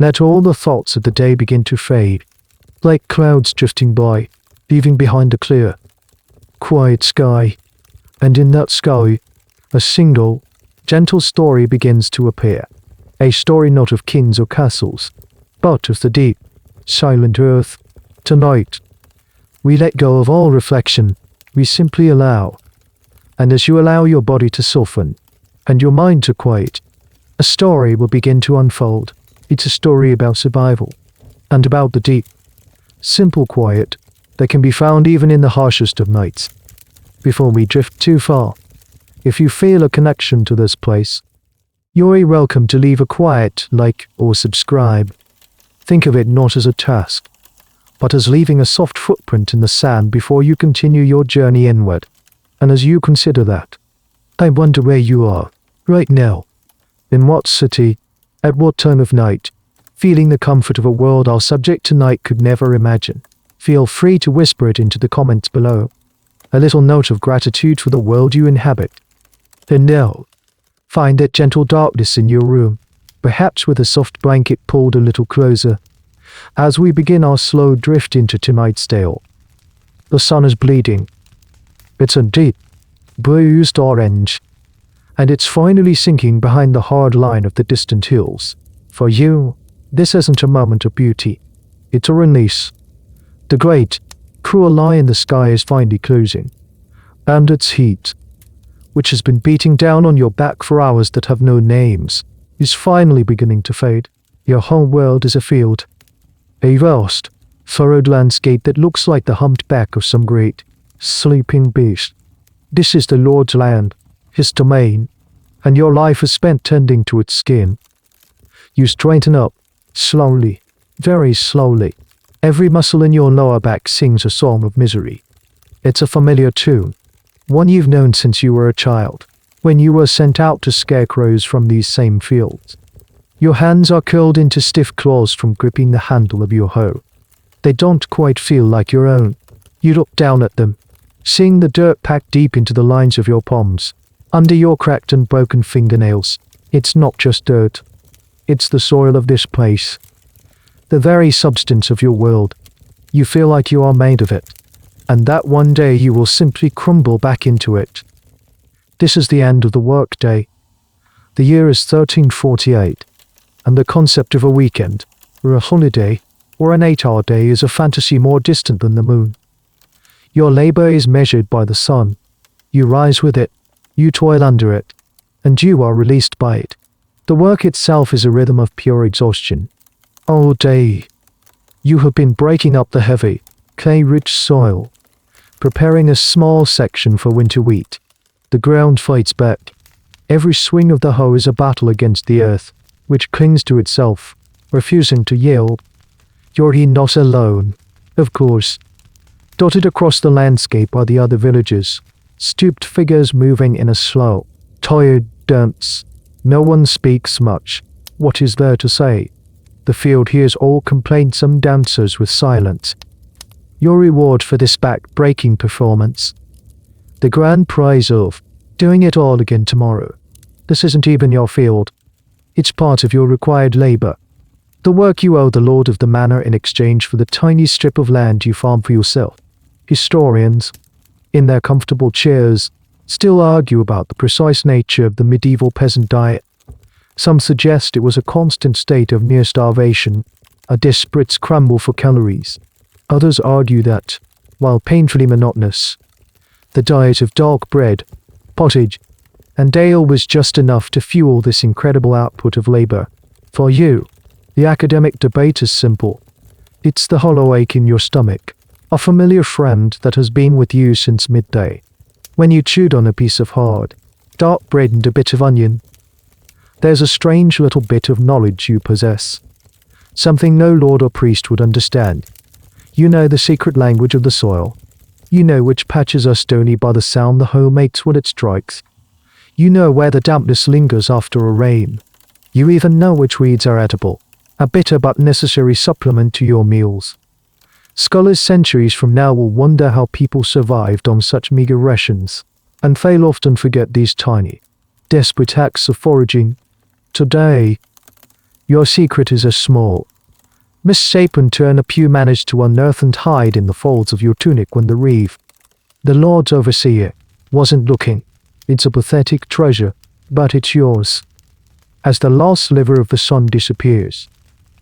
Let all the thoughts of the day begin to fade, like clouds drifting by, leaving behind a clear, quiet sky. And in that sky, a single, gentle story begins to appear. A story not of kings or castles, but of the deep, silent earth. Tonight, we let go of all reflection. We simply allow. And as you allow your body to soften, and your mind to quiet, a story will begin to unfold. It's a story about survival, and about the deep, simple quiet that can be found even in the harshest of nights. Before we drift too far, if you feel a connection to this place, you're welcome to leave a quiet like or subscribe. Think of it not as a task, but as leaving a soft footprint in the sand before you continue your journey inward. And as you consider that, I wonder where you are, right now. In what city, at what time of night, feeling the comfort of a world our subject tonight could never imagine. Feel free to whisper it into the comments below. A little note of gratitude for the world you inhabit. And now, find that gentle darkness in your room, perhaps with a soft blanket pulled a little closer, as we begin our slow drift into tonight's tale. The sun is bleeding. It's a deep, bruised orange, and it's finally sinking behind the hard line of the distant hills. For you, this isn't a moment of beauty. It's a release. The great, cruel lie in the sky is finally closing, and its heat, which has been beating down on your back for hours that have no names, is finally beginning to fade. Your whole world is a field, a vast, furrowed landscape that looks like the humped back of some great, sleeping beast. This is the Lord's land, his domain, and your life is spent tending to its skin. You straighten up, slowly, very slowly. Every muscle in your lower back sings a song of misery. It's a familiar tune, one you've known since you were a child, when you were sent out to scare crows from these same fields. Your hands are curled into stiff claws from gripping the handle of your hoe. They don't quite feel like your own. You look down at them, seeing the dirt packed deep into the lines of your palms, under your cracked and broken fingernails. It's not just dirt. It's the soil of this place, the very substance of your world. You feel like you are made of it, and that one day you will simply crumble back into it. This is the end of the workday. The year is 1348, and the concept of a weekend, or a holiday, or an 8-hour day is a fantasy more distant than the moon. Your labor is measured by the sun. You rise with it, you toil under it, and you are released by it. The work itself is a rhythm of pure exhaustion. All day, you have been breaking up the heavy, clay-rich soil, preparing a small section for winter wheat. The ground fights back. Every swing of the hoe is a battle against the earth, which clings to itself, refusing to yield. You're not alone, of course. Dotted across the landscape are the other villagers, stooped figures moving in a slow, tired dance. No one speaks much. What is there to say? The field hears all complaints and dancers with silence. Your reward for this back-breaking performance. The grand prize of doing it all again tomorrow. This isn't even your field. It's part of your required labor. The work you owe the lord of the manor in exchange for the tiny strip of land you farm for yourself. Historians, in their comfortable chairs, still argue about the precise nature of the medieval peasant diet. Some suggest it was a constant state of near starvation, a desperate scramble for calories. Others argue that, while painfully monotonous, the diet of dark bread, pottage, and ale was just enough to fuel this incredible output of labor. For you, the academic debate is simple. It's the hollow ache in your stomach, a familiar friend that has been with you since midday, when you chewed on a piece of hard, dark bread and a bit of onion. There's a strange little bit of knowledge you possess, something no lord or priest would understand. You know the secret language of the soil. You know which patches are stony by the sound the hoe makes when it strikes. You know where the dampness lingers after a rain. You even know which weeds are edible, a bitter but necessary supplement to your meals. Scholars centuries from now will wonder how people survived on such meager rations, and they'll often forget these tiny, desperate acts of foraging. Today, Your secret is as small, misshapen turnip you managed to unearth and hide in the folds of your tunic when the reeve, the Lord's overseer, wasn't looking. It's a pathetic treasure, but it's yours. As the last sliver of the sun disappears,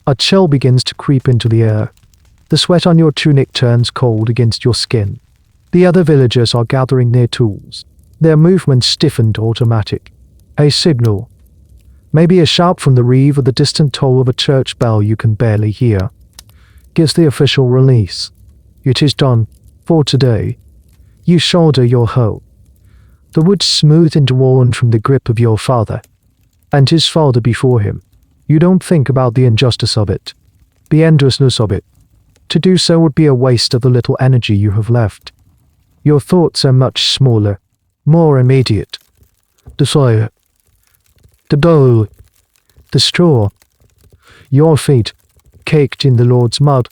a chill begins to creep into the air. The sweat on your tunic turns cold against your skin. The other villagers are gathering their tools, their movements stiffened automatic. A signal, maybe a shout from the reeve or the distant toll of a church bell you can barely hear, gives the official release. It is done, for today. You shoulder your hoe. The wood smooth and worn from the grip of your father, and his father before him. You don't think about the injustice of it, the endlessness of it. To do so would be a waste of the little energy you have left. Your thoughts are much smaller, more immediate. The fire, the bowl, the straw. Your feet, caked in the Lord's mud,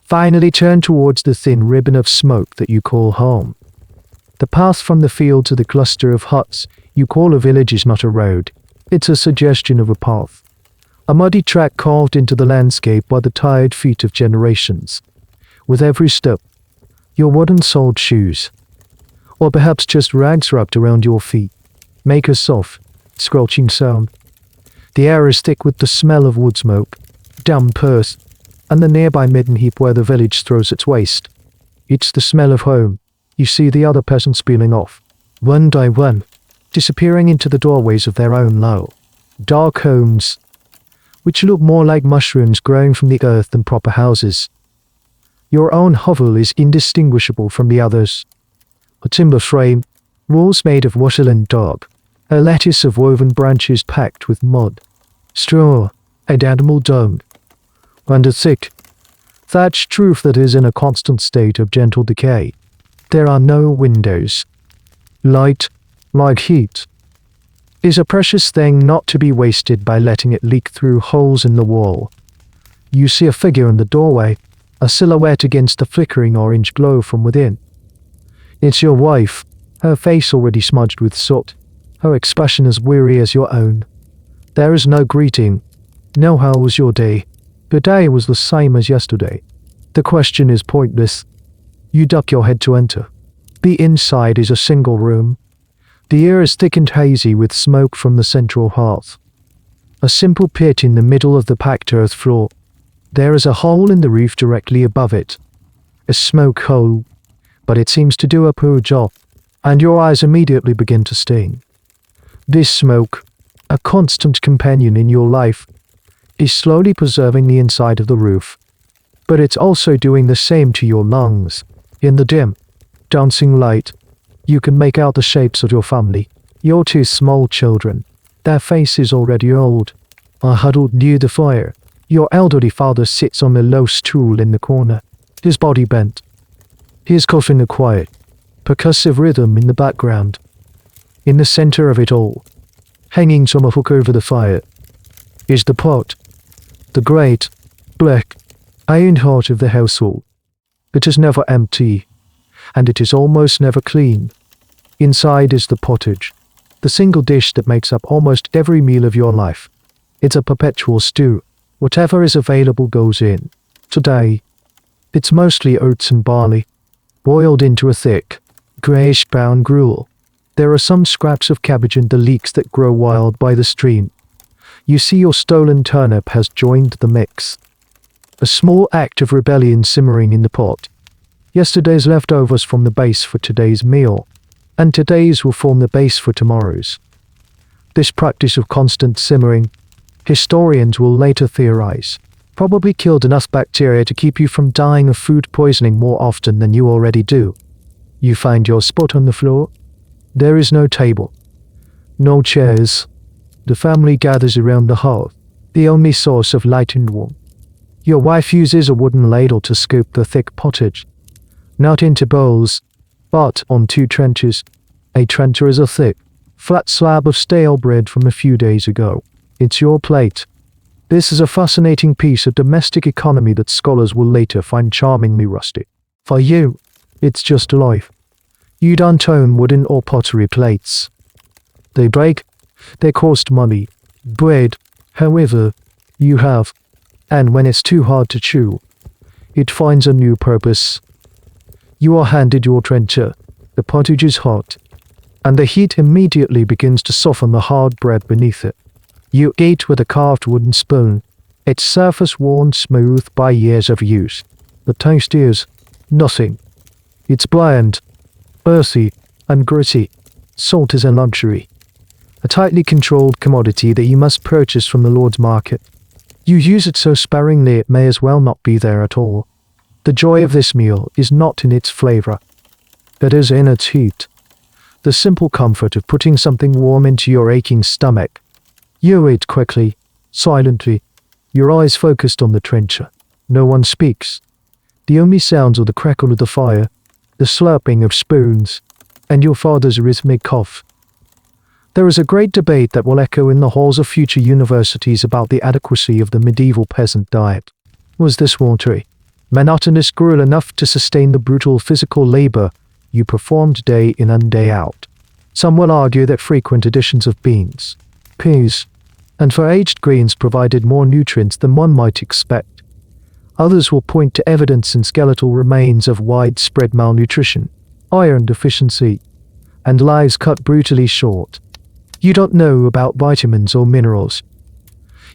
finally turn towards the thin ribbon of smoke that you call home. The path from the field to the cluster of huts you call a village is not a road. It's a suggestion of a path. A muddy track carved into the landscape by the tired feet of generations. With every step, your wooden-soled shoes, or perhaps just rags wrapped around your feet, make a soft, squelching sound. The air is thick with the smell of wood smoke, damp earth, and the nearby midden heap where the village throws its waste. It's the smell of home. You see the other peasants peeling off, one by one, disappearing into the doorways of their own low, dark homes, which look more like mushrooms growing from the earth than proper houses. Your own hovel is indistinguishable from the others. A timber frame, walls made of wattle and dog, a lattice of woven branches packed with mud, straw, and animal dung, and a thick, thatched roof that is in a constant state of gentle decay. There are no windows. Light, like heat, is a precious thing not to be wasted by letting it leak through holes in the wall. You see a figure in the doorway, a silhouette against the flickering orange glow from within. It's your wife, her face already smudged with soot, her expression as weary as your own. There is no greeting, no how was your day. Your day was the same as yesterday. The question is pointless. You duck your head to enter. The inside is a single room. The air is thick and hazy with smoke from the central hearth. A simple pit in the middle of the packed earth floor. There is a hole in the roof directly above it. A smoke hole, but it seems to do a poor job, and your eyes immediately begin to sting. This smoke, a constant companion in your life, is slowly preserving the inside of the roof, but it's also doing the same to your lungs. In the dim, dancing light, you can make out the shapes of your family, your two small children. Their faces already old, are huddled near the fire. Your elderly father sits on a low stool in the corner, his body bent. He is coughing a quiet, percussive rhythm in the background. In the center of it all, hanging from a hook over the fire, is the pot, the great, black, iron heart of the household. It is never empty, and it is almost never clean. Inside is the pottage, the single dish that makes up almost every meal of your life. It's a perpetual stew. Whatever is available goes in. Today, it's mostly oats and barley, boiled into a thick, grayish-brown gruel. There are some scraps of cabbage and the leeks that grow wild by the stream. You see your stolen turnip has joined the mix. A small act of rebellion simmering in the pot. Yesterday's leftovers form the base for today's meal, and today's will form the base for tomorrow's. This practice of constant simmering, historians will later theorize, probably killed enough bacteria to keep you from dying of food poisoning more often than you already do. You find your spot on the floor. There is no table, no chairs. The family gathers around the hearth, the only source of light and warmth. Your wife uses a wooden ladle to scoop the thick pottage, not into bowls, but on two trenchers. A trencher is a thick, flat slab of stale bread from a few days ago. It's your plate. This is a fascinating piece of domestic economy that scholars will later find charmingly rustic. For you, it's just life. You don't own wooden or pottery plates. They break, they cost money. Bread, however, you have, and when it's too hard to chew, it finds a new purpose. You are handed your trencher, the pottage is hot, and the heat immediately begins to soften the hard bread beneath it. You eat with a carved wooden spoon, its surface worn smooth by years of use. The taste is nothing. It's bland, earthy, and gritty. Salt is a luxury, a tightly controlled commodity that you must purchase from the Lord's market. You use it so sparingly it may as well not be there at all. The joy of this meal is not in its flavor, it is in its heat. The simple comfort of putting something warm into your aching stomach. You eat quickly, silently, your eyes focused on the trencher. No one speaks. The only sounds are the crackle of the fire, the slurping of spoons, and your father's rhythmic cough. There is a great debate that will echo in the halls of future universities about the adequacy of the medieval peasant diet. Was this watery, monotonous gruel enough to sustain the brutal physical labor you performed day in and day out? Some will argue that frequent additions of beans, peas, and for-aged greens provided more nutrients than one might expect. Others will point to evidence in skeletal remains of widespread malnutrition, iron deficiency, and lives cut brutally short. You don't know about vitamins or minerals.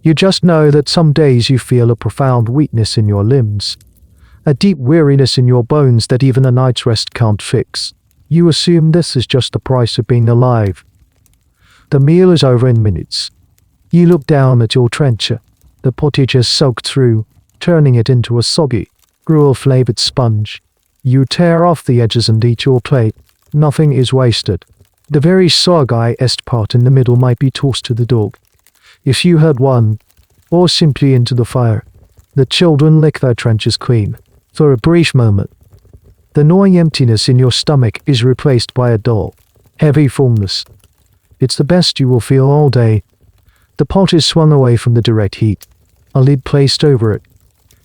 You just know that some days you feel a profound weakness in your limbs, a deep weariness in your bones that even a night's rest can't fix. You assume this is just the price of being alive. The meal is over in minutes. You look down at your trencher. The pottage has soaked through, turning it into a soggy, gruel-flavored sponge. You tear off the edges and eat your plate. Nothing is wasted. The very soggy-est part in the middle might be tossed to the dog, if you had one, or simply into the fire. The children lick their trenchers clean. For a brief moment, the gnawing emptiness in your stomach is replaced by a dull, heavy fullness. It's the best you will feel all day. The pot is swung away from the direct heat, a lid placed over it.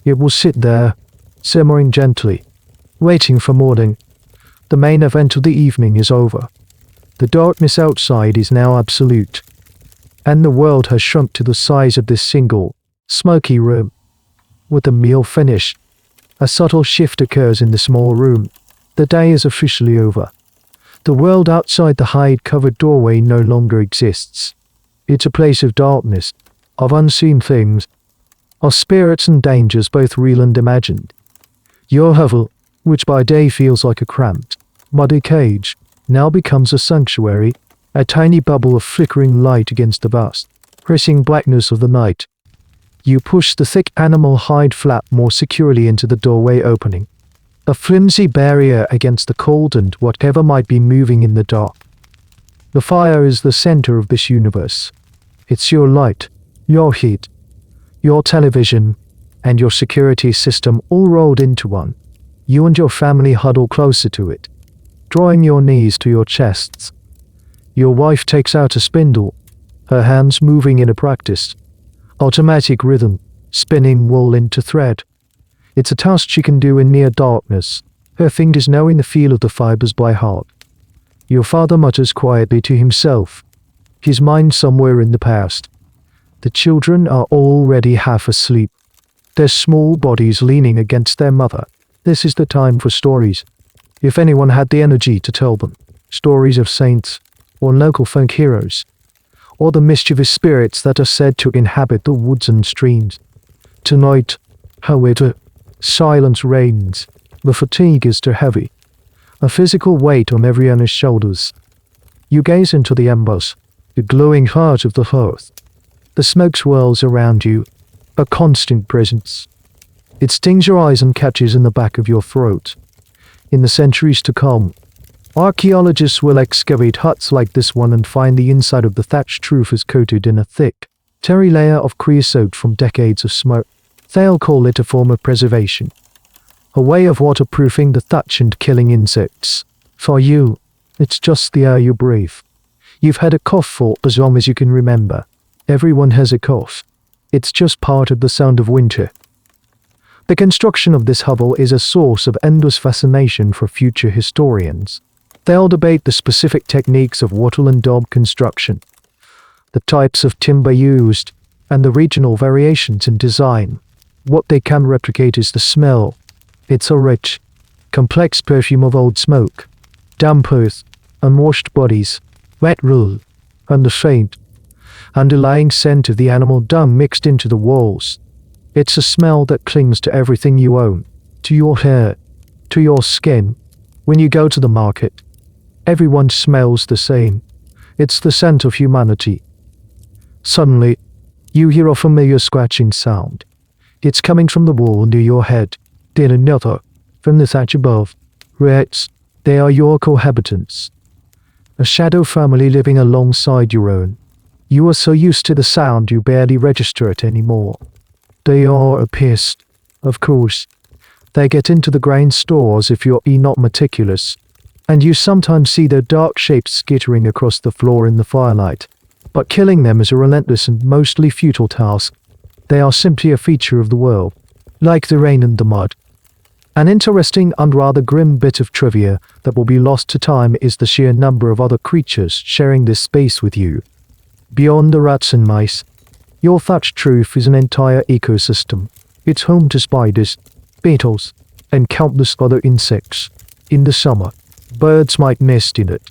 It will sit there, simmering gently, waiting for morning. The main event of the evening is over. The darkness outside is now absolute, and the world has shrunk to the size of this single, smoky room. With the meal finished, a subtle shift occurs in the small room. The day is officially over. The world outside the hide-covered doorway no longer exists. It's a place of darkness, of unseen things, of spirits and dangers both real and imagined. Your hovel, which by day feels like a cramped, muddy cage, now becomes a sanctuary, a tiny bubble of flickering light against the vast, pressing blackness of the night. You push the thick animal hide flap more securely into the doorway opening, a flimsy barrier against the cold and whatever might be moving in the dark. The fire is the center of this universe. It's your light, your heat, your television, and your security system all rolled into one. You and your family huddle closer to it, drawing your knees to your chests. Your wife takes out a spindle, her hands moving in a practiced, automatic rhythm, spinning wool into thread. It's a task she can do in near darkness, her fingers knowing the feel of the fibers by heart. Your father mutters quietly to himself, his mind somewhere in the past. The children are already half asleep, their small bodies leaning against their mother. This is the time for stories. If anyone had the energy to tell them, stories of saints, or local folk heroes, or the mischievous spirits that are said to inhabit the woods and streams. Tonight, however, silence reigns. The fatigue is too heavy, a physical weight on everyone's shoulders. You gaze into the embers, the glowing heart of the hearth. The smoke swirls around you, a constant presence. It stings your eyes and catches in the back of your throat. In the centuries to come, archaeologists will excavate huts like this one and find the inside of the thatched roof is coated in a thick, terry layer of creosote from decades of smoke. They'll call it a form of preservation, a way of waterproofing the thatch and killing insects. For you, it's just the air you breathe. You've had a cough for as long as you can remember. Everyone has a cough. It's just part of the sound of winter. The construction of this hovel is a source of endless fascination for future historians. They'll debate the specific techniques of wattle and daub construction, the types of timber used, and the regional variations in design. What they can replicate is the smell. It's a rich, complex perfume of old smoke, damp earth, unwashed bodies, wet wool, and the faint, underlying scent of the animal dung mixed into the walls. It's a smell that clings to everything you own, to your hair, to your skin. When you go to the market, everyone smells the same. It's the scent of humanity. Suddenly, you hear a familiar scratching sound. It's coming from the wall near your head, then another, from the thatch above. Rats, they are your cohabitants. A shadow family living alongside your own. You are so used to the sound you barely register it anymore. They are a pest, of course. They get into the grain stores if you're not meticulous, and you sometimes see their dark shapes skittering across the floor in the firelight. But killing them is a relentless and mostly futile task. They are simply a feature of the world, like the rain and the mud. An interesting and rather grim bit of trivia that will be lost to time is the sheer number of other creatures sharing this space with you. Beyond the rats and mice, your thatched roof is an entire ecosystem. It's home to spiders, beetles, and countless other insects. In the summer, birds might nest in it.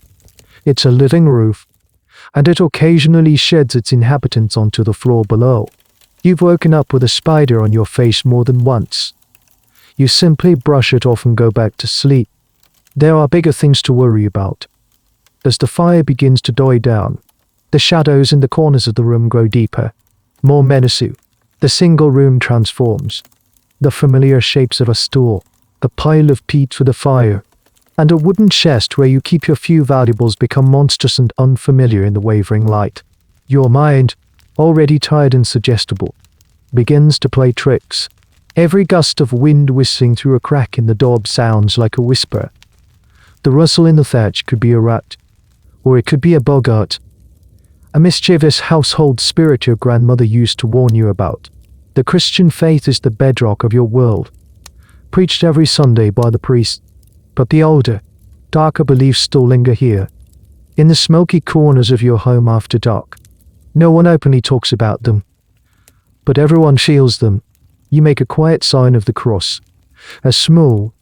It's a living roof, and it occasionally sheds its inhabitants onto the floor below. You've woken up with a spider on your face more than once. You simply brush it off and go back to sleep. There are bigger things to worry about. As the fire begins to die down, the shadows in the corners of the room grow deeper, more menacing. The single room transforms. The familiar shapes of a stool, the pile of peat for the fire, and a wooden chest where you keep your few valuables become monstrous and unfamiliar in the wavering light. Your mind, already tired and suggestible, begins to play tricks. Every gust of wind whistling through a crack in the daub sounds like a whisper. The rustle in the thatch could be a rat, or it could be a boggart, a mischievous household spirit your grandmother used to warn you about. The Christian faith is the bedrock of your world, preached every Sunday by the priest, but the older, darker beliefs still linger here, in the smoky corners of your home after dark. No one openly talks about them, but everyone feels them. You make a quiet sign of the cross, a small,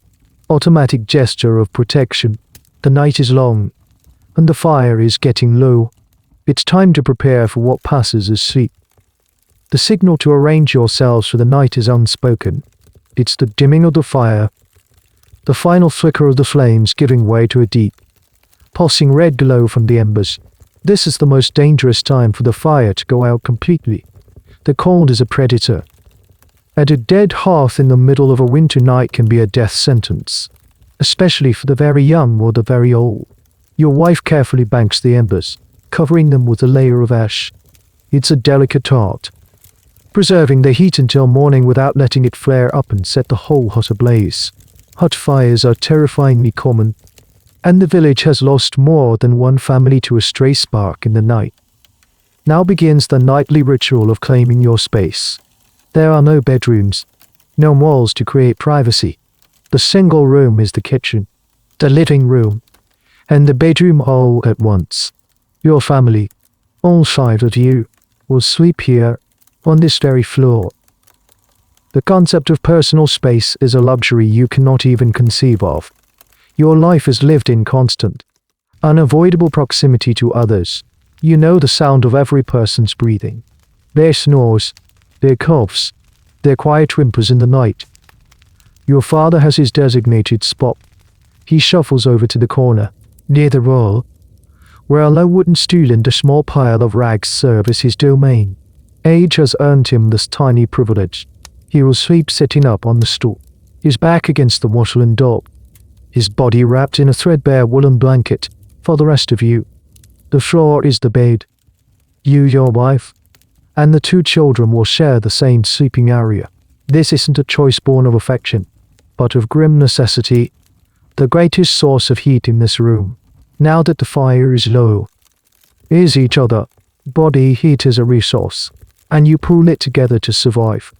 automatic gesture of protection. The night is long, and the fire is getting low. It's time to prepare for what passes as sleep. The signal to arrange yourselves for the night is unspoken. It's the dimming of the fire, the final flicker of the flames giving way to a deep, pulsing red glow from the embers. This is the most dangerous time for the fire to go out completely. The cold is a predator. And a dead hearth in the middle of a winter night can be a death sentence, especially for the very young or the very old. Your wife carefully banks the embers, covering them with a layer of ash. It's a delicate art, preserving the heat until morning without letting it flare up and set the whole hut ablaze. Hut fires are terrifyingly common, and the village has lost more than one family to a stray spark in the night. Now begins the nightly ritual of claiming your space. There are no bedrooms, no walls to create privacy. The single room is the kitchen, the living room, and the bedroom all at once. Your family, all 5 of you, will sleep here, on this very floor. The concept of personal space is a luxury you cannot even conceive of. Your life is lived in constant, unavoidable proximity to others. You know the sound of every person's breathing, their snores, their coughs, their quiet whimpers in the night. Your father has his designated spot. He shuffles over to the corner, near the wall, where a low wooden stool and a small pile of rags serve as his domain. Age has earned him this tiny privilege. He will sleep sitting up on the stool, his back against the wattle and daub, his body wrapped in a threadbare woolen blanket. For the rest of you, the floor is the bed. You, your wife, and the 2 children will share the same sleeping area. This isn't a choice born of affection, but of grim necessity, the greatest source of heat in this room, now that the fire is low, is each other. Body heat is a resource, and you pool it together to survive.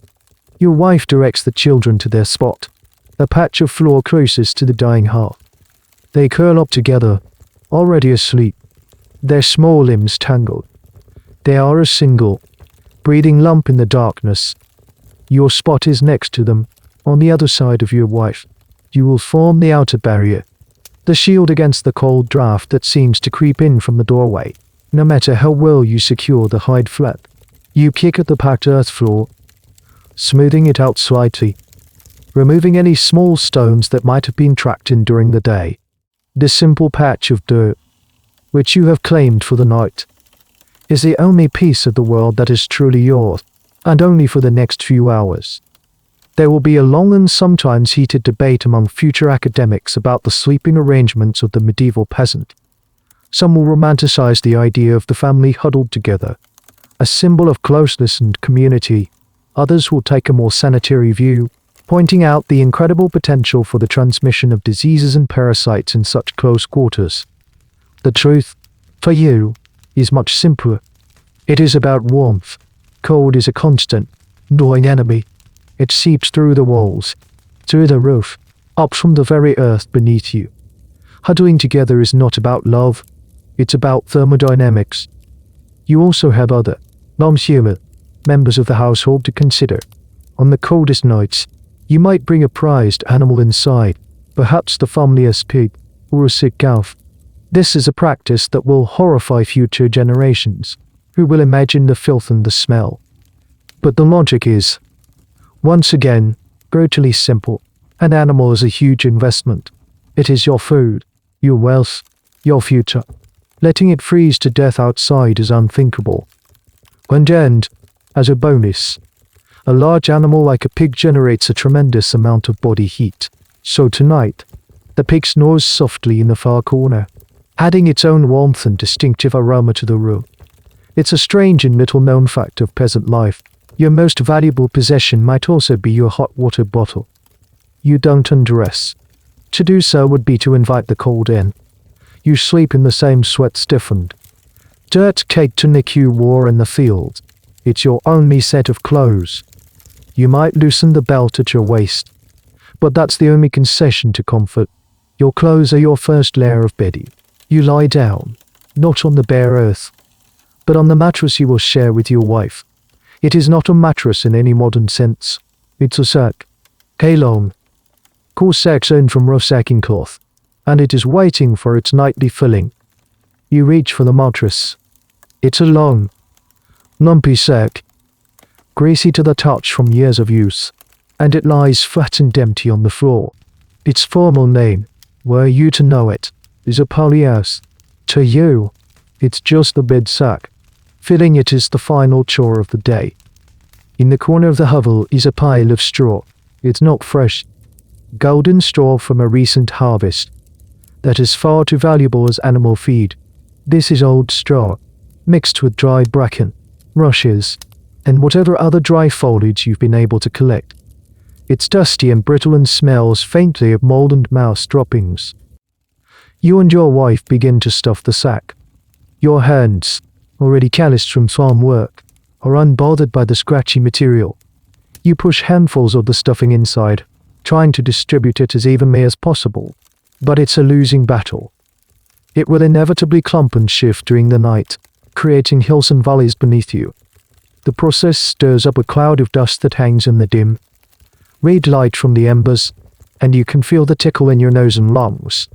Your wife directs the children to their spot, a patch of floor closest to the dying hearth. They curl up together, already asleep, their small limbs tangled. They are a single, breathing lump in the darkness. Your spot is next to them, on the other side of your wife. You will form the outer barrier, the shield against the cold draft that seems to creep in from the doorway. No matter how well you secure the hide flap, you kick at the packed earth floor, smoothing it out slightly, removing any small stones that might have been tracked in during the day. This simple patch of dirt, which you have claimed for the night, is the only piece of the world that is truly yours, and only for the next few hours. There will be a long and sometimes heated debate among future academics about the sleeping arrangements of the medieval peasant. Some will romanticize the idea of the family huddled together, a symbol of closeness and community. Others will take a more sanitary view, pointing out the incredible potential for the transmission of diseases and parasites in such close quarters. The truth, for you, is much simpler. It is about warmth. Cold is a constant, gnawing enemy. It seeps through the walls, through the roof, up from the very earth beneath you. Huddling together is not about love, it's about thermodynamics. You also have other, non-human, members of the household to consider. On the coldest nights, you might bring a prized animal inside, perhaps the family's pig, or a sick calf. This is a practice that will horrify future generations, who will imagine the filth and the smell. But the logic is, once again, brutally simple. An animal is a huge investment. It is your food, your wealth, your future. Letting it freeze to death outside is unthinkable. And, as a bonus, a large animal like a pig generates a tremendous amount of body heat. So tonight, the pig snores softly in the far corner, adding its own warmth and distinctive aroma to the room. It's a strange and little-known fact of peasant life. Your most valuable possession might also be your hot water bottle. You don't undress. To do so would be to invite the cold in. You sleep in the same sweat stiffened, dirt caked tunic you wore in the field. It's your only set of clothes. You might loosen the belt at your waist, but that's the only concession to comfort. Your clothes are your first layer of bedding. You lie down, not on the bare earth, but on the mattress you will share with your wife. It is not a mattress in any modern sense. It's a sack. Long, coarse sack sewn from rough sacking cloth, and it is waiting for its nightly filling. You reach for the mattress. It's a long, lumpy sack, greasy to the touch from years of use, and it lies flat and empty on the floor. Its formal name, were you to know it, is a palliasse. To you, it's just the bed sack. Filling it is the final chore of the day. In the corner of the hovel is a pile of straw. It's not fresh, golden straw from a recent harvest. That is far too valuable as animal feed. This is old straw, mixed with dried bracken, rushes, and whatever other dry foliage you've been able to collect. It's dusty and brittle and smells faintly of mold and mouse droppings. You and your wife begin to stuff the sack. Your hands, already calloused from farm work, are unbothered by the scratchy material. You push handfuls of the stuffing inside, trying to distribute it as evenly as possible. But it's a losing battle. It will inevitably clump and shift during the night, creating hills and valleys beneath you. The process stirs up a cloud of dust that hangs in the dim, red light from the embers, and you can feel the tickle in your nose and lungs.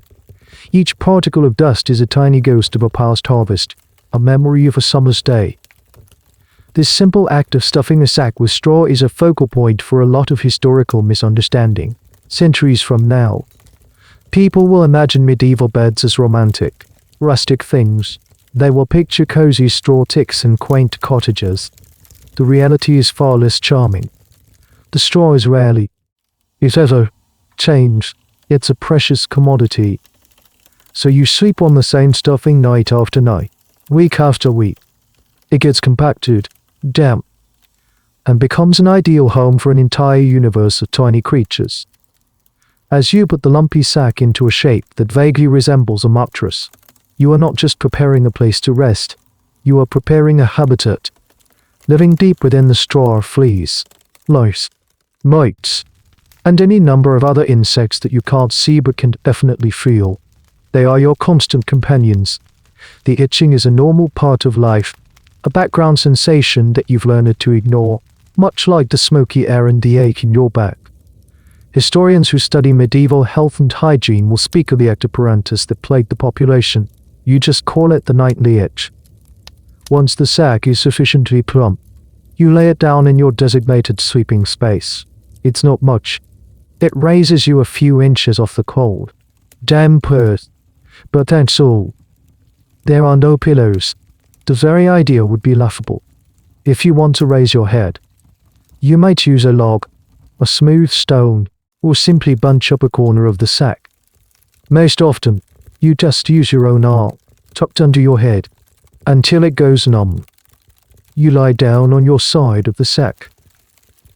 Each particle of dust is a tiny ghost of a past harvest, a memory of a summer's day. This simple act of stuffing a sack with straw is a focal point for a lot of historical misunderstanding. Centuries from now, people will imagine medieval beds as romantic, rustic things. They will picture cozy straw ticks and quaint cottages. The reality is far less charming. The straw is rarely, if ever, changed. It's a precious commodity. So you sleep on the same stuffing night after night, week after week. It gets compacted, damp, and becomes an ideal home for an entire universe of tiny creatures. As you put the lumpy sack into a shape that vaguely resembles a mattress, you are not just preparing a place to rest, you are preparing a habitat. Living deep within the straw are fleas, lice, mites, and any number of other insects that you can't see but can definitely feel. They are your constant companions. The itching is a normal part of life, a background sensation that you've learned to ignore, much like the smoky air and the ache in your back. Historians who study medieval health and hygiene will speak of the ectoparanthus that plagued the population. You just call it the nightly itch. Once the sack is sufficiently plump, you lay it down in your designated sleeping space. It's not much. It raises you a few inches off the cold, damp earth, but that's all. There are no pillows. The very idea would be laughable. If you want to raise your head, you might use a log, a smooth stone, or simply bunch up a corner of the sack. Most often, you just use your own arm, tucked under your head, until it goes numb. You lie down on your side of the sack.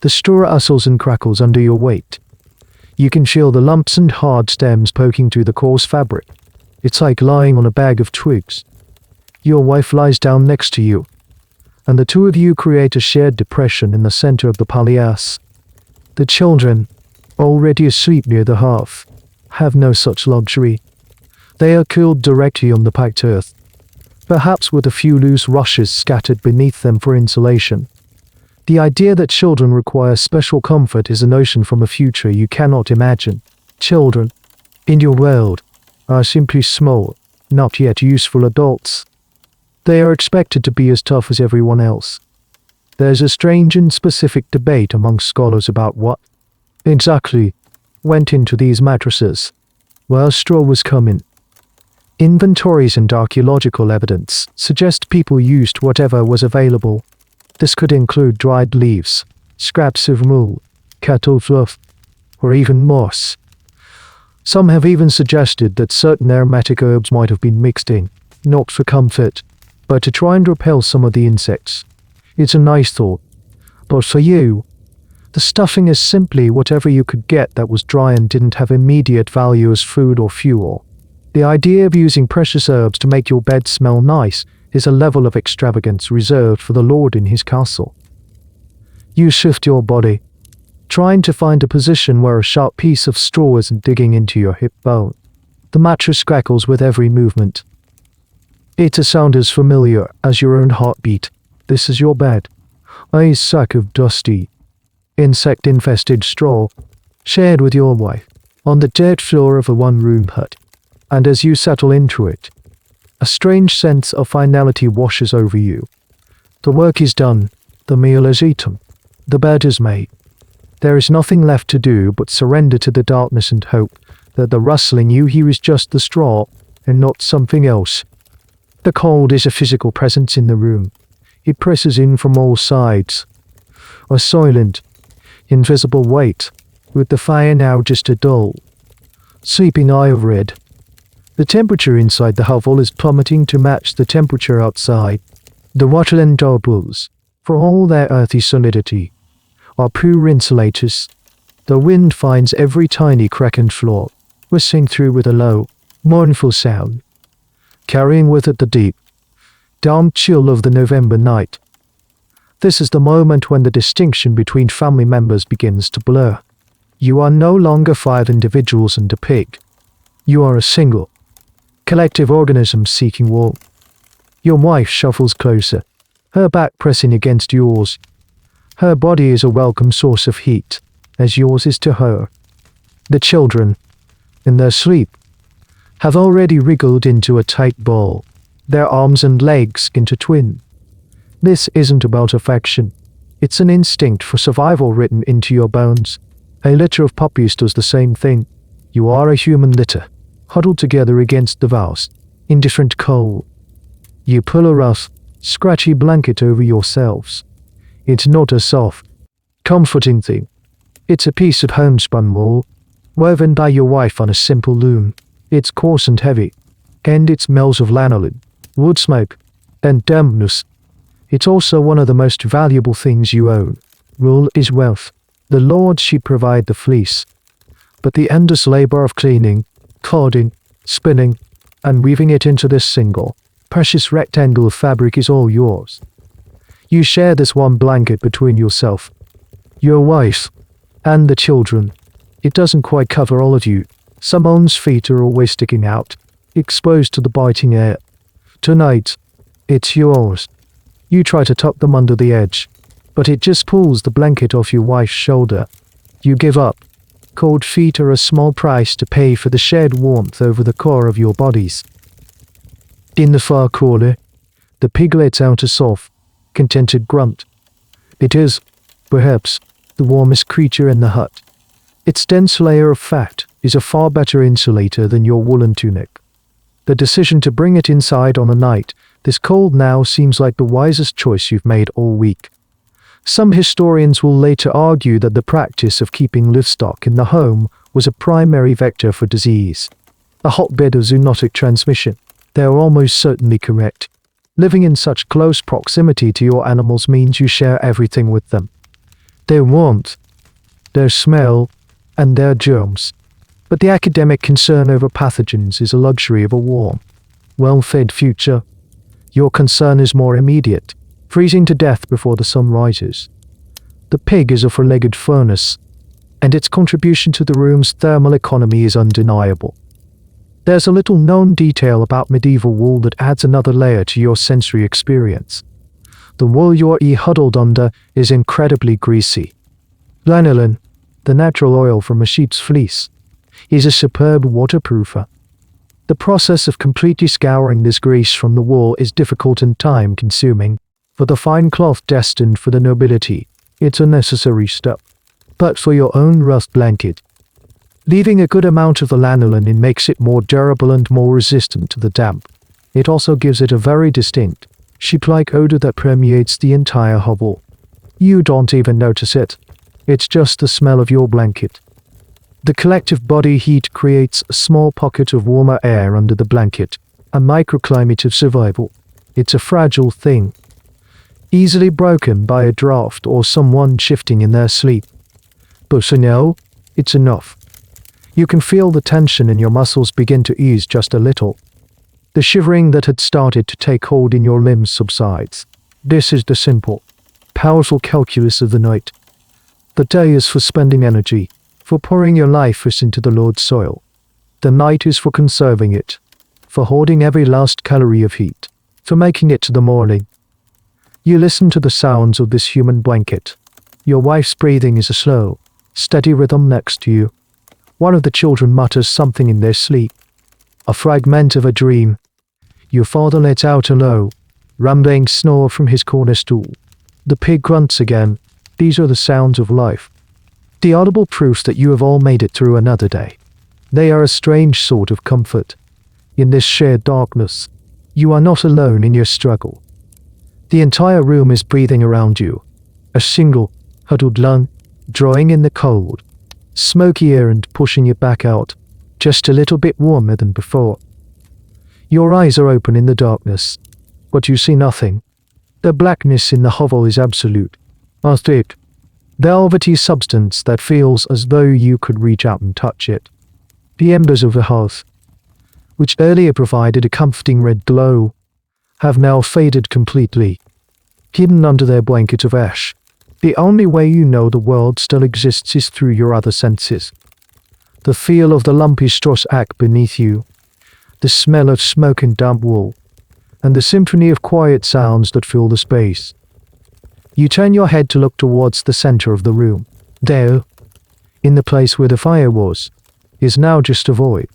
The straw rustles and crackles under your weight. You can feel the lumps and hard stems poking through the coarse fabric. It's like lying on a bag of twigs. Your wife lies down next to you, and the two of you create a shared depression in the center of the palliasse. The children, already asleep near the hearth, have no such luxury. They are cooled directly on the packed earth, perhaps with a few loose rushes scattered beneath them for insulation. The idea that children require special comfort is a notion from a future you cannot imagine. Children, in your world, are simply small, not yet useful adults. They are expected to be as tough as everyone else. There's a strange and specific debate among scholars about what exactly went into these mattresses while straw was coming. Inventories and archaeological evidence suggest people used whatever was available. This could include dried leaves, scraps of wool, cattle fluff, or even moss. Some have even suggested that certain aromatic herbs might have been mixed in, not for comfort, but to try and repel some of the insects. It's a nice thought, but for you, the stuffing is simply whatever you could get that was dry and didn't have immediate value as food or fuel. The idea of using precious herbs to make your bed smell nice is a level of extravagance reserved for the lord in his castle. You shift your body, trying to find a position where a sharp piece of straw isn't digging into your hip bone. The mattress crackles with every movement. It's a sound as familiar as your own heartbeat. This is your bed, a sack of dusty, insect-infested straw, shared with your wife, on the dirt floor of a one-room hut. And as you settle into it, a strange sense of finality washes over you. The work is done, the meal is eaten, the bed is made. There is nothing left to do but surrender to the darkness and hope that the rustling you hear is just the straw and not something else. The cold is a physical presence in the room. It presses in from all sides. A silent, invisible weight, with the fire now just a dull, sleeping eye of red. The temperature inside the hovel is plummeting to match the temperature outside. The wattle and doubles, for all their earthy solidity, are poor insulators. The wind finds every tiny crack and flaw, whistling through with a low, mournful sound, carrying with it the deep, damp chill of the November night. This is the moment when the distinction between family members begins to blur. You are no longer 5 individuals and a pig. You are a single, collective organism seeking warmth. Your wife shuffles closer, her back pressing against yours. Her body is a welcome source of heat, as yours is to her. The children, in their sleep, have already wriggled into a tight ball, their arms and legs intertwined. This isn't about affection. It's an instinct for survival written into your bones. A litter of puppies does the same thing. You are a human litter, huddled together against the vast, indifferent cold. You pull a rough, scratchy blanket over yourselves. It's not a soft, comforting thing. It's a piece of homespun wool, woven by your wife on a simple loom. It's coarse and heavy, and it smells of lanolin, wood smoke, and dampness. It's also one of the most valuable things you own. Wool is wealth. The Lord should provide the fleece, but the endless labor of cleaning, carding, spinning, and weaving it into this single, precious rectangle of fabric is all yours. You share this one blanket between yourself, your wife, and the children. It doesn't quite cover all of you. Someone's feet are always sticking out, exposed to the biting air. Tonight, it's yours. You try to tuck them under the edge, but it just pulls the blanket off your wife's shoulder. You give up. Cold feet are a small price to pay for the shared warmth over the core of your bodies. In the far corner, the pig lets out a soft, contented grunt. It is, perhaps, the warmest creature in the hut. Its dense layer of fat is a far better insulator than your woolen tunic. The decision to bring it inside on a night this cold now seems like the wisest choice you've made all week. Some historians will later argue that the practice of keeping livestock in the home was a primary vector for disease, a hotbed of zoonotic transmission. They are almost certainly correct. Living in such close proximity to your animals means you share everything with them. Their warmth, their smell, and their germs. But the academic concern over pathogens is a luxury of a warm, well-fed future. Your concern is more immediate, freezing to death before the sun rises. The pig is a four-legged furnace, and its contribution to the room's thermal economy is undeniable. There's a little known detail about medieval wool that adds another layer to your sensory experience. The wool you're huddled under is incredibly greasy. Lanolin, the natural oil from a sheep's fleece, is a superb waterproofer. The process of completely scouring this grease from the wool is difficult and time-consuming. For the fine cloth destined for the nobility, it's a necessary step. But for your own rust blanket, leaving a good amount of the lanolin in makes it more durable and more resistant to the damp. It also gives it a very distinct, sheep-like odor that permeates the entire hovel. You don't even notice it. It's just the smell of your blanket. The collective body heat creates a small pocket of warmer air under the blanket, a microclimate of survival. It's a fragile thing, easily broken by a draft or someone shifting in their sleep. But for now, it's enough. You can feel the tension in your muscles begin to ease just a little. The shivering that had started to take hold in your limbs subsides. This is the simple, powerful calculus of the night. The day is for spending energy, for pouring your life force into the Lord's soil. The night is for conserving it, for hoarding every last calorie of heat, for making it to the morning. You listen to the sounds of this human blanket. Your wife's breathing is a slow, steady rhythm next to you. One of the children mutters something in their sleep, a fragment of a dream. Your father lets out a low, rumbling snore from his corner stool. The pig grunts again. These are the sounds of life. The audible proofs that you have all made it through another day. They are a strange sort of comfort. In this shared darkness, you are not alone in your struggle. The entire room is breathing around you. A single, huddled lung, drawing in the cold, smoky air and pushing it back out, just a little bit warmer than before. Your eyes are open in the darkness, but you see nothing. The blackness in the hovel is absolute, a thick, velvety substance that feels as though you could reach out and touch it. The embers of the hearth, which earlier provided a comforting red glow, have now faded completely, hidden under their blanket of ash. The only way you know the world still exists is through your other senses. The feel of the lumpy straw sack beneath you, the smell of smoke and damp wool, and the symphony of quiet sounds that fill the space. You turn your head to look towards the center of the room. There, in the place where the fire was, is now just a void.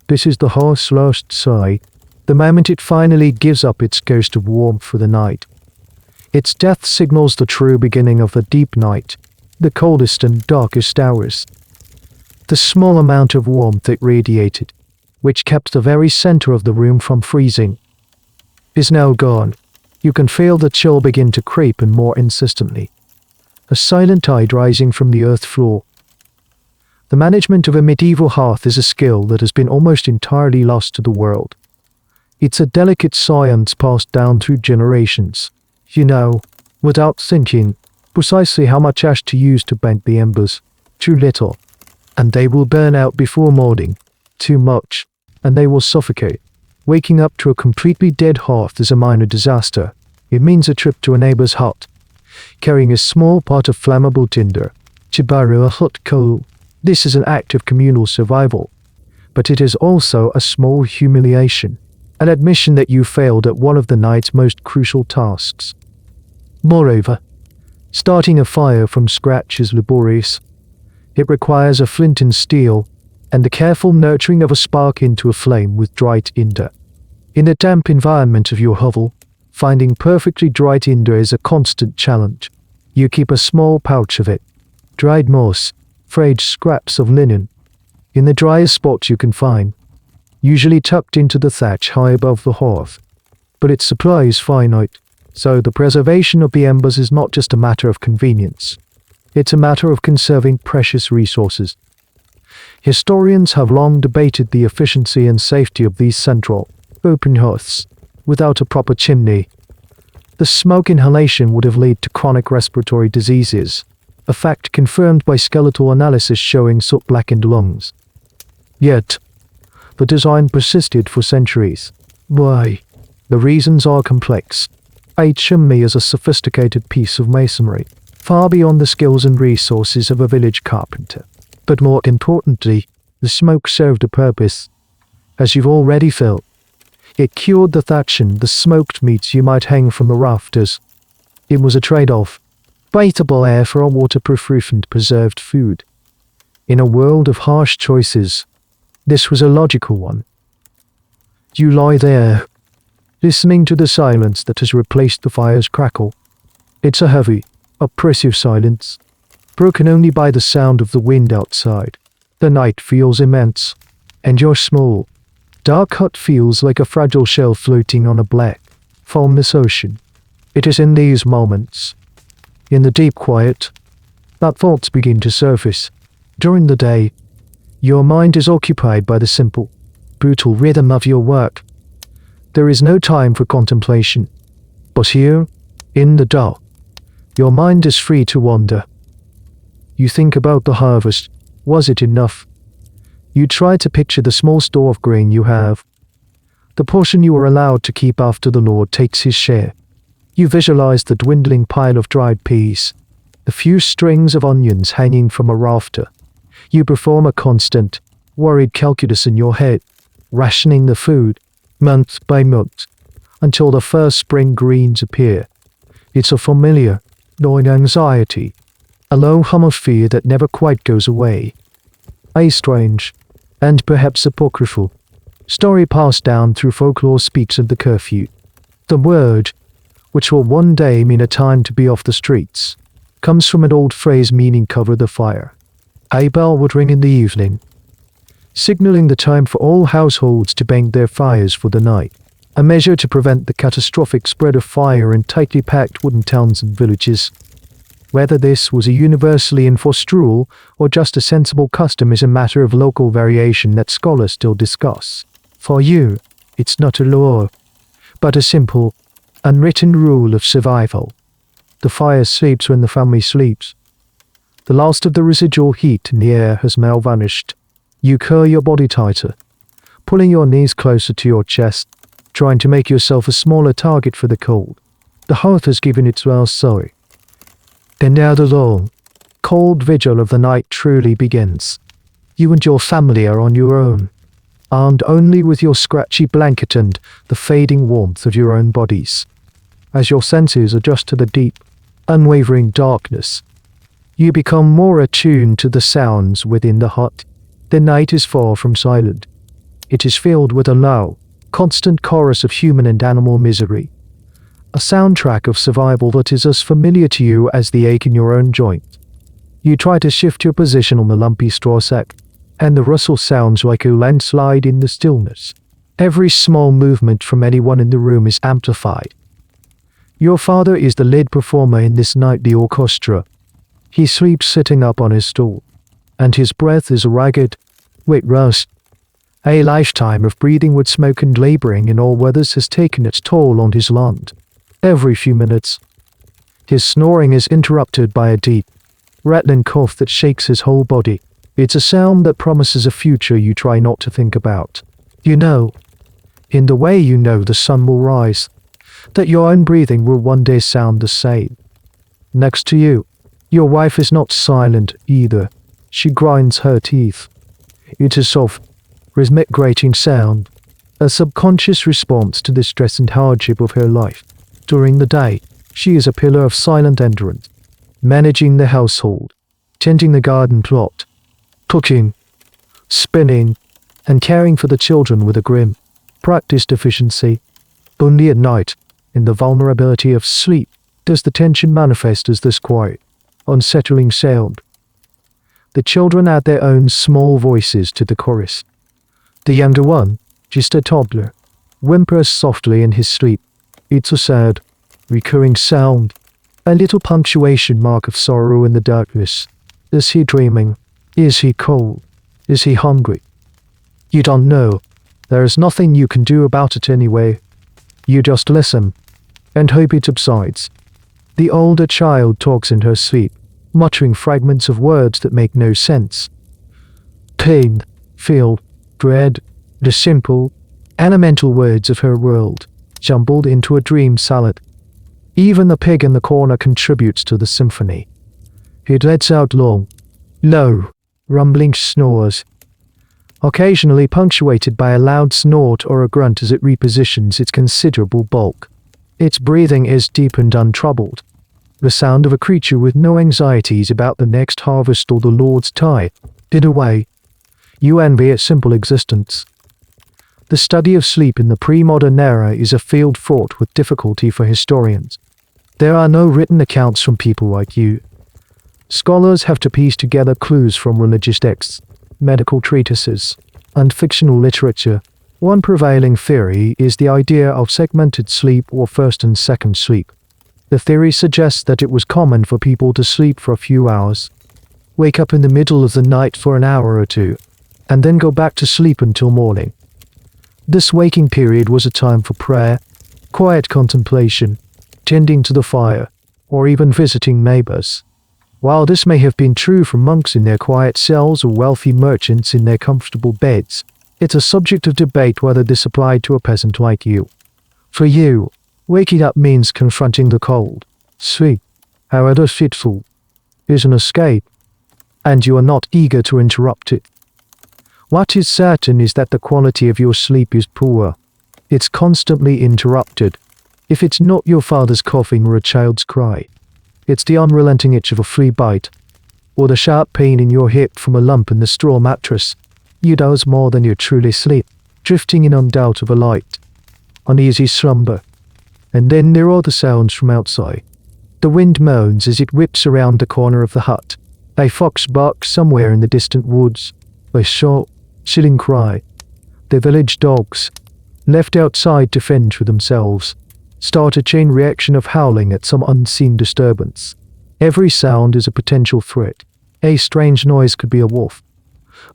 This is the hearth's last sigh, the moment it finally gives up its ghost of warmth for the night. Its death signals the true beginning of the deep night, the coldest and darkest hours. The small amount of warmth it radiated, which kept the very center of the room from freezing, is now gone. You can feel the chill begin to creep in more insistently. A silent tide rising from the earth floor. The management of a medieval hearth is a skill that has been almost entirely lost to the world. It's a delicate science passed down through generations. You know, without thinking, precisely how much ash to use to bank the embers. Too little, and they will burn out before morning. Too much, and they will suffocate. Waking up to a completely dead hearth is a minor disaster. It means a trip to a neighbor's hut, carrying a small pot of flammable tinder to borrow a hot coal. This is an act of communal survival, but it is also a small humiliation, an admission that you failed at one of the night's most crucial tasks. Moreover, starting a fire from scratch is laborious. It requires a flint and steel, and the careful nurturing of a spark into a flame with dry tinder. In the damp environment of your hovel, finding perfectly dry tinder is a constant challenge. You keep a small pouch of it, dried moss, frayed scraps of linen, in the driest spot you can find, usually tucked into the thatch high above the hearth. But its supply is finite, so the preservation of the embers is not just a matter of convenience. It's a matter of conserving precious resources. Historians have long debated the efficiency and safety of these central, open hearths. Without a proper chimney, the smoke inhalation would have led to chronic respiratory diseases, a fact confirmed by skeletal analysis showing soot-blackened lungs. Yet, the design persisted for centuries. Why? The reasons are complex. A chimney is a sophisticated piece of masonry, far beyond the skills and resources of a village carpenter. But more importantly, the smoke served a purpose. As you've already felt, it cured the thatch and the smoked meats you might hang from the rafters. It was a trade-off. Breathable air for a waterproof roof and preserved food. In a world of harsh choices, this was a logical one. You lie there, listening to the silence that has replaced the fire's crackle. It's a heavy, oppressive silence, broken only by the sound of the wind outside. The night feels immense, and your small, dark hut feels like a fragile shell floating on a black, foamless ocean. It is in these moments, in the deep quiet, that thoughts begin to surface. During the day, your mind is occupied by the simple, brutal rhythm of your work. There is no time for contemplation. But here, in the dark, your mind is free to wander. You think about the harvest. Was it enough? You try to picture the small store of grain you have, the portion you are allowed to keep after the Lord takes his share. You visualize the dwindling pile of dried peas, the few strings of onions hanging from a rafter. You perform a constant, worried calculus in your head, rationing the food, month by month, until the first spring greens appear. It's a familiar, gnawing anxiety, a low hum of fear that never quite goes away. A strange, and perhaps apocryphal, story passed down through folklore speaks of the curfew. The word, which will one day mean a time to be off the streets, comes from an old phrase meaning cover the fire. A bell would ring in the evening, signaling the time for all households to bank their fires for the night, a measure to prevent the catastrophic spread of fire in tightly packed wooden towns and villages. Whether this was a universally enforced rule or just a sensible custom is a matter of local variation that scholars still discuss. For you, it's not a law, but a simple, unwritten rule of survival. The fire sleeps when the family sleeps. The last of the residual heat in the air has now vanished. You curl your body tighter, pulling your knees closer to your chest, trying to make yourself a smaller target for the cold. The hearth has given its last sigh. Then now the long, cold vigil of the night truly begins. You and your family are on your own, armed only with your scratchy blanket and the fading warmth of your own bodies. As your senses adjust to the deep, unwavering darkness, you become more attuned to the sounds within the hut. The night is far from silent. It is filled with a low, constant chorus of human and animal misery. A soundtrack of survival that is as familiar to you as the ache in your own joint. You try to shift your position on the lumpy straw sack, and the rustle sounds like a landslide in the stillness. Every small movement from anyone in the room is amplified. Your father is the lead performer in this nightly orchestra. He sleeps sitting up on his stool, and his breath is ragged, with rust. A lifetime of breathing with smoke and laboring in all weathers has taken its toll on his lungs. Every few minutes, his snoring is interrupted by a deep, rattling cough that shakes his whole body. It's a sound that promises a future you try not to think about. You know, in the way you know the sun will rise, that your own breathing will one day sound the same. Next to you, your wife is not silent either. She grinds her teeth. It's a soft, rhythmic grating sound, a subconscious response to the stress and hardship of her life. During the day, She is a pillar of silent endurance, managing the household, tending the garden plot, cooking, spinning, and caring for the children with a grim, practiced efficiency. Only at night, in the vulnerability of sleep, does the tension manifest as this quiet, unsettling sound. The children add their own small voices to the chorus. The younger one, just a toddler, whimpers softly in his sleep. It's a sad, recurring sound, a little punctuation mark of sorrow in the darkness. Is he dreaming? Is he cold? Is he hungry? You don't know. There is nothing you can do about it anyway. You just listen, and hope it subsides. The older child talks in her sleep, muttering fragments of words that make no sense. Pain, feel, dread, the simple, elemental words of her world, jumbled into a dream salad. Even the pig in the corner contributes to the symphony. It lets out long, low, rumbling snores, occasionally punctuated by a loud snort or a grunt as it repositions its considerable bulk. Its breathing is deep and untroubled, the sound of a creature with no anxieties about the next harvest or the Lord's tithe. In a way, you envy its simple existence. The study of sleep in the pre-modern era is a field fraught with difficulty for historians. There are no written accounts from people like you. Scholars have to piece together clues from religious texts, medical treatises, and fictional literature. One prevailing theory is the idea of segmented sleep or first and second sleep. The theory suggests that it was common for people to sleep for a few hours, wake up in the middle of the night for an hour or two, and then go back to sleep until morning. This waking period was a time for prayer, quiet contemplation, tending to the fire, or even visiting neighbors. While this may have been true for monks in their quiet cells or wealthy merchants in their comfortable beds, it's a subject of debate whether this applied to a peasant like you. For you, waking up means confronting the cold. Sleep, however fitful, is an escape, and you are not eager to interrupt it. What is certain is that the quality of your sleep is poor. It's constantly interrupted. If it's not your father's coughing or a child's cry, it's the unrelenting itch of a flea bite, or the sharp pain in your hip from a lump in the straw mattress. You doze more than you truly sleep, drifting in undoubt of a light, uneasy slumber. And then there are the sounds from outside. The wind moans as it whips around the corner of the hut. A fox barks somewhere in the distant woods. A short, chilling cry. The village dogs, left outside to fend for themselves, start a chain reaction of howling at some unseen disturbance. Every sound is a potential threat. A strange noise could be a wolf,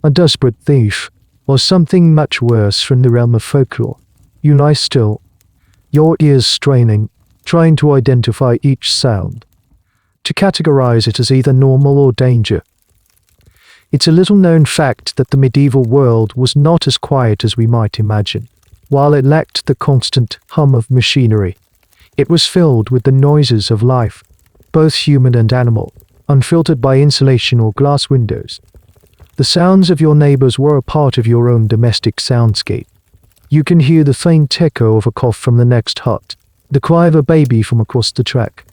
a desperate thief, or something much worse from the realm of folklore. You lie still, your ears straining, trying to identify each sound, to categorize it as either normal or danger. It's a little-known fact that the medieval world was not as quiet as we might imagine. While it lacked the constant hum of machinery, it was filled with the noises of life, both human and animal, unfiltered by insulation or glass windows. The sounds of your neighbors were a part of your own domestic soundscape. You can hear the faint echo of a cough from the next hut, the cry of a baby from across the track.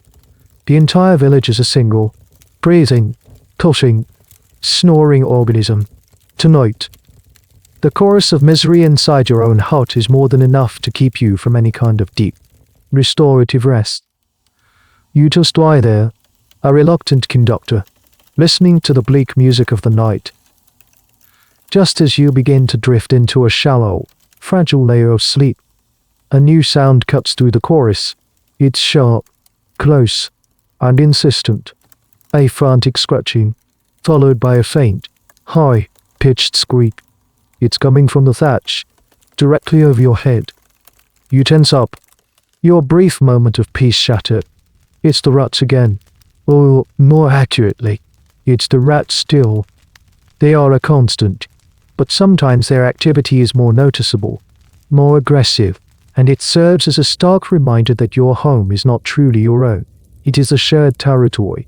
The entire village is a single, breathing, coughing, snoring organism. Tonight, the chorus of misery inside your own hut is more than enough to keep you from any kind of deep, restorative rest. You just lie there, a reluctant conductor, listening to the bleak music of the night. Just as you begin to drift into a shallow, fragile layer of sleep, a new sound cuts through the chorus. It's sharp, close, and insistent. A frantic scratching, followed by a faint, high-pitched squeak. It's coming from the thatch, directly over your head. You tense up, your brief moment of peace shattered. It's the rats again. Or, more accurately, it's the rats still. They are a constant, but sometimes their activity is more noticeable, more aggressive, and it serves as a stark reminder that your home is not truly your own. It is a shared territory.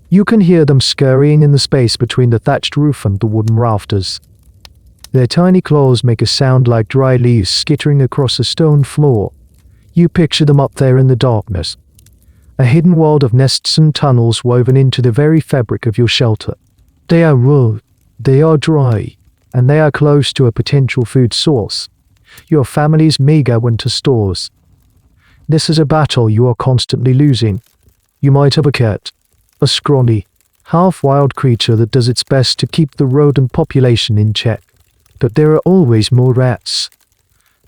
You can hear them scurrying in the space between the thatched roof and the wooden rafters. Their tiny claws make a sound like dry leaves skittering across a stone floor. You picture them up there in the darkness, a hidden world of nests and tunnels woven into the very fabric of your shelter. They are raw, they are dry, and they are close to a potential food source, your family's mega winter stores. This is a battle you are constantly losing. You might have a cat, a scrawny, half-wild creature that does its best to keep the rodent population in check. But there are always more rats.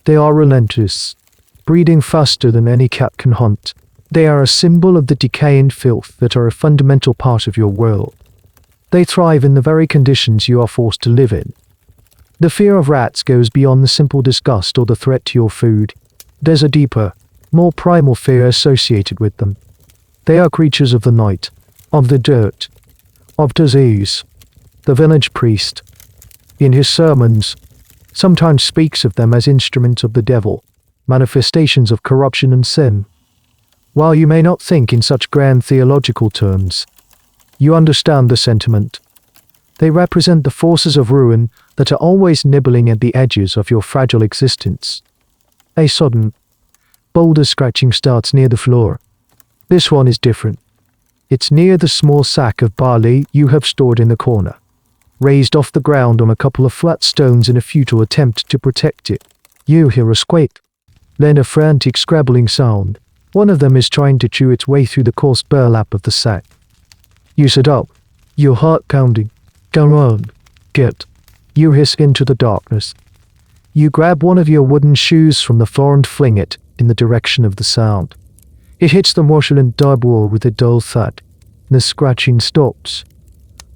They are relentless, breeding faster than any cat can hunt. They are a symbol of the decay and filth that are a fundamental part of your world. They thrive in the very conditions you are forced to live in. The fear of rats goes beyond the simple disgust or the threat to your food. There's a deeper, more primal fear associated with them. They are creatures of the night, of the dirt, of disease. The village priest, in his sermons, sometimes speaks of them as instruments of the devil, manifestations of corruption and sin. While you may not think in such grand theological terms, you understand the sentiment. They represent the forces of ruin that are always nibbling at the edges of your fragile existence. A sudden, boulder scratching starts near the floor. This one is different. It's near the small sack of barley you have stored in the corner, raised off the ground on a couple of flat stones in a futile attempt to protect it. You hear a squeak, then a frantic scrabbling sound. One of them is trying to chew its way through the coarse burlap of the sack. You sit up, your heart pounding. Go on, get. You hiss into the darkness. You grab one of your wooden shoes from the floor and fling it in the direction of the sound. It hits the porcelain door with a dull thud. The scratching stops.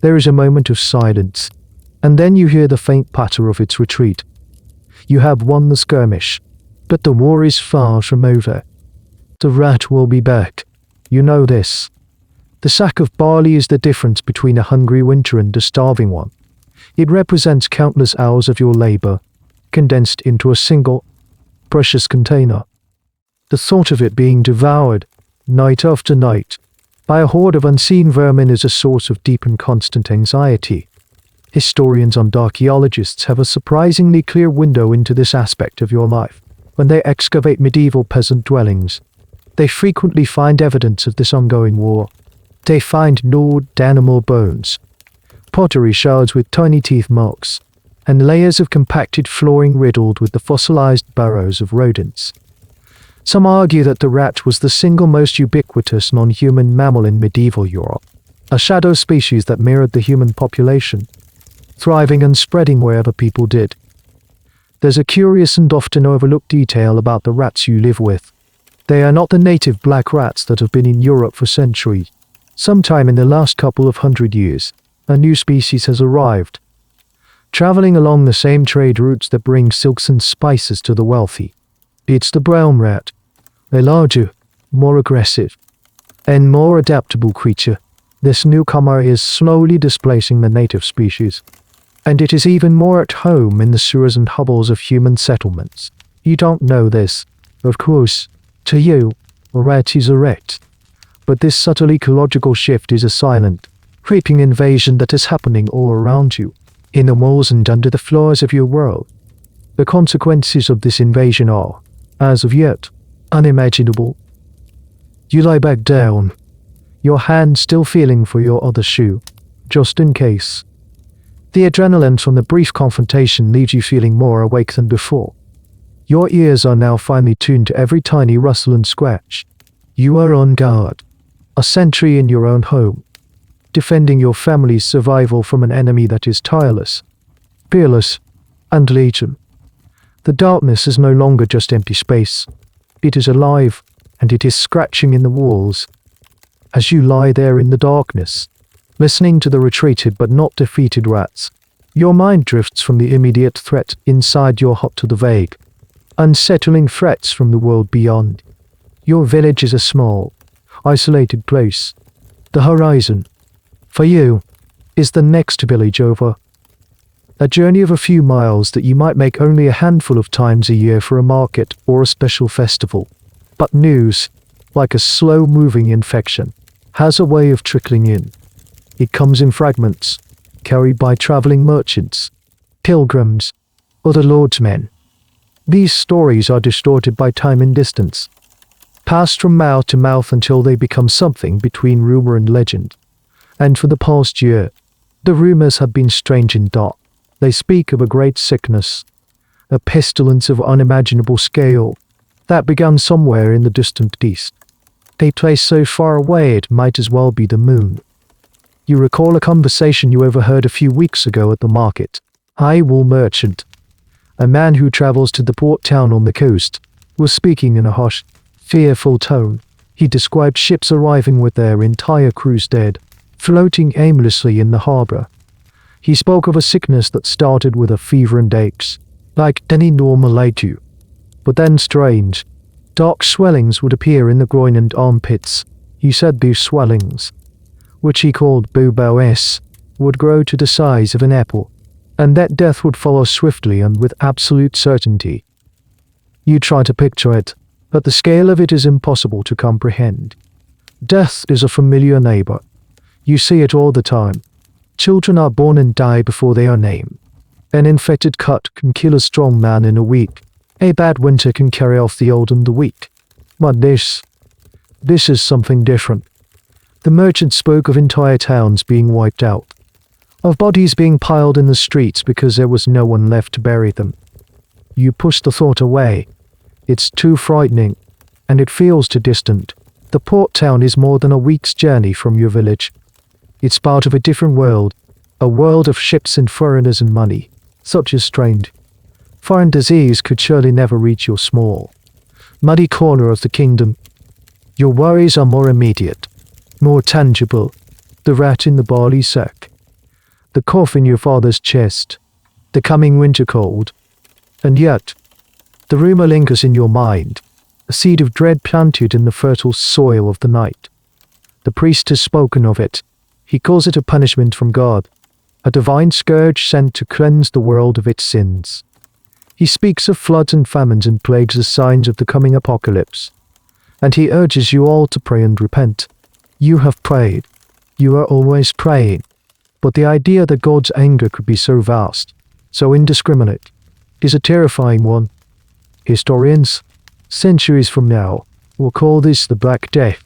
There is a moment of silence, and then you hear the faint patter of its retreat. You have won the skirmish, but the war is far from over. The rat will be back. You know this. The sack of barley is the difference between a hungry winter and a starving one. It represents countless hours of your labor, condensed into a single, precious container. The thought of it being devoured, night after night, by a horde of unseen vermin is a source of deep and constant anxiety. Historians and archaeologists have a surprisingly clear window into this aspect of your life. When they excavate medieval peasant dwellings, they frequently find evidence of this ongoing war. They find gnawed animal bones, pottery shards with tiny teeth marks, and layers of compacted flooring riddled with the fossilized burrows of rodents. Some argue that the rat was the single most ubiquitous non-human mammal in medieval Europe, a shadow species that mirrored the human population, thriving and spreading wherever people did. There's a curious and often overlooked detail about the rats you live with. They are not the native black rats that have been in Europe for centuries. Sometime in the last couple of 100 years, a new species has arrived, traveling along the same trade routes that bring silks and spices to the wealthy. It's the brown rat, a larger, more aggressive, and more adaptable creature. This newcomer is slowly displacing the native species, and it is even more at home in the sewers and hovels of human settlements. You don't know this, of course. To you, a rat is a rat. But this subtle ecological shift is a silent, creeping invasion that is happening all around you, in the walls and under the floors of your world. The consequences of this invasion are, as of yet, unimaginable. You lie back down, your hand still feeling for your other shoe, just in case. The adrenaline from the brief confrontation leaves you feeling more awake than before. Your ears are now finely tuned to every tiny rustle and scratch. You are on guard, a sentry in your own home, defending your family's survival from an enemy that is tireless, fearless, and legion. The darkness is no longer just empty space. It is alive, and it is scratching in the walls. As you lie there in the darkness, listening to the retreated but not defeated rats, your mind drifts from the immediate threat inside your hut to the vague, unsettling threats from the world beyond. Your village is a small, isolated place. The horizon, for you, is the next village over. A journey of a few miles that you might make only a handful of times a year for a market or a special festival. But news, like a slow-moving infection, has a way of trickling in. It comes in fragments, carried by traveling merchants, pilgrims, or the lordsmen. These stories are distorted by time and distance, passed from mouth to mouth until they become something between rumor and legend. And for the past year, the rumors have been strange and dark. They speak of a great sickness, a pestilence of unimaginable scale, that began somewhere in the distant east, a place so far away it might as well be the moon. You recall a conversation you overheard a few weeks ago at the market. A wool merchant, a man who travels to the port town on the coast, was speaking in a hushed, fearful tone. He described ships arriving with their entire crews dead, floating aimlessly in the harbor. He spoke of a sickness that started with a fever and aches, like any normal ague. But then strange, dark swellings would appear in the groin and armpits. He said these swellings, which he called buboes, would grow to the size of an apple, and that death would follow swiftly and with absolute certainty. You try to picture it, but the scale of it is impossible to comprehend. Death is a familiar neighbor. You see it all the time. Children are born and die before they are named. An infected cut can kill a strong man in a week. A bad winter can carry off the old and the weak. But this is something different. The merchant spoke of entire towns being wiped out, of bodies being piled in the streets because there was no one left to bury them. You push the thought away. It's too frightening, and it feels too distant. The port town is more than a week's journey from your village. It's part of a different world, a world of ships and foreigners and money. Such a strange, foreign disease could surely never reach your small, muddy corner of the kingdom. Your worries are more immediate, more tangible. The rat in the barley sack, the cough in your father's chest, the coming winter cold. And yet, the rumor lingers in your mind, a seed of dread planted in the fertile soil of the night. The priest has spoken of it. He calls it a punishment from God, a divine scourge sent to cleanse the world of its sins. He speaks of floods and famines and plagues as signs of the coming apocalypse, and he urges you all to pray and repent. You have prayed. You are always praying. But the idea that God's anger could be so vast, so indiscriminate, is a terrifying one. Historians, centuries from now, will call this the Black Death.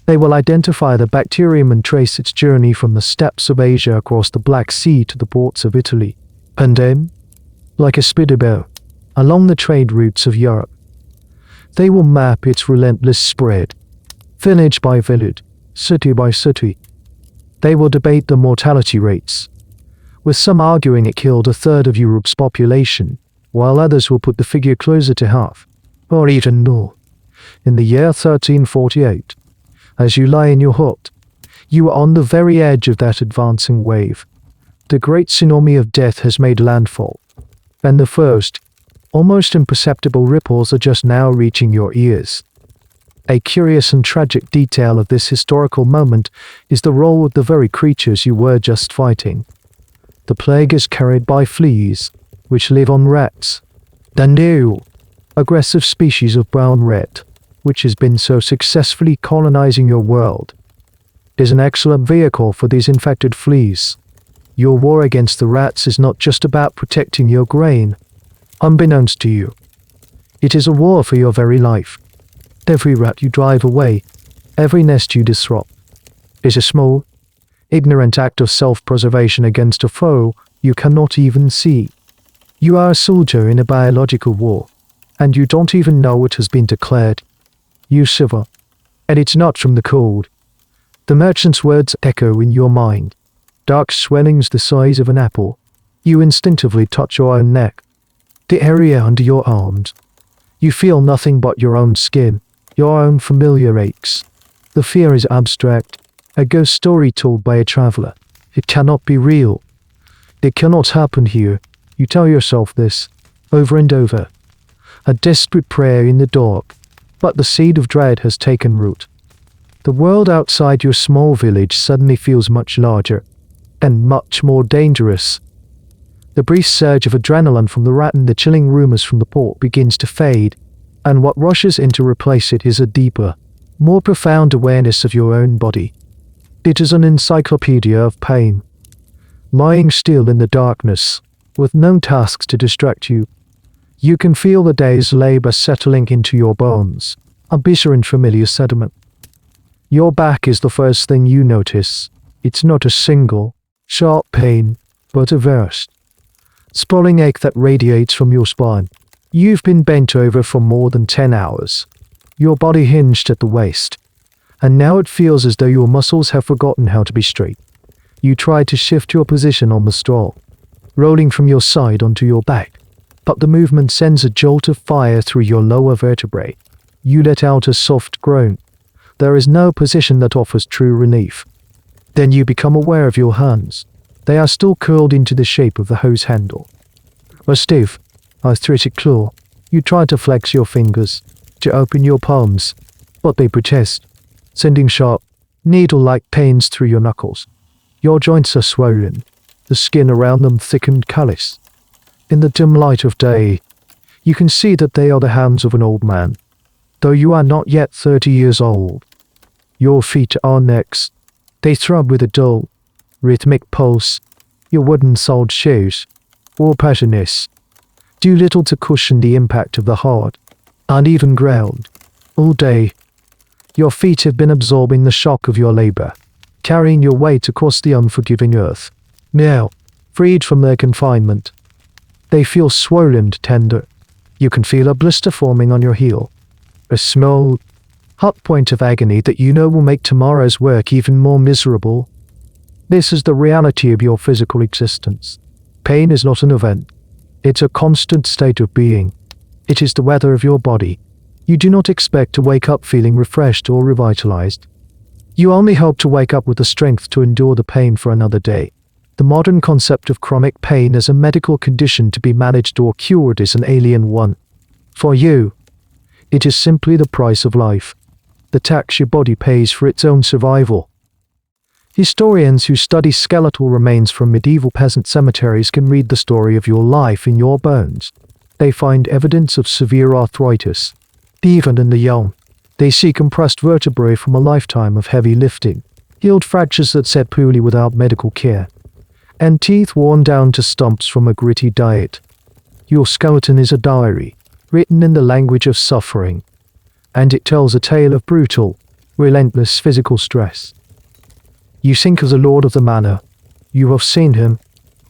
They will identify the bacterium and trace its journey from the steppes of Asia across the Black Sea to the ports of Italy, and then, like a speeder bow, along the trade routes of Europe. They will map its relentless spread, village by village, city by city. They will debate the mortality rates, with some arguing it killed a third of Europe's population, while others will put the figure closer to half, or even more. In the year 1348, as you lie in your hut, you are on the very edge of that advancing wave. The great tsunami of death has made landfall, and the first, almost imperceptible ripples are just now reaching your ears. A curious and tragic detail of this historical moment is the role of the very creatures you were just fighting. The plague is carried by fleas, which live on rats. Dandeo, aggressive species of brown rat, which has been so successfully colonizing your world, is an excellent vehicle for these infected fleas. Your war against the rats is not just about protecting your grain. Unbeknownst to you, it is a war for your very life. Every rat you drive away, every nest you disrupt, is a small, ignorant act of self-preservation against a foe you cannot even see. You are a soldier in a biological war, and you don't even know it has been declared. You shiver, and it's not from the cold. The merchant's words echo in your mind. Dark swellings the size of an apple. You instinctively touch your own neck, the area under your arms. You feel nothing but your own skin, your own familiar aches. The fear is abstract, a ghost story told by a traveler. It cannot be real. It cannot happen here. You tell yourself this, over and over. A desperate prayer in the dark, but the seed of dread has taken root. The world outside your small village suddenly feels much larger, and much more dangerous. The brief surge of adrenaline from the rat and the chilling rumors from the port begins to fade, and what rushes in to replace it is a deeper, more profound awareness of your own body. It is an encyclopedia of pain. Lying still in the darkness, with no tasks to distract you, you can feel the day's labor settling into your bones, a bitter and familiar sediment. Your back is the first thing you notice. It's not a single, sharp pain, but a vast, sprawling ache that radiates from your spine. You've been bent over for more than 10 hours. Your body hinged at the waist, and now it feels as though your muscles have forgotten how to be straight. You try to shift your position on the straw, rolling from your side onto your back, but the movement sends a jolt of fire through your lower vertebrae. You let out a soft groan. There is no position that offers true relief. Then you become aware of your hands. They are still curled into the shape of the hose handle. A stiff, arthritic claw. You try to flex your fingers, to open your palms, but they protest, sending sharp, needle-like pains through your knuckles. Your joints are swollen, the skin around them thick and callous. In the dim light of day, you can see that they are the hands of an old man, though you are not yet 30 years old. Your feet are next. They throb with a dull, rhythmic pulse. Your wooden-soled shoes, or patinets, do little to cushion the impact of the hard, uneven ground. All day, your feet have been absorbing the shock of your labor, carrying your weight across the unforgiving earth. Now, freed from their confinement, they feel swollen and tender. You can feel a blister forming on your heel, a small, hot point of agony that you know will make tomorrow's work even more miserable. This is the reality of your physical existence. Pain is not an event. It's a constant state of being. It is the weather of your body. You do not expect to wake up feeling refreshed or revitalized. You only hope to wake up with the strength to endure the pain for another day. The modern concept of chronic pain as a medical condition to be managed or cured is an alien one. For you, it is simply the price of life, the tax your body pays for its own survival. Historians who study skeletal remains from medieval peasant cemeteries can read the story of your life in your bones. They find evidence of severe arthritis, even in the young. They see compressed vertebrae from a lifetime of heavy lifting, healed fractures that set poorly without medical care, and teeth worn down to stumps from a gritty diet. Your skeleton is a diary, written in the language of suffering, and it tells a tale of brutal, relentless physical stress. You think of the lord of the manor. You have seen him,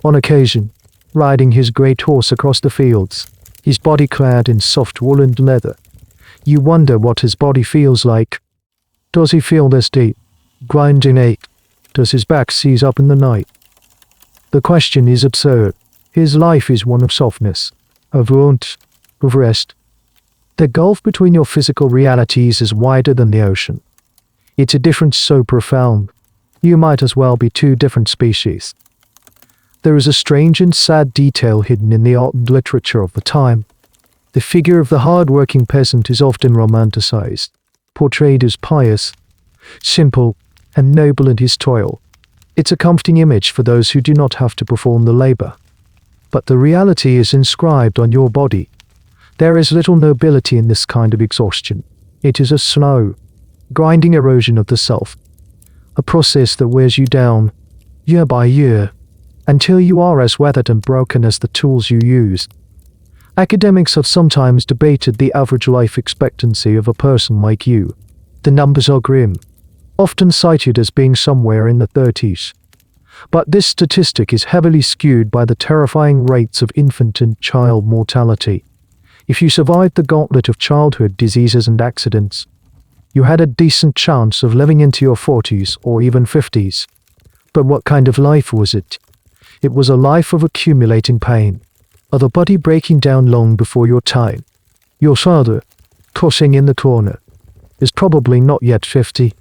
on occasion, riding his great horse across the fields, his body clad in soft woolen leather. You wonder what his body feels like. Does he feel this deep, grinding ache? Does his back seize up in the night? The question is absurd. His life is one of softness, of warmth, of rest. The gulf between your physical realities is wider than the ocean. It's a difference so profound, you might as well be two different species. There is a strange and sad detail hidden in the art and literature of the time. The figure of the hard-working peasant is often romanticized, portrayed as pious, simple, and noble in his toil. It's a comforting image for those who do not have to perform the labor. But the reality is inscribed on your body. There is little nobility in this kind of exhaustion. It is a slow, grinding erosion of the self, a process that wears you down, year by year, until you are as weathered and broken as the tools you use. Academics have sometimes debated the average life expectancy of a person like you. The numbers are grim, often cited as being somewhere in the 30s. But this statistic is heavily skewed by the terrifying rates of infant and child mortality. If you survived the gauntlet of childhood diseases and accidents, you had a decent chance of living into your 40s or even 50s. But what kind of life was it? It was a life of accumulating pain, of a body breaking down long before your time. Your father, tossing in the corner, is probably not yet 50.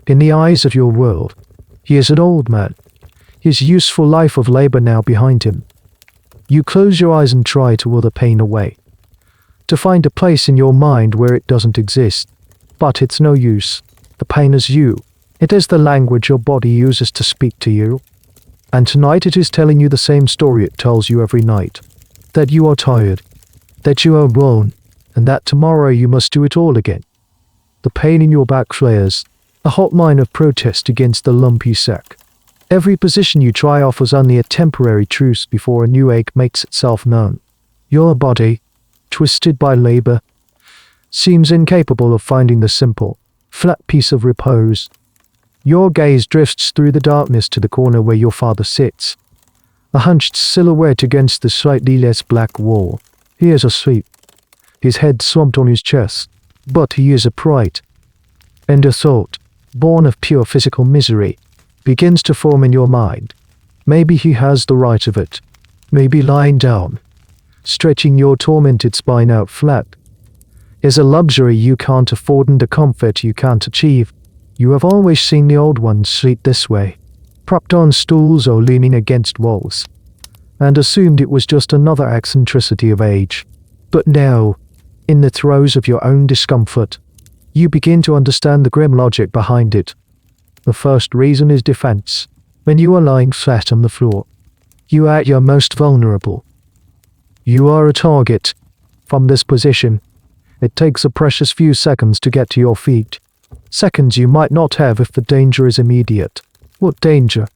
In the eyes of your world, he is an old man, his useful life of labor now behind him. You close your eyes and try to will the pain away, to find a place in your mind where it doesn't exist. But it's no use. The pain is you. It is the language your body uses to speak to you. And tonight it is telling you the same story it tells you every night. That you are tired, that you are worn, and that tomorrow you must do it all again. The pain in your back flares, a hotline of protest against the lumpy sack. Every position you try offers only a temporary truce before a new ache makes itself known. Your body, twisted by labor, seems incapable of finding the simple, flat piece of repose. Your gaze drifts through the darkness to the corner where your father sits, a hunched silhouette against the slightly less black wall. He is asleep, his head slumped on his chest, but he is upright. And a thought, born of pure physical misery, begins to form in your mind. Maybe he has the right of it. Maybe lying down, stretching your tormented spine out flat, is a luxury you can't afford and a comfort you can't achieve. You have always seen the old ones sleep this way, propped on stools or leaning against walls, and assumed it was just another eccentricity of age. But now, in the throes of your own discomfort, you begin to understand the grim logic behind it. The first reason is defense. When you are lying flat on the floor, you are at your most vulnerable. You are a target. From this position, it takes a precious few seconds to get to your feet. Seconds you might not have if the danger is immediate. What danger?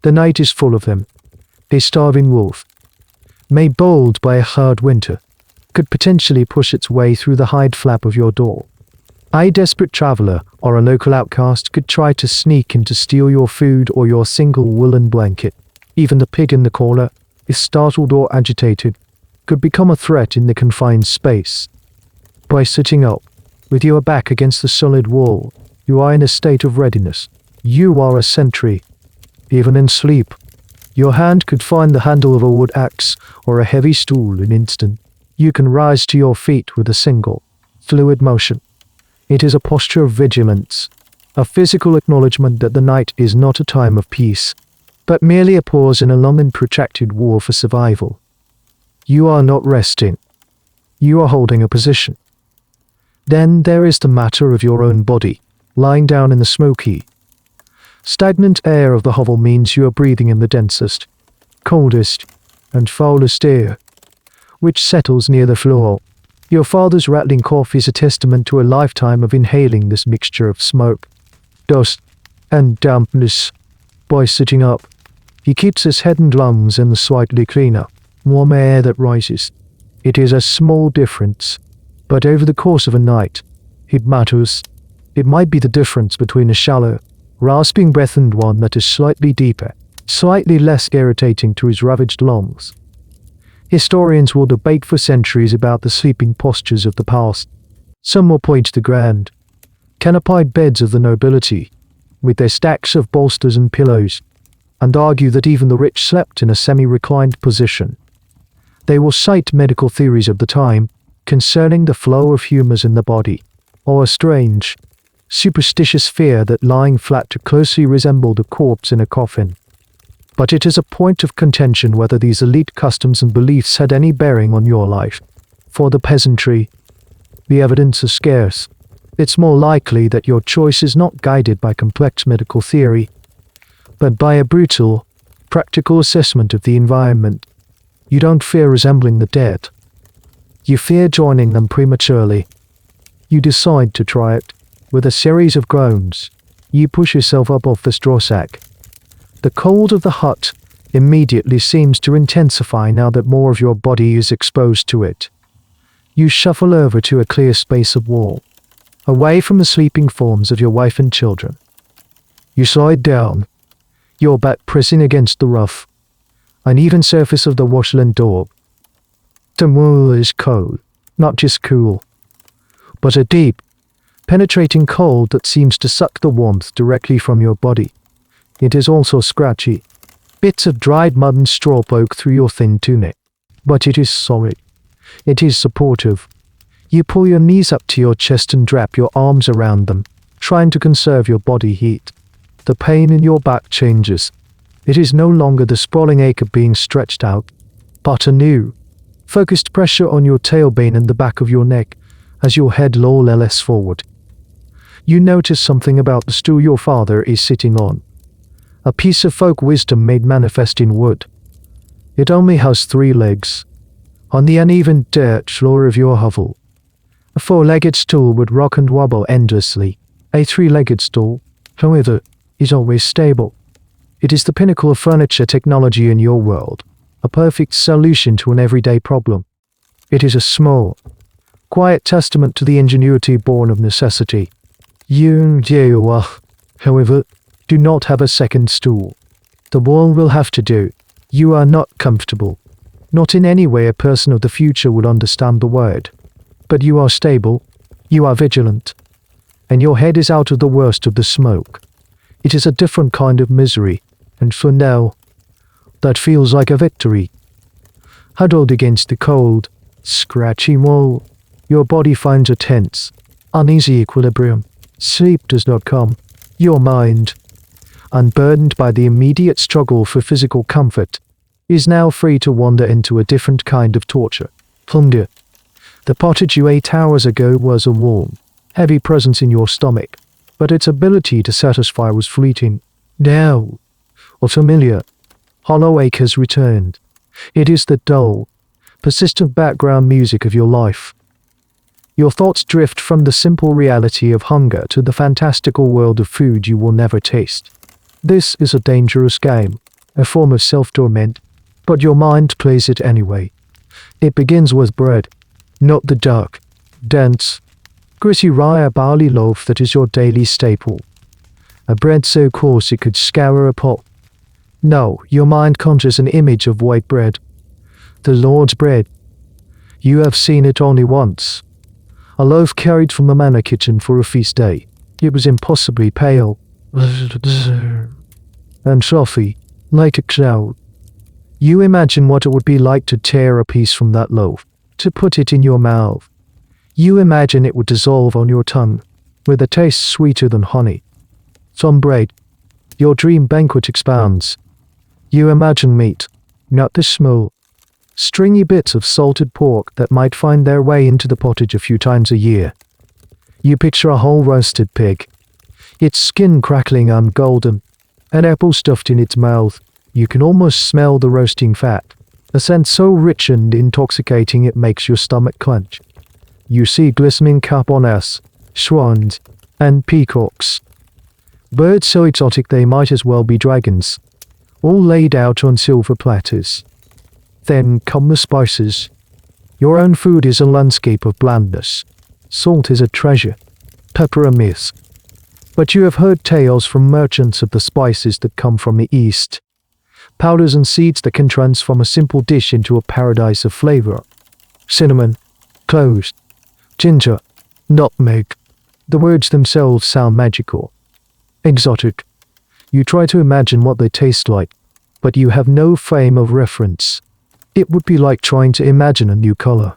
The night is full of them. A starving wolf, made bold by a hard winter, could potentially push its way through the hide flap of your door. A desperate traveler or a local outcast could try to sneak in to steal your food or your single woolen blanket. Even the pig in the corner, if startled or agitated, could become a threat in the confined space. By sitting up, with your back against the solid wall, you are in a state of readiness. You are a sentry. Even in sleep, your hand could find the handle of a wood axe or a heavy stool in an instant. You can rise to your feet with a single, fluid motion. It is a posture of vigilance, a physical acknowledgement that the night is not a time of peace, but merely a pause in a long and protracted war for survival. You are not resting. You are holding a position. Then there is the matter of your own body. Lying down in the smoky, stagnant air of the hovel means you are breathing in the densest, coldest, and foulest air, which settles near the floor. Your father's rattling cough is a testament to a lifetime of inhaling this mixture of smoke, dust, and dampness. By sitting up, he keeps his head and lungs in the slightly cleaner, warm air that rises. It is a small difference, but over the course of a night, it matters. It might be the difference between a shallow, rasping breath and one that is slightly deeper, slightly less irritating to his ravaged lungs. Historians will debate for centuries about the sleeping postures of the past. Some will point to the grand, canopied beds of the nobility, with their stacks of bolsters and pillows, and argue that even the rich slept in a semi-reclined position. They will cite medical theories of the time concerning the flow of humors in the body, or a strange, superstitious fear that lying flat closely resembled a corpse in a coffin. But it is a point of contention whether these elite customs and beliefs had any bearing on your life. For the peasantry, the evidence is scarce. It's more likely that your choice is not guided by complex medical theory, but by a brutal, practical assessment of the environment. You don't fear resembling the dead. You fear joining them prematurely. You decide to try it. With a series of groans, you push yourself up off the straw sack. The cold of the hut immediately seems to intensify now that more of your body is exposed to it. You shuffle over to a clear space of wall, away from the sleeping forms of your wife and children. You slide down, your back pressing against the rough, uneven surface of the washland door. The wall is cold, not just cool, but a deep, penetrating cold that seems to suck the warmth directly from your body. It is also scratchy. Bits of dried mud and straw poke through your thin tunic, but it is solid. It is supportive. You pull your knees up to your chest and wrap your arms around them, trying to conserve your body heat. The pain in your back changes. It is no longer the sprawling ache of being stretched out, but a new, focused pressure on your tailbone and the back of your neck as your head lolls forward. You notice something about the stool your father is sitting on. A piece of folk wisdom made manifest in wood. It only has 3 legs. On the uneven dirt floor of your hovel, a 4-legged stool would rock and wobble endlessly. A 3-legged stool, however, is always stable. It is the pinnacle of furniture technology in your world, a perfect solution to an everyday problem. It is a small, quiet testament to the ingenuity born of necessity. You, however, do not have a second stool. The wall will have to do. You are not comfortable. Not in any way a person of the future would understand the word. But you are stable, you are vigilant, and your head is out of the worst of the smoke. It is a different kind of misery, and for now, that feels like a victory. Huddled against the cold, scratchy wall, your body finds a tense, uneasy equilibrium. Sleep does not come. Your mind, unburdened by the immediate struggle for physical comfort, is now free to wander into a different kind of torture. Hunger. The pottage you ate hours ago was a warm, heavy presence in your stomach, but its ability to satisfy was fleeting. Now, a familiar, hollow ache has returned. It is the dull, persistent background music of your life. Your thoughts drift from the simple reality of hunger to the fantastical world of food you will never taste. This is a dangerous game, a form of self-torment, but your mind plays it anyway. It begins with bread, not the dark, dense, gritty rye or barley loaf that is your daily staple. A bread so coarse it could scour a pot. No, your mind conjures an image of white bread. The Lord's bread. You have seen it only once. A loaf carried from the manor kitchen for a feast day. It was impossibly pale and fluffy, like a cloud. You imagine what it would be like to tear a piece from that loaf, to put it in your mouth. You imagine it would dissolve on your tongue, with a taste sweeter than honey. Some bread. Your dream banquet expands. You imagine meat, not the small, stringy bits of salted pork that might find their way into the pottage a few times a year. You picture a whole roasted pig, its skin crackling and golden, an apple stuffed in its mouth. You can almost smell the roasting fat, a scent so rich and intoxicating it makes your stomach clench. You see glistening capons, swans, and peacocks. Birds so exotic they might as well be dragons, all laid out on silver platters. Then come the spices. Your own food is a landscape of blandness. Salt is a treasure, pepper a myth. But you have heard tales from merchants of the spices that come from the east. Powders and seeds that can transform a simple dish into a paradise of flavor. Cinnamon, cloves, ginger, nutmeg. The words themselves sound magical. Exotic. You try to imagine what they taste like, but you have no frame of reference. It would be like trying to imagine a new color.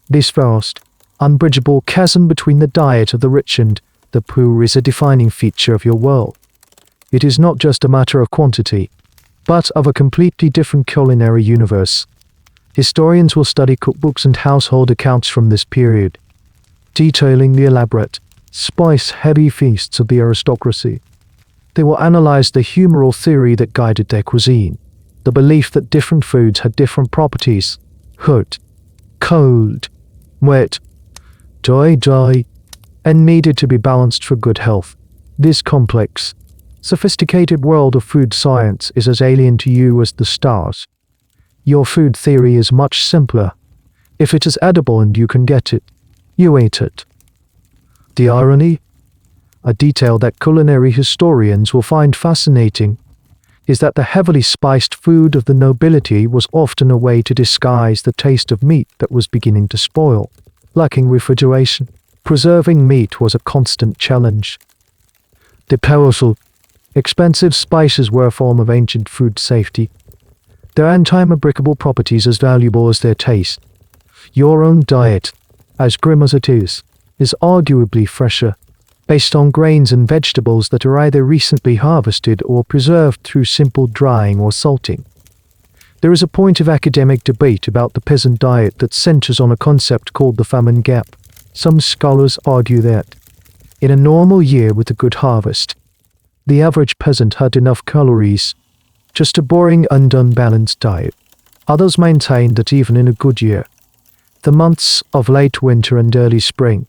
This vast, unbridgeable chasm between the diet of the rich and the poor is a defining feature of your world. It is not just a matter of quantity, but of a completely different culinary universe. Historians will study cookbooks and household accounts from this period, detailing the elaborate, spice-heavy feasts of the aristocracy. They will analyze the humoral theory that guided their cuisine, the belief that different foods had different properties: hot, cold, wet, dry, and needed to be balanced for good health. This complex, sophisticated world of food science is as alien to you as the stars. Your food theory is much simpler. If it is edible and you can get it, you eat it. The irony, a detail that culinary historians will find fascinating, is that the heavily spiced food of the nobility was often a way to disguise the taste of meat that was beginning to spoil. Lacking refrigeration, preserving meat was a constant challenge. The powerful, expensive spices were a form of ancient food safety, their antimicrobial properties as valuable as their taste. Your own diet, as grim as it is arguably fresher, based on grains and vegetables that are either recently harvested or preserved through simple drying or salting. There is a point of academic debate about the peasant diet that centers on a concept called the famine gap. Some scholars argue that, in a normal year with a good harvest, the average peasant had enough calories, just a boring and unbalanced diet. Others maintain that even in a good year, the months of late winter and early spring,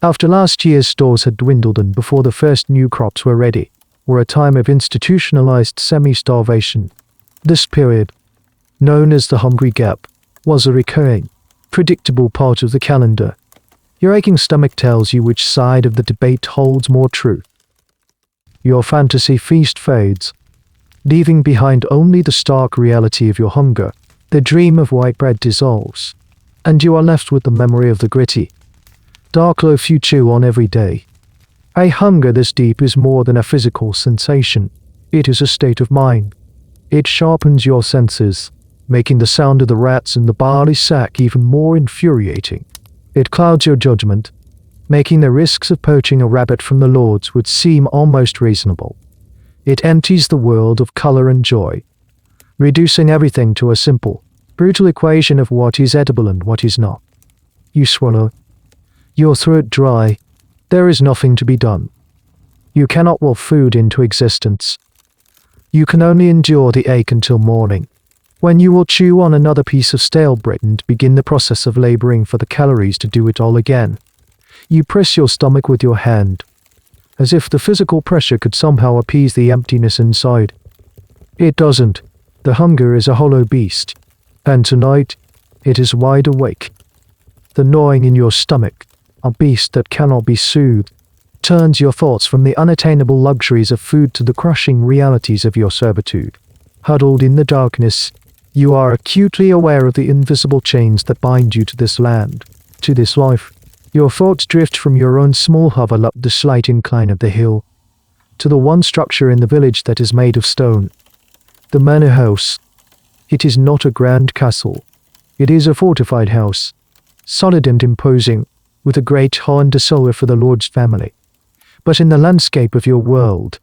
after last year's stores had dwindled and before the first new crops were ready, were a time of institutionalized semi-starvation. This period, known as the hungry gap, was a recurring, predictable part of the calendar. Your aching stomach tells you which side of the debate holds more truth. Your fantasy feast fades, leaving behind only the stark reality of your hunger. The dream of white bread dissolves, and you are left with the memory of the gritty, dark loaf you chew on every day. A hunger this deep is more than a physical sensation. It is a state of mind. It sharpens your senses, making the sound of the rats in the barley sack even more infuriating. It clouds your judgment, making the risks of poaching a rabbit from the lords would seem almost reasonable. It empties the world of color and joy, reducing everything to a simple, brutal equation of what is edible and what is not. You swallow, your throat dry, there is nothing to be done. You cannot will food into existence. You can only endure the ache until morning, when you will chew on another piece of stale bread and begin the process of laboring for the calories to do it all again. You press your stomach with your hand, as if the physical pressure could somehow appease the emptiness inside. It doesn't. The hunger is a hollow beast, and tonight it is wide awake. The gnawing in your stomach, a beast that cannot be soothed, turns your thoughts from the unattainable luxuries of food to the crushing realities of your servitude. Huddled in the darkness, you are acutely aware of the invisible chains that bind you to this land, to this life. Your thoughts drift from your own small hovel up the slight incline of the hill, to the one structure in the village that is made of stone. The manor house. It is not a grand castle. It is a fortified house, solid and imposing, with a great hall and a cellar for the lord's family. But in the landscape of your world,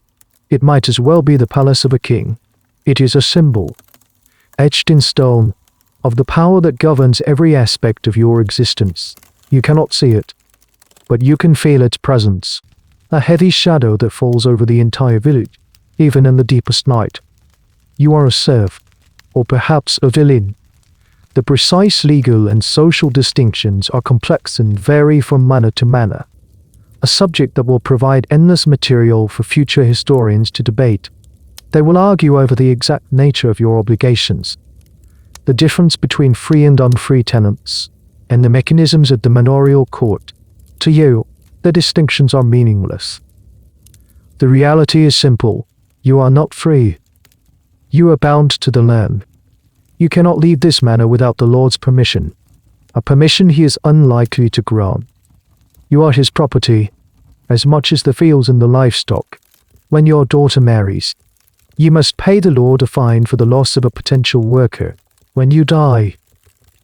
it might as well be the palace of a king. It is a symbol, etched in stone, of the power that governs every aspect of your existence. You cannot see it, but you can feel its presence, a heavy shadow that falls over the entire village, even in the deepest night. You are a serf, or perhaps a villain. The precise legal and social distinctions are complex and vary from manor to manor, a subject that will provide endless material for future historians to debate. They will argue over the exact nature of your obligations, the difference between free and unfree tenants, and the mechanisms of the manorial court. To you, the distinctions are meaningless. The reality is simple. You are not free. You are bound to the land. You cannot leave this manor without the Lord's permission, a permission he is unlikely to grant. You are his property, as much as the fields and the livestock. When your daughter marries, you must pay the Lord a fine for the loss of a potential worker. When you die,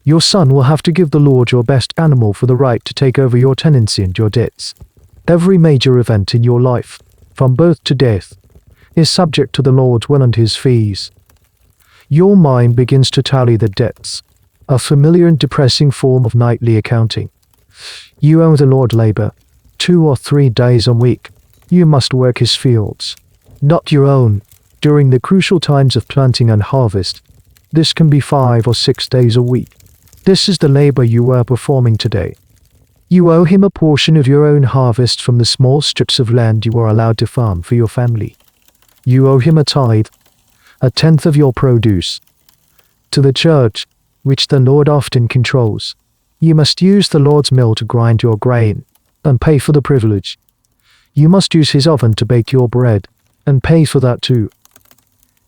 your son will have to give the Lord your best animal for the right to take over your tenancy and your debts. Every major event in your life, from birth to death, is subject to the Lord's will and his fees. Your mind begins to tally the debts, a familiar and depressing form of nightly accounting. You owe the Lord labor, 2 or 3 days a week. You must work his fields, not your own, during the crucial times of planting and harvest. This can be 5 or 6 days a week. This is the labor you are performing today. You owe him a portion of your own harvest from the small strips of land you are allowed to farm for your family. You owe him a tithe, a tenth of your produce. To the church, which the Lord often controls, you must use the Lord's mill to grind your grain, and pay for the privilege. You must use his oven to bake your bread, and pay for that too.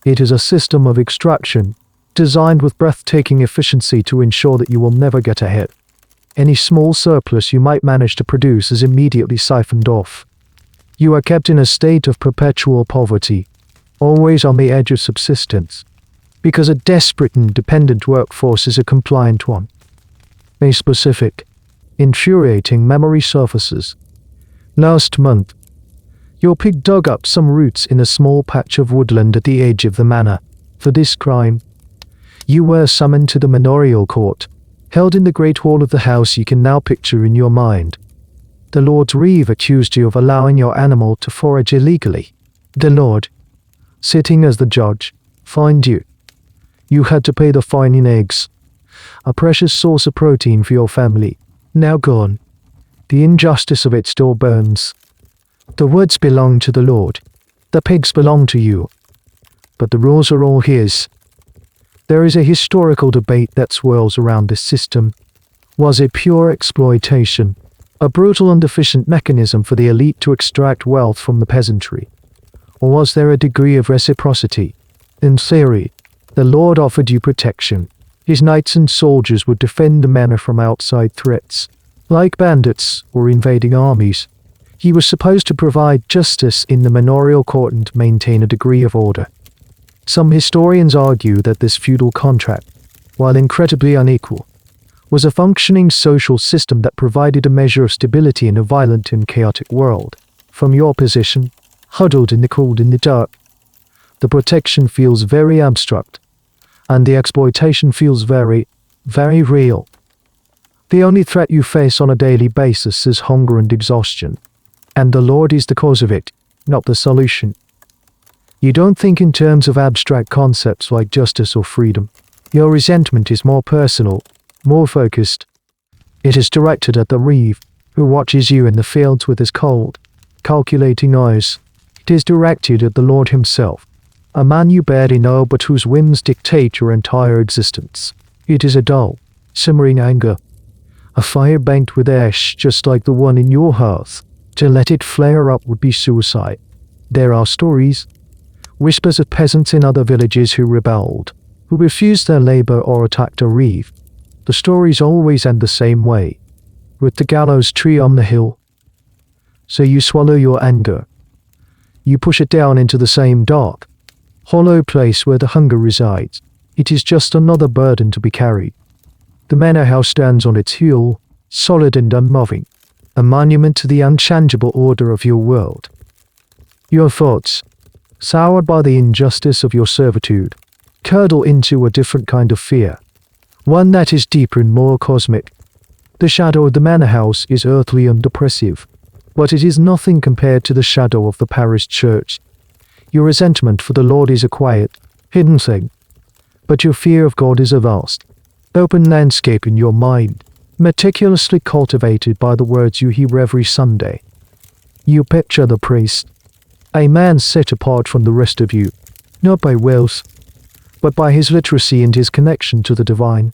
It is a system of extraction, designed with breathtaking efficiency to ensure that you will never get ahead. Any small surplus you might manage to produce is immediately siphoned off. You are kept in a state of perpetual poverty, always on the edge of subsistence, because a desperate and dependent workforce is a compliant one. A specific, infuriating memory surfaces. Last month, your pig dug up some roots in a small patch of woodland at the edge of the manor. For this crime, you were summoned to the manorial court, held in the great hall of the house you can now picture in your mind. The Lord's reeve accused you of allowing your animal to forage illegally. The Lord, sitting as the judge, fined you. You had to pay the fine in eggs, a precious source of protein for your family, now gone. The injustice of it still burns. The woods belong to the Lord. The pigs belong to you. But the rules are all his. There is a historical debate that swirls around this system. Was it pure exploitation, a brutal and efficient mechanism for the elite to extract wealth from the peasantry? Or was there a degree of reciprocity? In theory, the Lord offered you protection. His knights and soldiers would defend the manor from outside threats, like bandits or invading armies. He was supposed to provide justice in the manorial court and maintain a degree of order. Some historians argue that this feudal contract, while incredibly unequal, was a functioning social system that provided a measure of stability in a violent and chaotic world. From your position, huddled in the cold in the dark, the protection feels very abstract, and the exploitation feels very, very real. The only threat you face on a daily basis is hunger and exhaustion, and the Lord is the cause of it, not the solution. You don't think in terms of abstract concepts like justice or freedom. Your resentment is more personal, more focused. It is directed at the reeve, who watches you in the fields with his cold, calculating eyes. It is directed at the Lord himself, a man you barely know but whose whims dictate your entire existence. It is a dull, simmering anger, a fire banked with ash just like the one in your hearth. To let it flare up would be suicide. There are stories, whispers of peasants in other villages who rebelled, who refused their labor or attacked a reeve. The stories always end the same way, with the gallows tree on the hill. So you swallow your anger. You push it down into the same dark, hollow place where the hunger resides. It is just another burden to be carried. The manor house stands on its hill, solid and unmoving, a monument to the unchangeable order of your world. Your thoughts, soured by the injustice of your servitude, curdle into a different kind of fear, one that is deeper and more cosmic. The shadow of the manor house is earthly and oppressive, but it is nothing compared to the shadow of the parish church. Your resentment for the Lord is a quiet, hidden thing, but your fear of God is a vast, open landscape in your mind, meticulously cultivated by the words you hear every Sunday. You picture the priest, a man set apart from the rest of you, not by wealth, but by his literacy and his connection to the divine.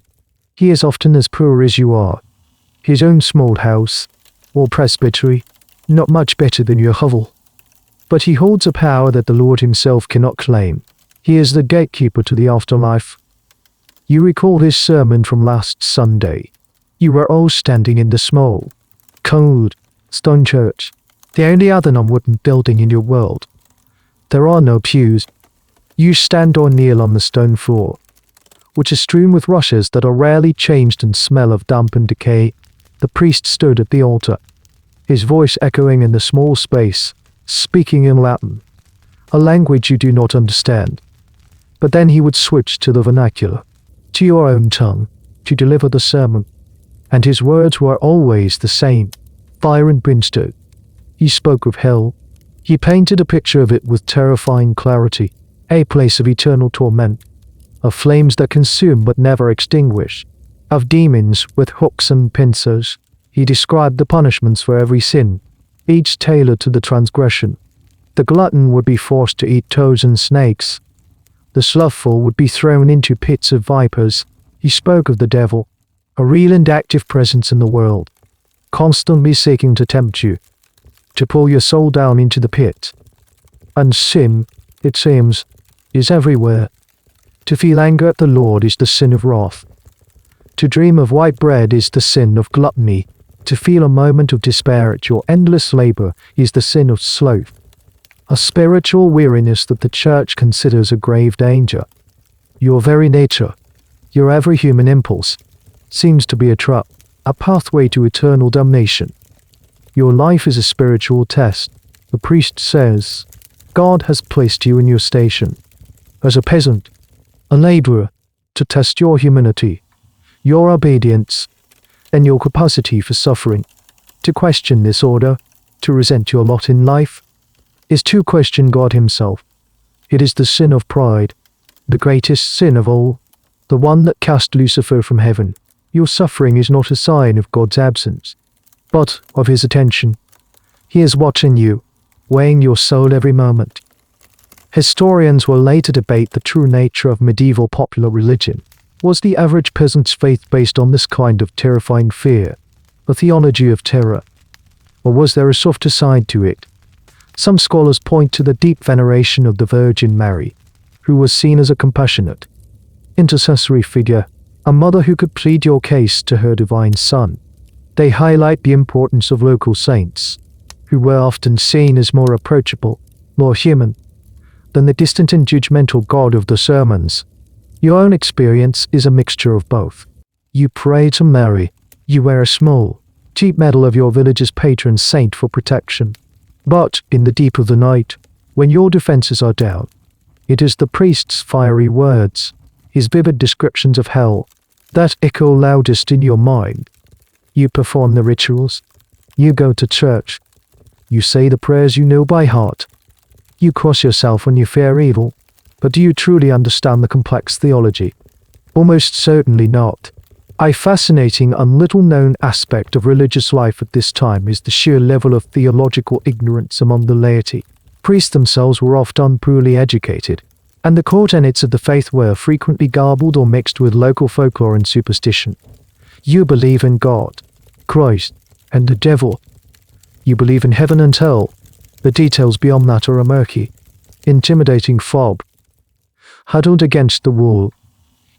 He is often as poor as you are. His own small house, or presbytery, not much better than your hovel. But he holds a power that the Lord himself cannot claim. He is the gatekeeper to the afterlife. You recall his sermon from last Sunday. You were all standing in the small, cold, stone church, the only other non-wooden building in your world. There are no pews. You stand or kneel on the stone floor, which is strewn with rushes that are rarely changed and smell of damp and decay. The priest stood at the altar, his voice echoing in the small space, speaking in Latin, a language you do not understand. But then he would switch to the vernacular, to your own tongue, to deliver the sermon. And his words were always the same, fire and brimstone. He spoke of hell. He painted a picture of it with terrifying clarity, a place of eternal torment, of flames that consume but never extinguish, of demons with hooks and pincers. He described the punishments for every sin, each tailored to the transgression. The glutton would be forced to eat toads and snakes. The slothful would be thrown into pits of vipers. He spoke of the devil, a real and active presence in the world, constantly seeking to tempt you, to pull your soul down into the pit. And sin, it seems, is everywhere. To feel anger at the Lord is the sin of wrath. To dream of white bread is the sin of gluttony. To feel a moment of despair at your endless labor is the sin of sloth, a spiritual weariness that the church considers a grave danger. Your very nature, your every human impulse, seems to be a trap, a pathway to eternal damnation. Your life is a spiritual test. The priest says, God has placed you in your station, as a peasant, a laborer, to test your humanity, your obedience, and your capacity for suffering. To question this order, to resent your lot in life, is to question God himself. It is the sin of pride, the greatest sin of all, the one that cast Lucifer from heaven. Your suffering is not a sign of God's absence, but of his attention. He is watching you, weighing your soul every moment. Historians will later debate the true nature of medieval popular religion. Was the average peasant's faith based on this kind of terrifying fear, a theology of terror? Or was there a softer side to it? Some scholars point to the deep veneration of the Virgin Mary, who was seen as a compassionate, intercessory figure, a mother who could plead your case to her divine Son. They highlight the importance of local saints, who were often seen as more approachable, more human, than the distant and judgmental God of the sermons. Your own experience is a mixture of both. You pray to Mary, you wear a small, cheap medal of your village's patron saint for protection. But, in the deep of the night, when your defenses are down, it is the priest's fiery words, his vivid descriptions of hell, that echo loudest in your mind. You perform the rituals. You go to church. You say the prayers you know by heart. You cross yourself when you fear evil. But do you truly understand the complex theology? Almost certainly not. A fascinating and little-known aspect of religious life at this time is the sheer level of theological ignorance among the laity. Priests themselves were often poorly educated, and the core tenets of the faith were frequently garbled or mixed with local folklore and superstition. You believe in God, Christ, and the devil. You believe in heaven and hell. The details beyond that are a murky, intimidating fog. Huddled against the wall,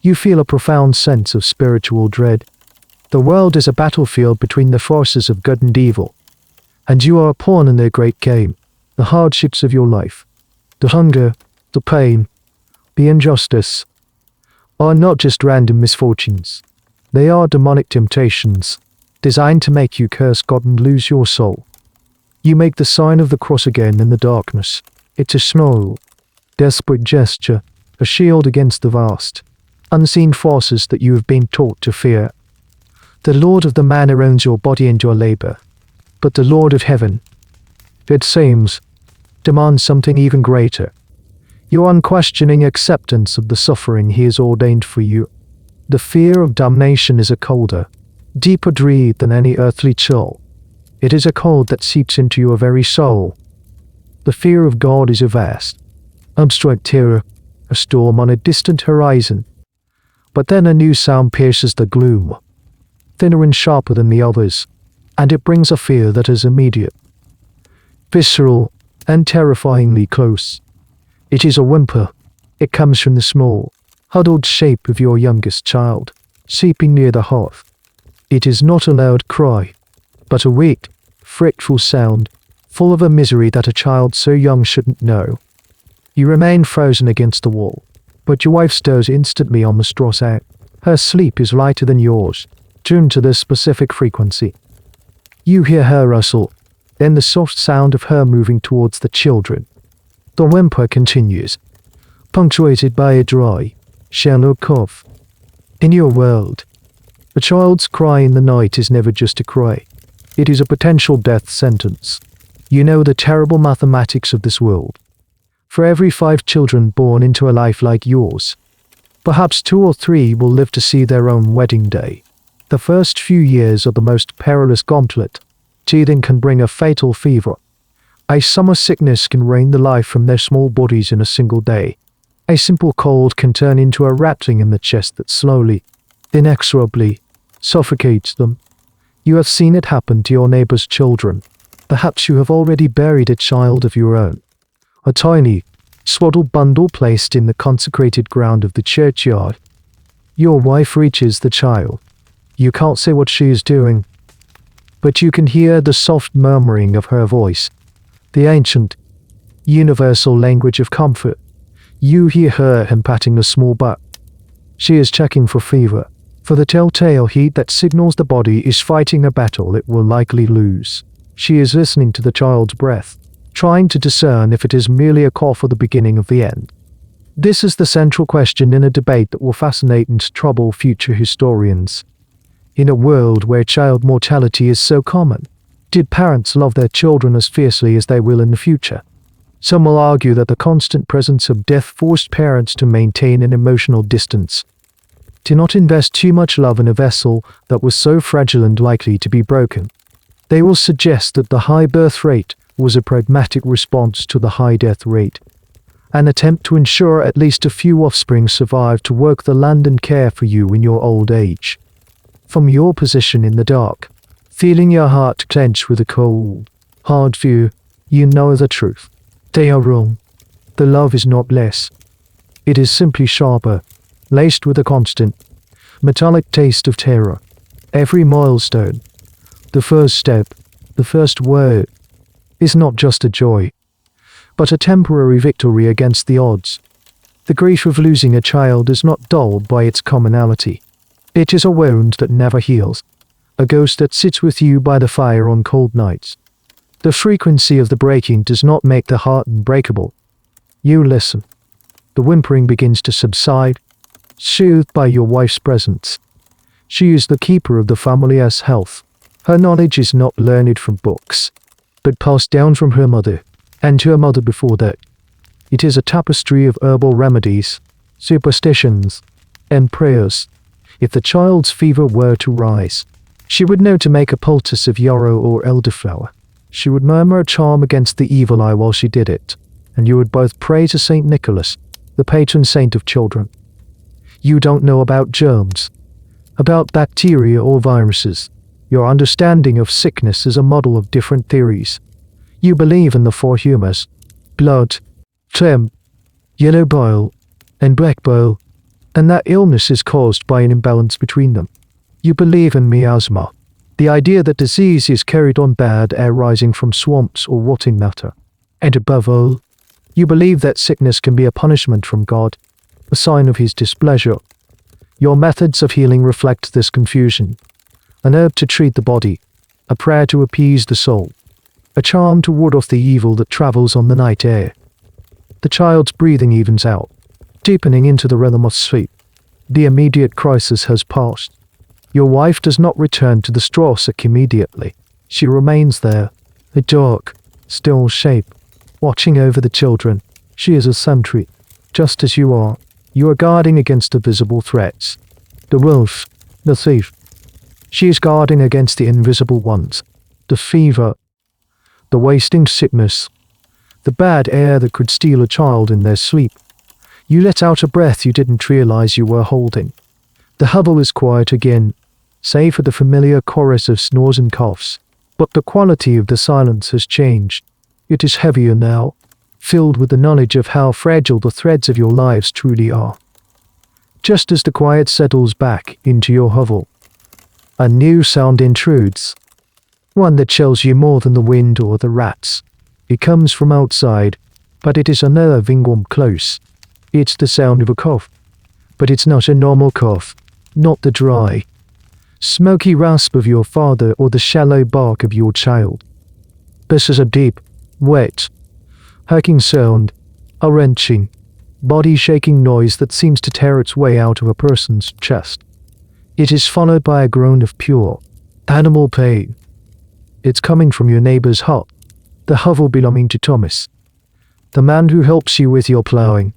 you feel a profound sense of spiritual dread. The world is a battlefield between the forces of good and evil, and you are a pawn in their great game. The hardships of your life, the hunger, the pain, the injustice, are not just random misfortunes. They are demonic temptations, designed to make you curse God and lose your soul. You make the sign of the cross again in the darkness. It's a small, desperate gesture, a shield against the vast, unseen forces that you have been taught to fear. The Lord of the Manor owns your body and your labor, but the Lord of Heaven, it seems, demands something even greater. Your unquestioning acceptance of the suffering He has ordained for you. The fear of damnation is a colder, deeper dread than any earthly chill. It is a cold that seeps into your very soul. The fear of God is a vast, abstract terror, a storm on a distant horizon. But then a new sound pierces the gloom, thinner and sharper than the others, and it brings a fear that is immediate, visceral, and terrifyingly close. It is a whimper. It comes from the small, huddled shape of your youngest child, sleeping near the hearth. It is not a loud cry, but a weak, fretful sound, full of a misery that a child so young shouldn't know. You remain frozen against the wall, but your wife stirs instantly on the straw sack. Her sleep is lighter than yours, tuned to this specific frequency. You hear her rustle, then the soft sound of her moving towards the children. The whimper continues, punctuated by a dry, shallow cough. In your world, a child's cry in the night is never just a cry. It is a potential death sentence. You know the terrible mathematics of this world. For every 5 children born into a life like yours, perhaps 2 or 3 will live to see their own wedding day. The first few years are the most perilous gauntlet. Teething can bring a fatal fever. A summer sickness can drain the life from their small bodies in a single day. A simple cold can turn into a rattling in the chest that slowly, inexorably, suffocates them. You have seen it happen to your neighbor's children. Perhaps you have already buried a child of your own. A tiny, swaddled bundle placed in the consecrated ground of the churchyard. Your wife reaches the child. You can't say what she is doing, but you can hear the soft murmuring of her voice, the ancient, universal language of comfort. You hear her patting the small butt. She is checking for fever, for the telltale heat that signals the body is fighting a battle it will likely lose. She is listening to the child's breath, trying to discern if it is merely a cough or the beginning of the end. This is the central question in a debate that will fascinate and trouble future historians. In a world where child mortality is so common, did parents love their children as fiercely as they will in the future? Some will argue that the constant presence of death forced parents to maintain an emotional distance, to not invest too much love in a vessel that was so fragile and likely to be broken. They will suggest that the high birth rate was a pragmatic response to the high death rate, an attempt to ensure at least a few offspring survive to work the land and care for you in your old age. From your position in the dark, feeling your heart clench with a cold, hard view, you know the truth. They are wrong. The love is not less. It is simply sharper, laced with a constant, metallic taste of terror. Every milestone, the first step, the first word, is not just a joy, but a temporary victory against the odds. The grief of losing a child is not dulled by its commonality. It is a wound that never heals, a ghost that sits with you by the fire on cold nights. The frequency of the breaking does not make the heart unbreakable. You listen. The whimpering begins to subside, soothed by your wife's presence. She is the keeper of the family's health. Her knowledge is not learned from books, but passed down from her mother, and her mother before that. It is a tapestry of herbal remedies, superstitions, and prayers. If the child's fever were to rise, she would know to make a poultice of yarrow or elderflower. She would murmur a charm against the evil eye while she did it, and you would both pray to Saint Nicholas, the patron saint of children. You don't know about germs, about bacteria or viruses. Your understanding of sickness is a model of different theories. You believe in the four humors: blood, phlegm, yellow bile, and black bile, and that illness is caused by an imbalance between them. You believe in miasma, the idea that disease is carried on bad air rising from swamps or rotting matter. And above all, you believe that sickness can be a punishment from God, a sign of his displeasure. Your methods of healing reflect this confusion. An herb to treat the body, a prayer to appease the soul, a charm to ward off the evil that travels on the night air. The child's breathing evens out, deepening into the realm of sleep. The immediate crisis has passed. Your wife does not return to the straw sack immediately. She remains there, a dark, still shape, watching over the children. She is a sentry, just as you are. You are guarding against the visible threats. The wolf, the thief. She is guarding against the invisible ones. The fever, the wasting sickness, the bad air that could steal a child in their sleep. You let out a breath you didn't realize you were holding. The hovel is quiet again, save for the familiar chorus of snores and coughs. But the quality of the silence has changed. It is heavier now, filled with the knowledge of how fragile the threads of your lives truly are. Just as the quiet settles back into your hovel, a new sound intrudes, one that chills you more than the wind or the rats. It comes from outside, but it is unnerving warm close. It's the sound of a cough, but it's not a normal cough, not the dry, smoky rasp of your father or the shallow bark of your child. This is a deep, wet, hacking sound, a wrenching, body-shaking noise that seems to tear its way out of a person's chest. It is followed by a groan of pure, animal pain. It's coming from your neighbor's hut, the hovel belonging to Thomas, the man who helps you with your plowing,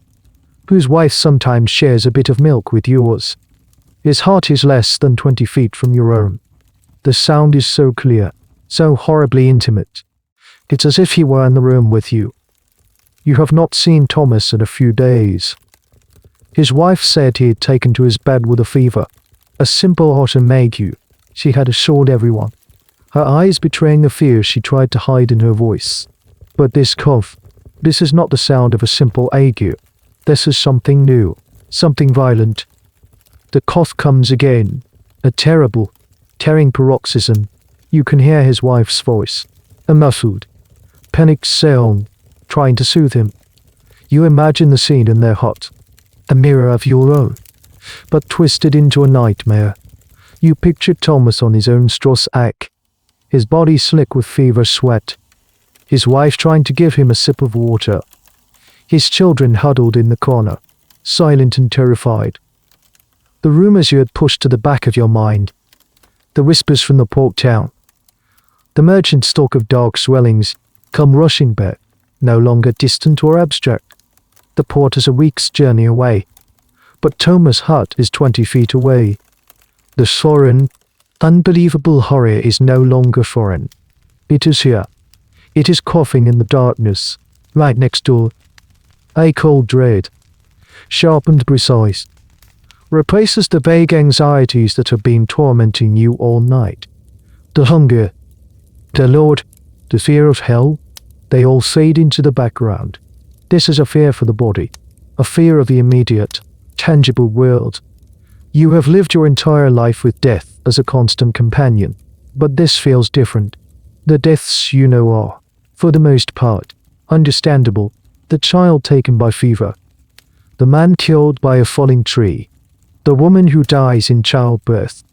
whose wife sometimes shares a bit of milk with yours. His heart is less than 20 feet from your own. The sound is so clear, so horribly intimate. It's as if he were in the room with you. You have not seen Thomas in a few days. His wife said he had taken to his bed with a fever, a simple autumn ague, she had assured everyone, her eyes betraying the fear she tried to hide in her voice. But this cough, this is not the sound of a simple ague. This is something new, something violent. The cough comes again, a terrible, tearing paroxysm. You can hear his wife's voice, a muffled, panicked sound, trying to soothe him. You imagine the scene in their hut, a mirror of your own, but twisted into a nightmare. You picture Thomas on his own straw sack, his body slick with fever sweat, his wife trying to give him a sip of water, his children huddled in the corner, silent and terrified. The rumors you had pushed to the back of your mind, the whispers from the port town, the merchant's talk of dark swellings, come rushing back, no longer distant or abstract. The port is a week's journey away, but Thomas' hut is 20 feet away. The foreign, unbelievable horror is no longer foreign. It is here. It is coughing in the darkness, right next door. A cold dread, sharp and precise, replaces the vague anxieties that have been tormenting you all night. The hunger, the Lord, the fear of hell, they all fade into the background. This is a fear for the body, a fear of the immediate, tangible world. You have lived your entire life with death as a constant companion, but this feels different. The deaths you know are, for the most part, understandable. The child taken by fever, the man killed by a falling tree, the woman who dies in childbirth.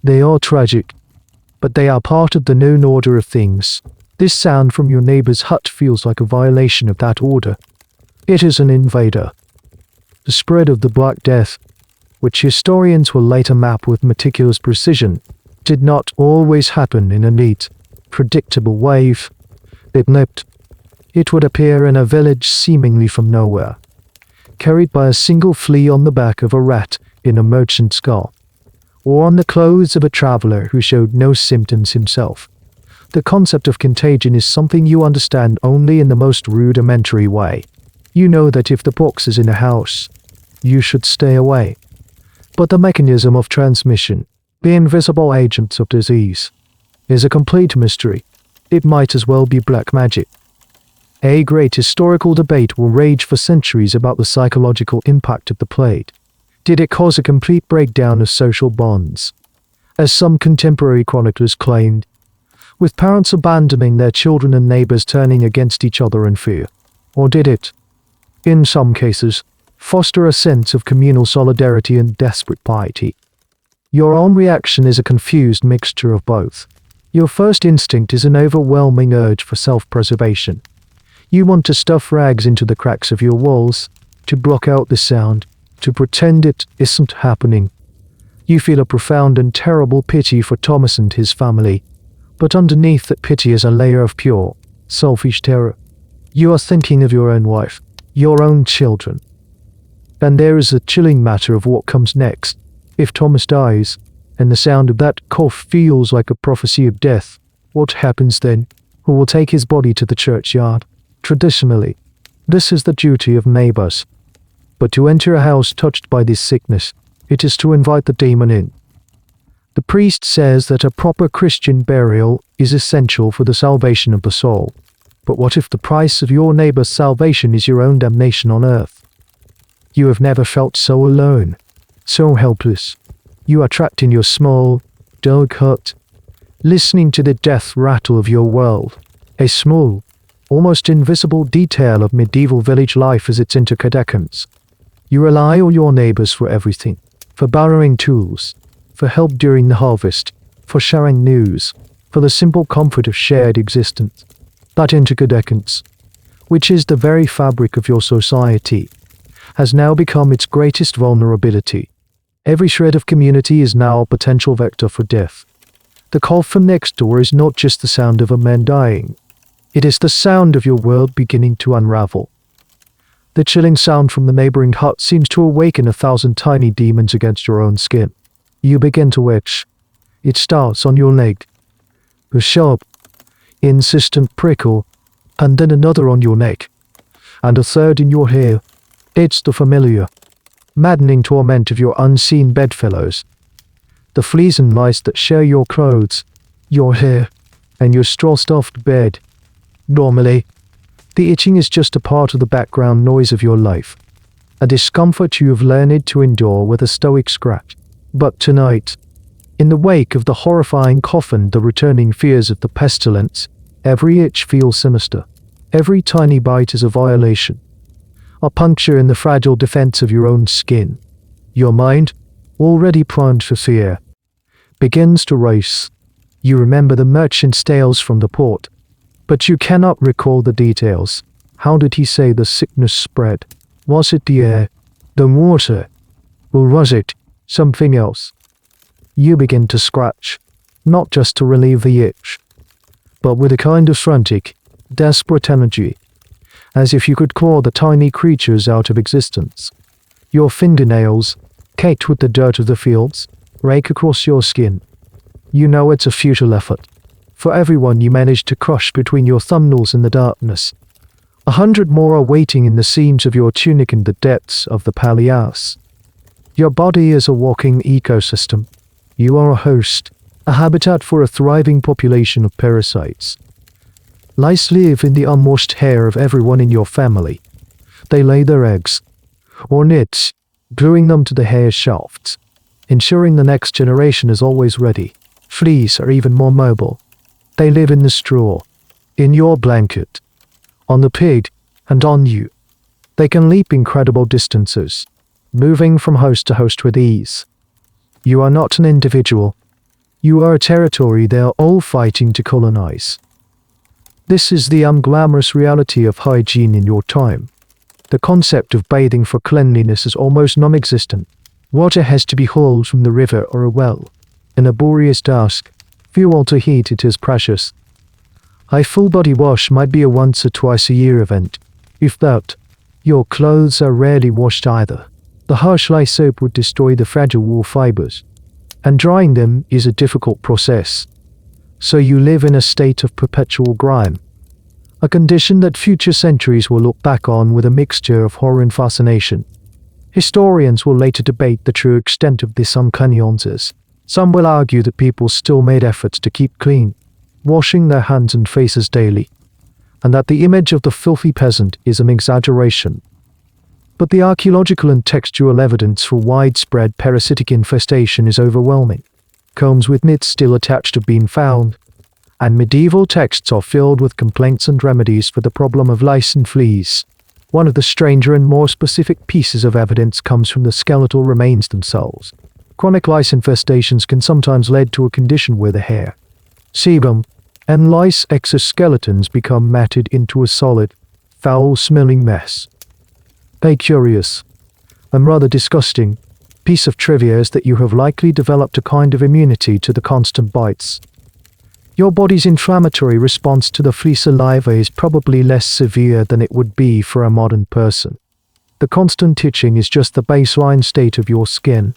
They are tragic, but they are part of the known order of things. This sound from your neighbor's hut feels like a violation of that order. It is an invader. The spread of the Black Death, which historians will later map with meticulous precision, did not always happen in a neat, predictable wave. It would appear in a village seemingly from nowhere, carried by a single flea on the back of a rat in a merchant's car, or on the clothes of a traveler who showed no symptoms himself. The concept of contagion is something you understand only in the most rudimentary way. You know that if the pox is in a house, you should stay away. But the mechanism of transmission, the invisible agents of disease, is a complete mystery. It might as well be black magic. A great historical debate will rage for centuries about the psychological impact of the plague. Did it cause a complete breakdown of social bonds, as some contemporary chroniclers claimed, with parents abandoning their children and neighbors turning against each other in fear? Or did it, in some cases, foster a sense of communal solidarity and desperate piety? Your own reaction is a confused mixture of both. Your first instinct is an overwhelming urge for self-preservation. You want to stuff rags into the cracks of your walls, to block out the sound, to pretend it isn't happening. You feel a profound and terrible pity for Thomas and his family, but underneath that pity is a layer of pure, selfish terror. You are thinking of your own wife, your own children. And there is the chilling matter of what comes next. If Thomas dies, and the sound of that cough feels like a prophecy of death, what happens then? Who will take his body to the churchyard? Traditionally, this is the duty of neighbors. But to enter a house touched by this sickness, it is to invite the demon in. The priest says that a proper Christian burial is essential for the salvation of the soul. But what if the price of your neighbor's salvation is your own damnation on earth? You have never felt so alone, so helpless. You are trapped in your small, dark hut, listening to the death rattle of your world, a small, almost invisible detail of medieval village life as its interconnections. You rely on your neighbors for everything, for borrowing tools, for help during the harvest, for sharing news, for the simple comfort of shared existence. That interdependence, which is the very fabric of your society, has now become its greatest vulnerability. Every shred of community is now a potential vector for death. The call from next door is not just the sound of a man dying. It is the sound of your world beginning to unravel. The chilling sound from the neighboring hut seems to awaken 1,000 tiny demons against your own skin. You begin to itch. It starts on your leg. A sharp, insistent prickle, and then another on your neck, and a third in your hair. It's the familiar, maddening torment of your unseen bedfellows. The fleas and mice that share your clothes, your hair, and your straw-stuffed bed. Normally, the itching is just a part of the background noise of your life, a discomfort you have learned to endure with a stoic scratch. But tonight, in the wake of the horrifying cough and the returning fears of the pestilence, every itch feels sinister. Every tiny bite is a violation, a puncture in the fragile defense of your own skin. Your mind, already primed for fear, begins to race. You remember the merchant's tales from the port, but you cannot recall the details. How did he say the sickness spread? Was it the air, the water, or was it something else? You begin to scratch, not just to relieve the itch, but with a kind of frantic, desperate energy, as if you could claw the tiny creatures out of existence. Your fingernails, caked with the dirt of the fields, rake across your skin. You know it's a futile effort. For everyone you manage to crush between your thumbnails in the darkness, 100 more are waiting in the seams of your tunic in the depths of the Palias. Your body is a walking ecosystem. You are a host, a habitat for a thriving population of parasites. Lice live in the unwashed hair of everyone in your family. They lay their eggs, or nits, gluing them to the hair shafts, ensuring the next generation is always ready. Fleas are even more mobile. They live in the straw, in your blanket, on the pig, and on you. They can leap incredible distances, moving from host to host with ease. You are not an individual. You are a territory they are all fighting to colonize. This is the unglamorous reality of hygiene in your time. The concept of bathing for cleanliness is almost non-existent. Water has to be hauled from the river or a well. In a boreas dusk, fuel to heat it is precious. A full-body wash might be a once or twice a year event. If that, your clothes are rarely washed either. The harsh lye soap would destroy the fragile wool fibers, and drying them is a difficult process. So you live in a state of perpetual grime, a condition that future centuries will look back on with a mixture of horror and fascination. Historians will later debate the true extent of this uncanny illness. Some will argue that people still made efforts to keep clean, washing their hands and faces daily, and that the image of the filthy peasant is an exaggeration. But the archaeological and textual evidence for widespread parasitic infestation is overwhelming. Combs with nits still attached have been found, and medieval texts are filled with complaints and remedies for the problem of lice and fleas. One of the stranger and more specific pieces of evidence comes from the skeletal remains themselves. Chronic lice infestations can sometimes lead to a condition where the hair, sebum, and lice exoskeletons become matted into a solid, foul-smelling mess. A curious, and rather disgusting, piece of trivia is that you have likely developed a kind of immunity to the constant bites. Your body's inflammatory response to the flea saliva is probably less severe than it would be for a modern person. The constant itching is just the baseline state of your skin.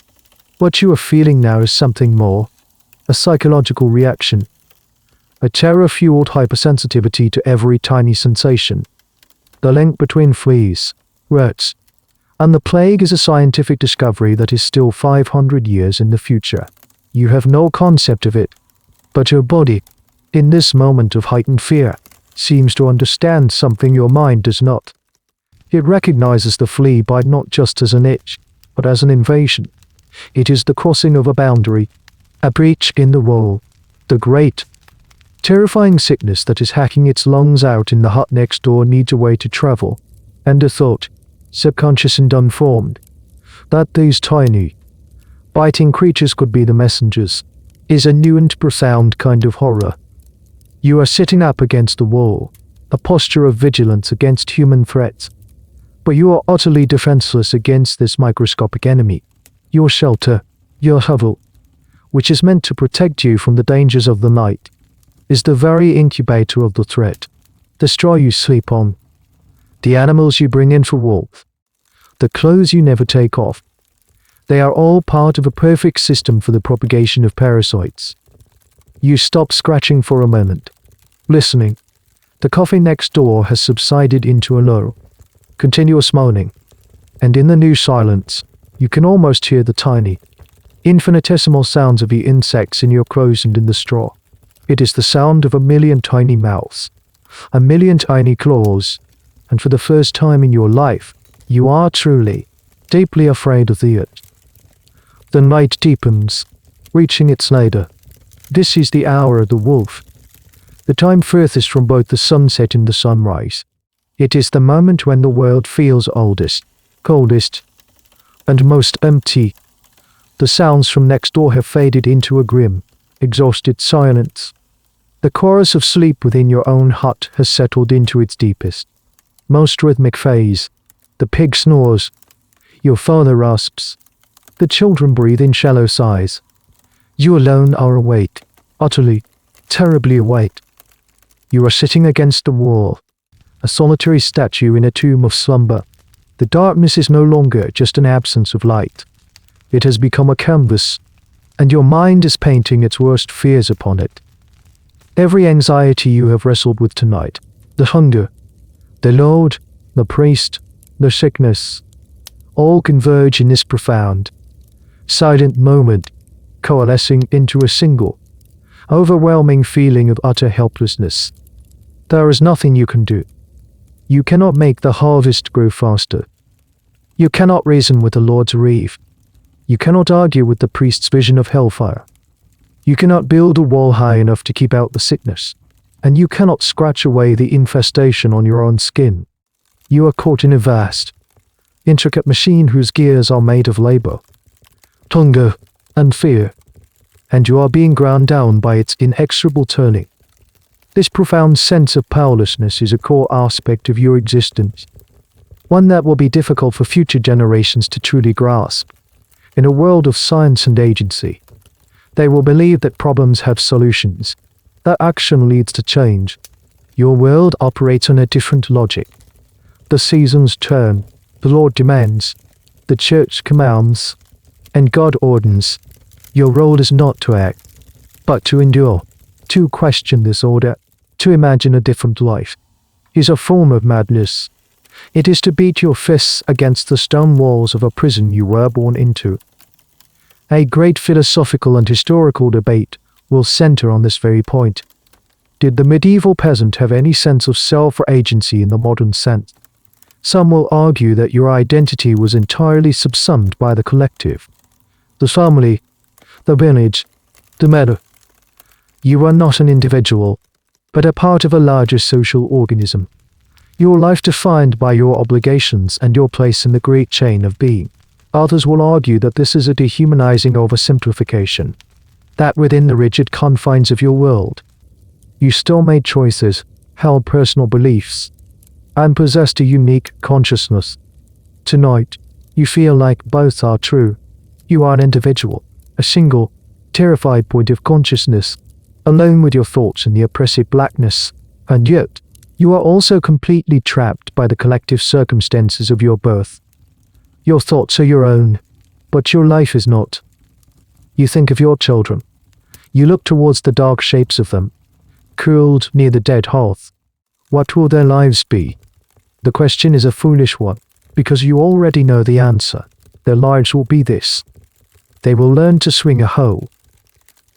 What you are feeling now is something more, a psychological reaction, a terror-fueled hypersensitivity to every tiny sensation. The link between fleas, rats, and the plague is a scientific discovery that is still 500 years in the future. You have no concept of it, but your body, in this moment of heightened fear, seems to understand something your mind does not. It recognizes the flea bite not just as an itch, but as an invasion. It is the crossing of a boundary, a breach in the wall, the great, terrifying sickness that is hacking its lungs out in the hut next door needs a way to travel, and a thought, subconscious and unformed, that these tiny, biting creatures could be the messengers, is a new and profound kind of horror. You are sitting up against the wall, a posture of vigilance against human threats, but you are utterly defenseless against this microscopic enemy. Your shelter, your hovel, which is meant to protect you from the dangers of the night, is the very incubator of the threat. The straw you sleep on, the animals you bring in for warmth, the clothes you never take off, they are all part of a perfect system for the propagation of parasites. You stop scratching for a moment, listening. The coffee next door has subsided into a low, continuous moaning, and in the new silence, you can almost hear the tiny, infinitesimal sounds of the insects in your clothes and in the straw. It is the sound of a million tiny mouths, a million tiny claws, and for the first time in your life, you are truly, deeply afraid of the earth. The night deepens, reaching its nadir. This is the hour of the wolf, the time furthest from both the sunset and the sunrise. It is the moment when the world feels oldest, coldest, and most empty. The sounds from next door have faded into a grim, exhausted silence. The chorus of sleep within your own hut has settled into its deepest, most rhythmic phase. The pig snores, your father rasps, the children breathe in shallow sighs. You alone are awake, utterly, terribly awake. You are sitting against the wall, a solitary statue in a tomb of slumber. The darkness is no longer just an absence of light. It has become a canvas, and your mind is painting its worst fears upon it. Every anxiety you have wrestled with tonight, the hunger, The Lord, the priest, the sickness, all converge in this profound, silent moment, coalescing into a single, overwhelming feeling of utter helplessness. There is nothing you can do. You cannot make the harvest grow faster. You cannot reason with the Lord's reeve. You cannot argue with the priest's vision of hellfire. You cannot build a wall high enough to keep out the sickness, and you cannot scratch away the infestation on your own skin. You are caught in a vast, intricate machine whose gears are made of labor, hunger, and fear, and you are being ground down by its inexorable turning. This profound sense of powerlessness is a core aspect of your existence, one that will be difficult for future generations to truly grasp. In a world of science and agency, they will believe that problems have solutions, that action leads to change. Your world operates on a different logic. The seasons turn, the Lord demands, the church commands, and God orders. Your role is not to act, but to endure. To question this order, to imagine a different life, is a form of madness. It is to beat your fists against the stone walls of a prison you were born into. A great philosophical and historical debate will center on this very point. Did the medieval peasant have any sense of self or agency in the modern sense? Some will argue that your identity was entirely subsumed by the collective, the family, the village, the meadow. You are not an individual, but a part of a larger social organism. Your life defined by your obligations and your place in the great chain of being. Others will argue that this is a dehumanizing oversimplification, that within the rigid confines of your world, you still made choices, held personal beliefs, and possessed a unique consciousness. Tonight, you feel like both are true. You are an individual, a single, terrified point of consciousness, alone with your thoughts in the oppressive blackness, and yet, you are also completely trapped by the collective circumstances of your birth. Your thoughts are your own, but your life is not. You think of your children. You look towards the dark shapes of them, curled near the dead hearth. What will their lives be? The question is a foolish one, because you already know the answer. Their lives will be this. They will learn to swing a hoe,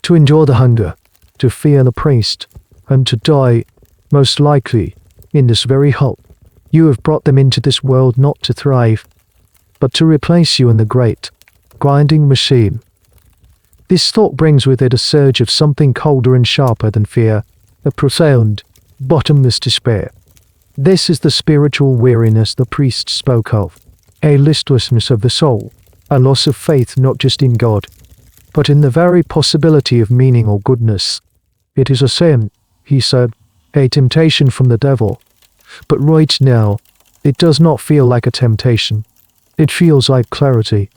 to endure the hunger, to fear the priest, and to die, most likely, in this very hole. You have brought them into this world not to thrive, but to replace you in the great, grinding machine. This thought brings with it a surge of something colder and sharper than fear, a profound, bottomless despair. This is the spiritual weariness the priest spoke of, a listlessness of the soul, a loss of faith not just in God, but in the very possibility of meaning or goodness. It is a sin, he said, a temptation from the devil. But right now, it does not feel like a temptation. It feels like clarity.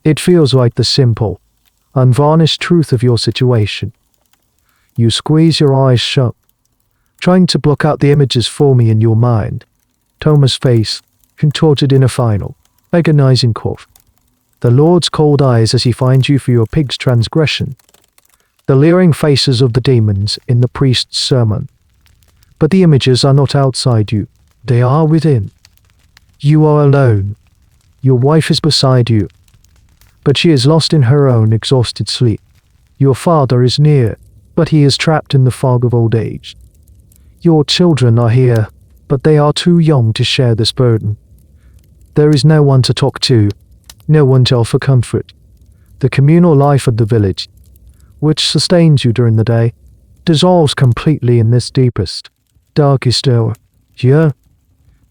It feels like the simple, unvarnished truth of your situation. You squeeze your eyes shut, trying to block out the images forming in your mind. Thomas' face, contorted in a final, agonizing cough. The Lord's cold eyes as he finds you for your pig's transgression. The leering faces of the demons in the priest's sermon. But the images are not outside you. They are within. You are alone. Your wife is beside you, but she is lost in her own exhausted sleep. Your father is near, but he is trapped in the fog of old age. Your children are here, but they are too young to share this burden. There is no one to talk to, no one to offer comfort. The communal life of the village, which sustains you during the day, dissolves completely in this deepest, darkest hour. Here,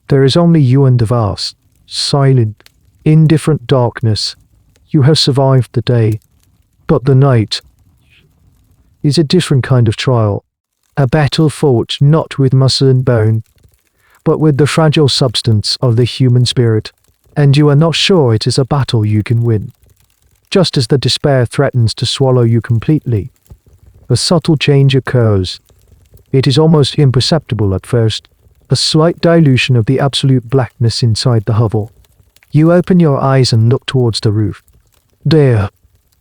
there is only you and the vast, silent, indifferent darkness. You have survived the day, but the night is a different kind of trial, a battle fought not with muscle and bone, but with the fragile substance of the human spirit, and you are not sure it is a battle you can win. Just as the despair threatens to swallow you completely, a subtle change occurs. It is almost imperceptible at first, a slight dilution of the absolute blackness inside the hovel. You open your eyes and look towards the roof. There,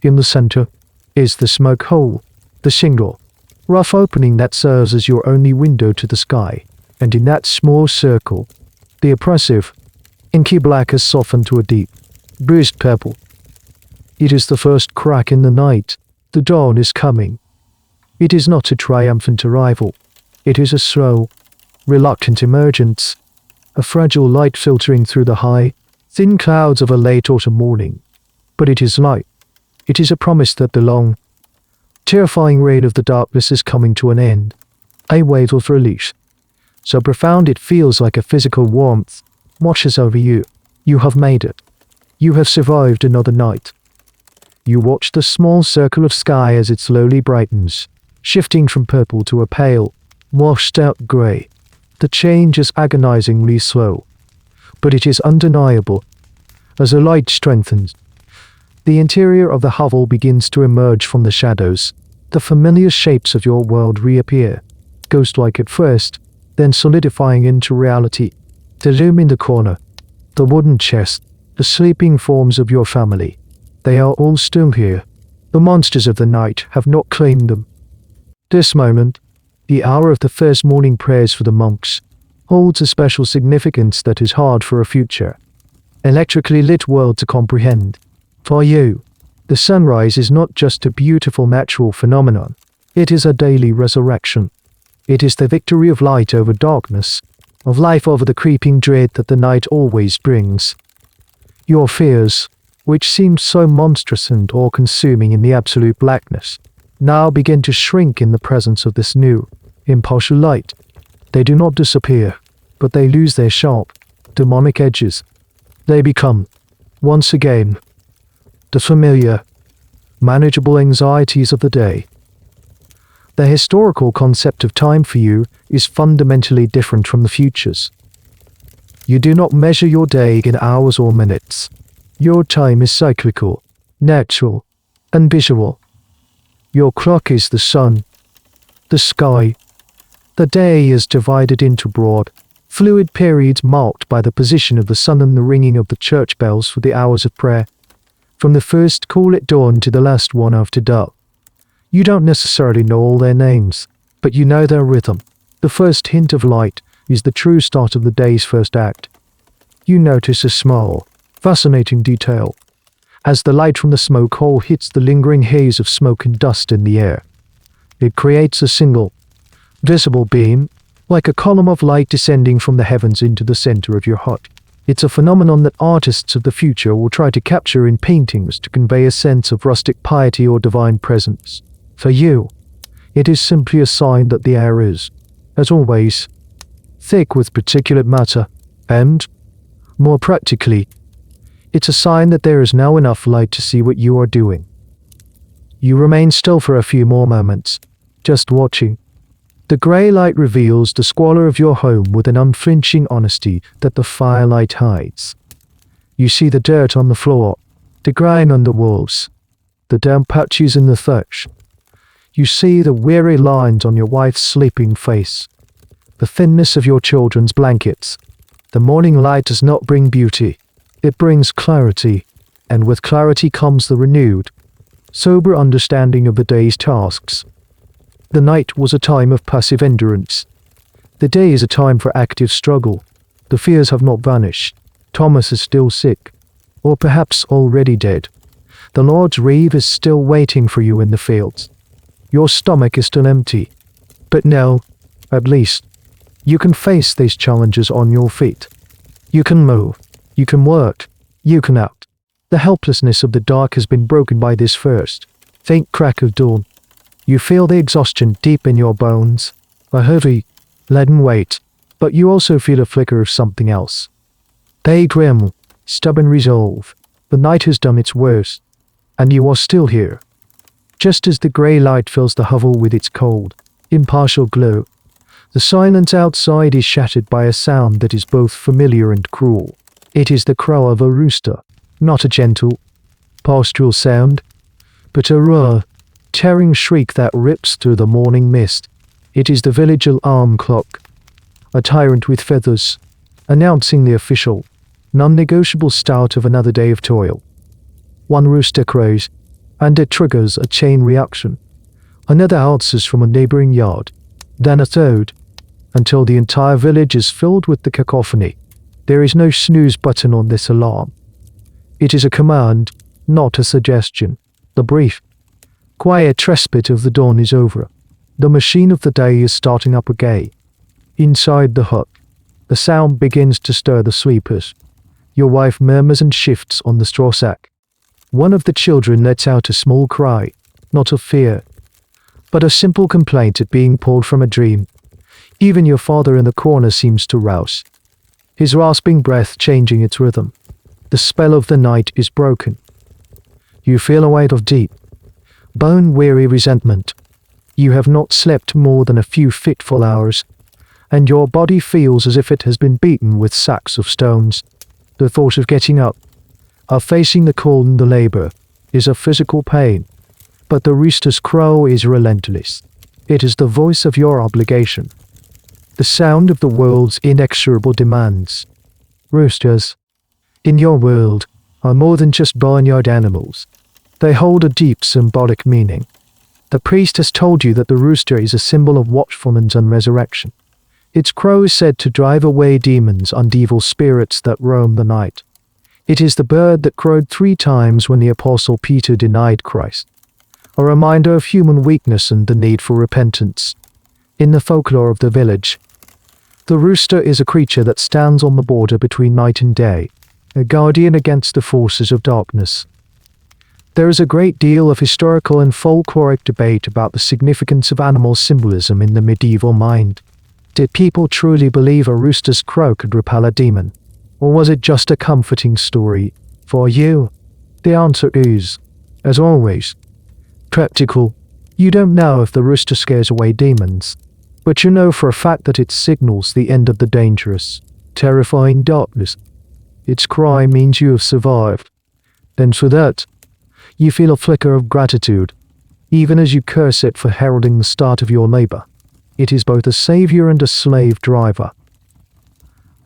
in the center, is the smoke hole, the single, rough opening that serves as your only window to the sky. and in that small circle, the oppressive, inky black has softened to a deep, bruised purple. It is the first crack in the night. The dawn is coming. It is not a triumphant arrival. It is a slow, reluctant emergence, a fragile light filtering through the high, thin clouds of a late autumn morning. But it is light. It is a promise that the long, terrifying reign of the darkness is coming to an end. A wave of release, so profound it feels like a physical warmth, washes over you. You have made it. You have survived another night. You watch the small circle of sky as it slowly brightens, shifting from purple to a pale, washed-out grey. The change is agonizingly slow, but it is undeniable. As the light strengthens, the interior of the hovel begins to emerge from the shadows. The familiar shapes of your world reappear, ghost-like at first, then solidifying into reality. The loom in the corner, the wooden chest, the sleeping forms of your family. They are all still here. The monsters of the night have not claimed them. This moment, the hour of the first morning prayers for the monks, holds a special significance that is hard for a future, electrically lit world to comprehend. For you, the sunrise is not just a beautiful natural phenomenon. It is a daily resurrection. It is the victory of light over darkness, of life over the creeping dread that the night always brings. Your fears, which seemed so monstrous and all-consuming in the absolute blackness, now begin to shrink in the presence of this new, impartial light. They do not disappear, but they lose their sharp, demonic edges. They become, once again, the familiar, manageable anxieties of the day. The historical concept of time for you is fundamentally different from the future's. You do not measure your day in hours or minutes. Your time is cyclical, natural, and visual. Your clock is the sun, the sky. The day is divided into broad, fluid periods marked by the position of the sun and the ringing of the church bells for the hours of prayer, from the first call at dawn to the last one after dark. You don't necessarily know all their names, but you know their rhythm. The first hint of light is the true start of the day's first act. You notice a small, fascinating detail. As the light from the smoke hole hits the lingering haze of smoke and dust in the air, it creates a single, visible beam, like a column of light descending from the heavens into the center of your heart. It's a phenomenon that artists of the future will try to capture in paintings to convey a sense of rustic piety or divine presence. For you, it is simply a sign that the air is, as always, thick with particulate matter, and, more practically, it's a sign that there is now enough light to see what you are doing. You remain still for a few more moments, just watching. The grey light reveals the squalor of your home with an unflinching honesty that the firelight hides. You see the dirt on the floor, the grime on the walls, the damp patches in the thatch. You see the weary lines on your wife's sleeping face, the thinness of your children's blankets. The morning light does not bring beauty. It brings clarity, and with clarity comes the renewed, sober understanding of the day's tasks. The night was a time of passive endurance. The day is a time for active struggle. The fears have not vanished. Thomas is still sick, or perhaps already dead. The Lord's reeve is still waiting for you in the fields. Your stomach is still empty. But now, at least, you can face these challenges on your feet. You can move. You can work. You can act. The helplessness of the dark has been broken by this first, faint crack of dawn. You feel the exhaustion deep in your bones, a heavy, leaden weight, but you also feel a flicker of something else. A grim, stubborn resolve. The night has done its worst, and you are still here. Just as the grey light fills the hovel with its cold, impartial glow, the silence outside is shattered by a sound that is both familiar and cruel. It is the crow of a rooster, not a gentle, pastoral sound, but a raw, tearing shriek that rips through the morning mist. It is the village alarm clock, a tyrant with feathers, announcing the official, non-negotiable start of another day of toil. One rooster crows, and it triggers a chain reaction. Another answers from a neighboring yard, then a third. until the entire village is filled with the cacophony. There is no snooze button on this alarm. It is a command, not a suggestion. The brief, quiet respite of the dawn is over. The machine of the day is starting up again. Inside the hut, the sound begins to stir the sleepers. Your wife murmurs and shifts on the straw sack. One of the children lets out a small cry, not of fear, but a simple complaint at being pulled from a dream. Even your father in the corner seems to rouse, his rasping breath changing its rhythm. The spell of the night is broken. You feel a weight of deep, bone-weary resentment. You have not slept more than a few fitful hours, and your body feels as if it has been beaten with sacks of stones. The thought of getting up, of facing the cold and the labor, is a physical pain, but the rooster's crow is relentless. It is the voice of your obligation, the sound of the world's inexorable demands. Roosters, in your world, are more than just barnyard animals. They hold a deep symbolic meaning. The priest has told you that the rooster is a symbol of watchfulness and resurrection. Its crow is said to drive away demons and evil spirits that roam the night. It is the bird that crowed 3 times when the Apostle Peter denied Christ, a reminder of human weakness and the need for repentance. In the folklore of the village, the rooster is a creature that stands on the border between night and day, a guardian against the forces of darkness. There is a great deal of historical and folkloric debate about the significance of animal symbolism in the medieval mind. Did people truly believe a rooster's crow could repel a demon? Or was it just a comforting story? For you, the answer is, as always, practical. You don't know if the rooster scares away demons, but you know for a fact that it signals the end of the dangerous, terrifying darkness. Its cry means you have survived. And for that, you feel a flicker of gratitude, even as you curse it for heralding the start of your labor. It is both a savior and a slave driver.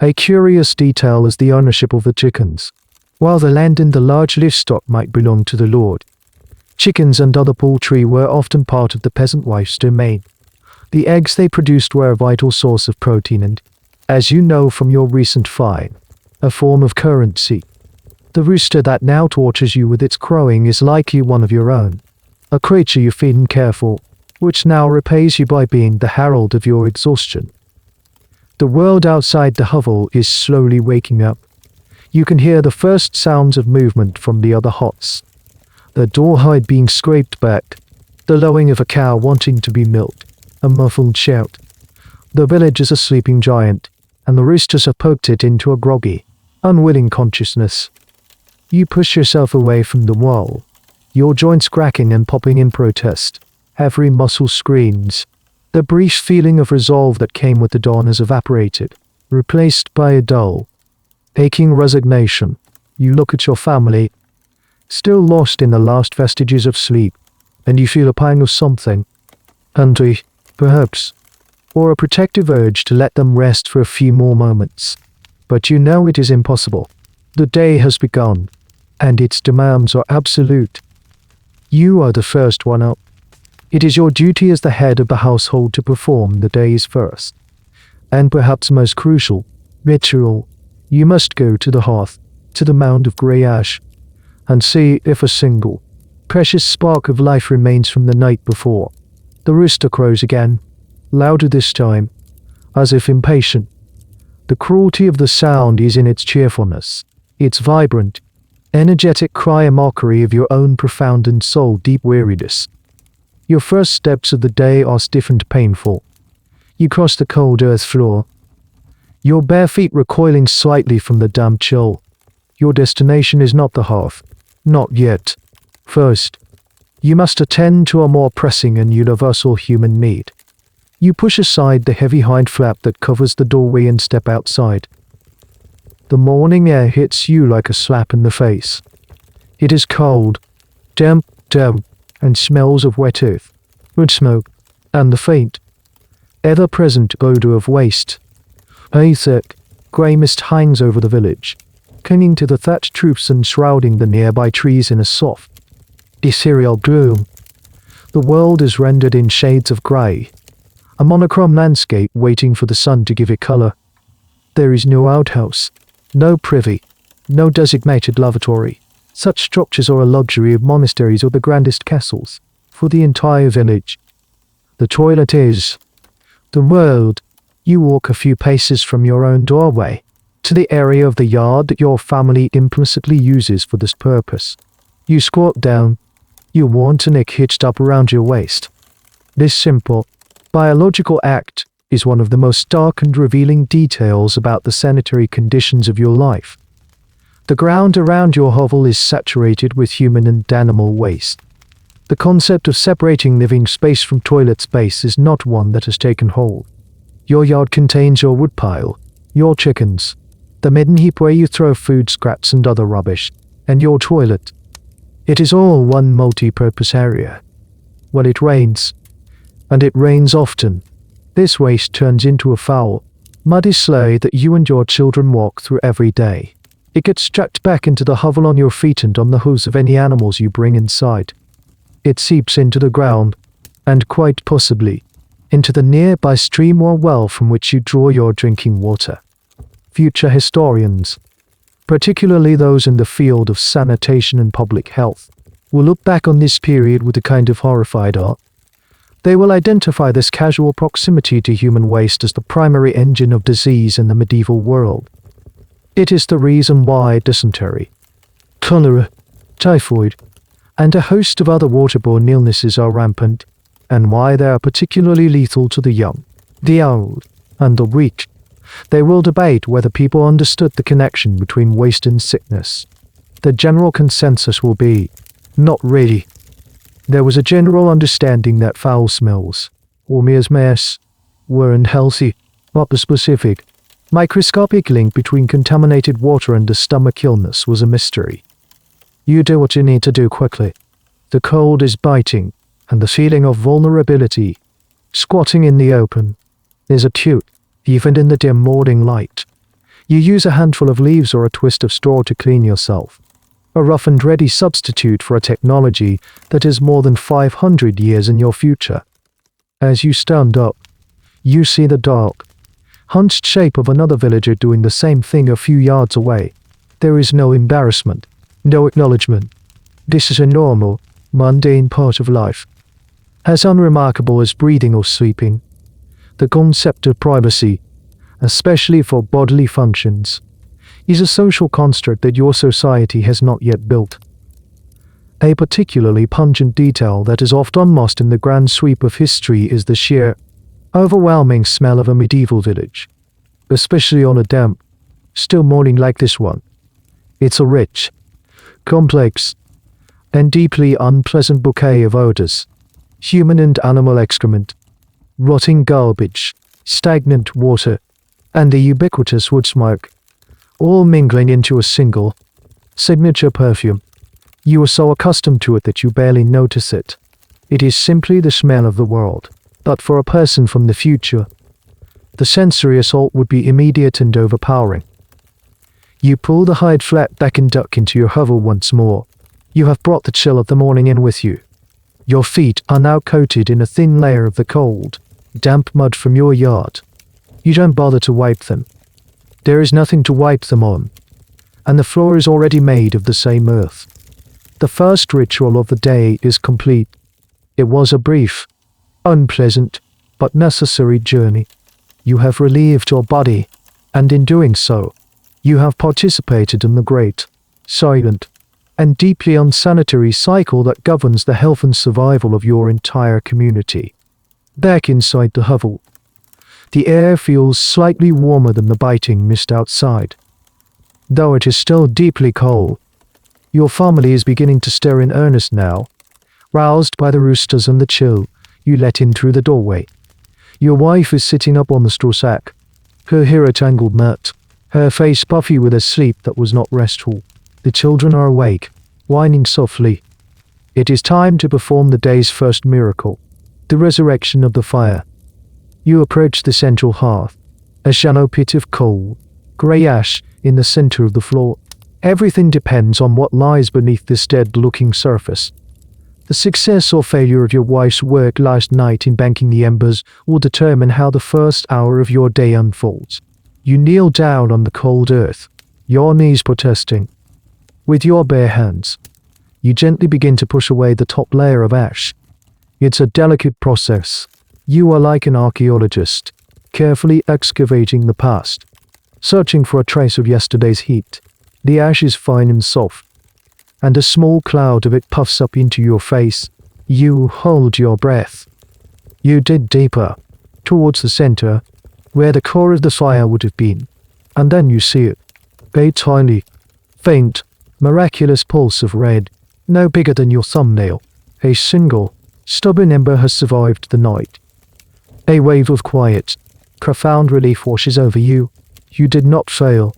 A curious detail is the ownership of the chickens. While the land and the large livestock might belong to the Lord, chickens and other poultry were often part of the peasant wife's domain. The eggs they produced were a vital source of protein and, as you know from your recent find, a form of currency. The rooster that now tortures you with its crowing is likely one of your own, a creature you feed and care for, which now repays you by being the herald of your exhaustion. The world outside the hovel is slowly waking up. You can hear the first sounds of movement from the other huts. The door hide being scraped back, the lowing of a cow wanting to be milked, a muffled shout. The village is a sleeping giant, and the roosters have poked it into a groggy, unwilling consciousness. You push yourself away from the wall, your joints cracking and popping in protest. Every muscle screams. The brief feeling of resolve that came with the dawn has evaporated, replaced by a dull, aching resignation. You look at your family, still lost in the last vestiges of sleep, and you feel a pang of something. Envy, perhaps, or a protective urge to let them rest for a few more moments. But you know it is impossible. The day has begun, and its demands are absolute. You are the first one up. It is your duty as the head of the household to perform the day's first, and perhaps most crucial, ritual. You must go to the hearth, to the mound of grey ash, and see if a single, precious spark of life remains from the night before. The rooster crows again, louder this time, as if impatient. The cruelty of the sound is in its cheerfulness, its vibrant, energetic cry, a mockery of your own profound and soul-deep weariness. Your first steps of the day are stiff and painful. You cross the cold earth floor, your bare feet recoiling slightly from the damp chill. Your destination is not the hearth, not yet. First, you must attend to a more pressing and universal human need. You push aside the heavy hind flap that covers the doorway and step outside. The morning air hits you like a slap in the face. It is cold, damp, and smells of wet earth, wood smoke, and the faint, ever-present odor of waste. A thick, grey mist hangs over the village, clinging to the thatched roofs and shrouding the nearby trees in a soft, ethereal gloom. The world is rendered in shades of grey, a monochrome landscape waiting for the sun to give it color. There is no outhouse, no privy, no designated lavatory. Such structures are a luxury of monasteries or the grandest castles. For the entire village, the toilet is the world. You walk a few paces from your own doorway to the area of the yard that your family implicitly uses for this purpose. You squat down, your worn tunic hitched up around your waist. This simple, biological act is one of the most stark and revealing details about the sanitary conditions of your life. The ground around your hovel is saturated with human and animal waste. The concept of separating living space from toilet space is not one that has taken hold. Your yard contains your woodpile, your chickens, the midden heap where you throw food scraps and other rubbish, and your toilet. It is all one multi-purpose area. When it rains, and it rains often, this waste turns into a foul, muddy sleigh that you and your children walk through every day. It gets strapped back into the hovel on your feet and on the hooves of any animals you bring inside. It seeps into the ground, and quite possibly, into the nearby stream or well from which you draw your drinking water. Future historians, particularly those in the field of sanitation and public health, will look back on this period with a kind of horrified awe. They will identify this casual proximity to human waste as the primary engine of disease in the medieval world. It is the reason why dysentery, cholera, typhoid, and a host of other waterborne illnesses are rampant, and why they are particularly lethal to the young, the old, and the weak. They will debate whether people understood the connection between waste and sickness. The general consensus will be, not really. There was a general understanding that foul smells, or mere mess, were unhealthy, but the specific, microscopic link between contaminated water and a stomach illness was a mystery. You do what you need to do quickly. The cold is biting, and the feeling of vulnerability, squatting in the open, is acute, even in the dim morning light. You use a handful of leaves or a twist of straw to clean yourself, a rough and ready substitute for a technology that is more than 500 years in your future. As you stand up, you see the dark, hunched shape of another villager doing the same thing a few yards away. There is no embarrassment, no acknowledgement. This is a normal, mundane part of life. As unremarkable as breathing or sleeping, the concept of privacy, especially for bodily functions, is a social construct that your society has not yet built. A particularly pungent detail that is often lost in the grand sweep of history is the sheer, overwhelming smell of a medieval village, especially on a damp, still morning like this one. It's a rich, complex, and deeply unpleasant bouquet of odors, human and animal excrement, rotting garbage, stagnant water, and the ubiquitous wood smoke, all mingling into a single, signature perfume. You are so accustomed to it that you barely notice it. It is simply the smell of the world. But for a person from the future, the sensory assault would be immediate and overpowering. You pull the hide flat back and duck into your hovel once more. You have brought the chill of the morning in with you. Your feet are now coated in a thin layer of the cold, damp mud from your yard. You don't bother to wipe them. There is nothing to wipe them on, and the floor is already made of the same earth. The first ritual of the day is complete. It was a brief, unpleasant, but necessary journey. You have relieved your body, and in doing so, you have participated in the great, silent, and deeply unsanitary cycle that governs the health and survival of your entire community. Back inside the hovel, the air feels slightly warmer than the biting mist outside. Though it is still deeply cold, your family is beginning to stir in earnest now. Roused by the roosters and the chill, you let in through the doorway. Your wife is sitting up on the straw sack, her hair a tangled knot, her face puffy with a sleep that was not restful. The children are awake, whining softly. It is time to perform the day's first miracle, the resurrection of the fire. You approach the central hearth, a shallow pit of coal, grey ash in the center of the floor. Everything depends on what lies beneath this dead-looking surface. The success or failure of your wife's work last night in banking the embers will determine how the first hour of your day unfolds. You kneel down on the cold earth, your knees protesting. With your bare hands, you gently begin to push away the top layer of ash. It's a delicate process. You are like an archaeologist, carefully excavating the past, searching for a trace of yesterday's heat. The ash is fine and soft, and a small cloud of it puffs up into your face. You hold your breath. You dig deeper, towards the center, where the core of the fire would have been, and then you see it. A tiny, faint, miraculous pulse of red, no bigger than your thumbnail. A single, stubborn ember has survived the night. A wave of quiet, profound relief washes over you. You did not fail.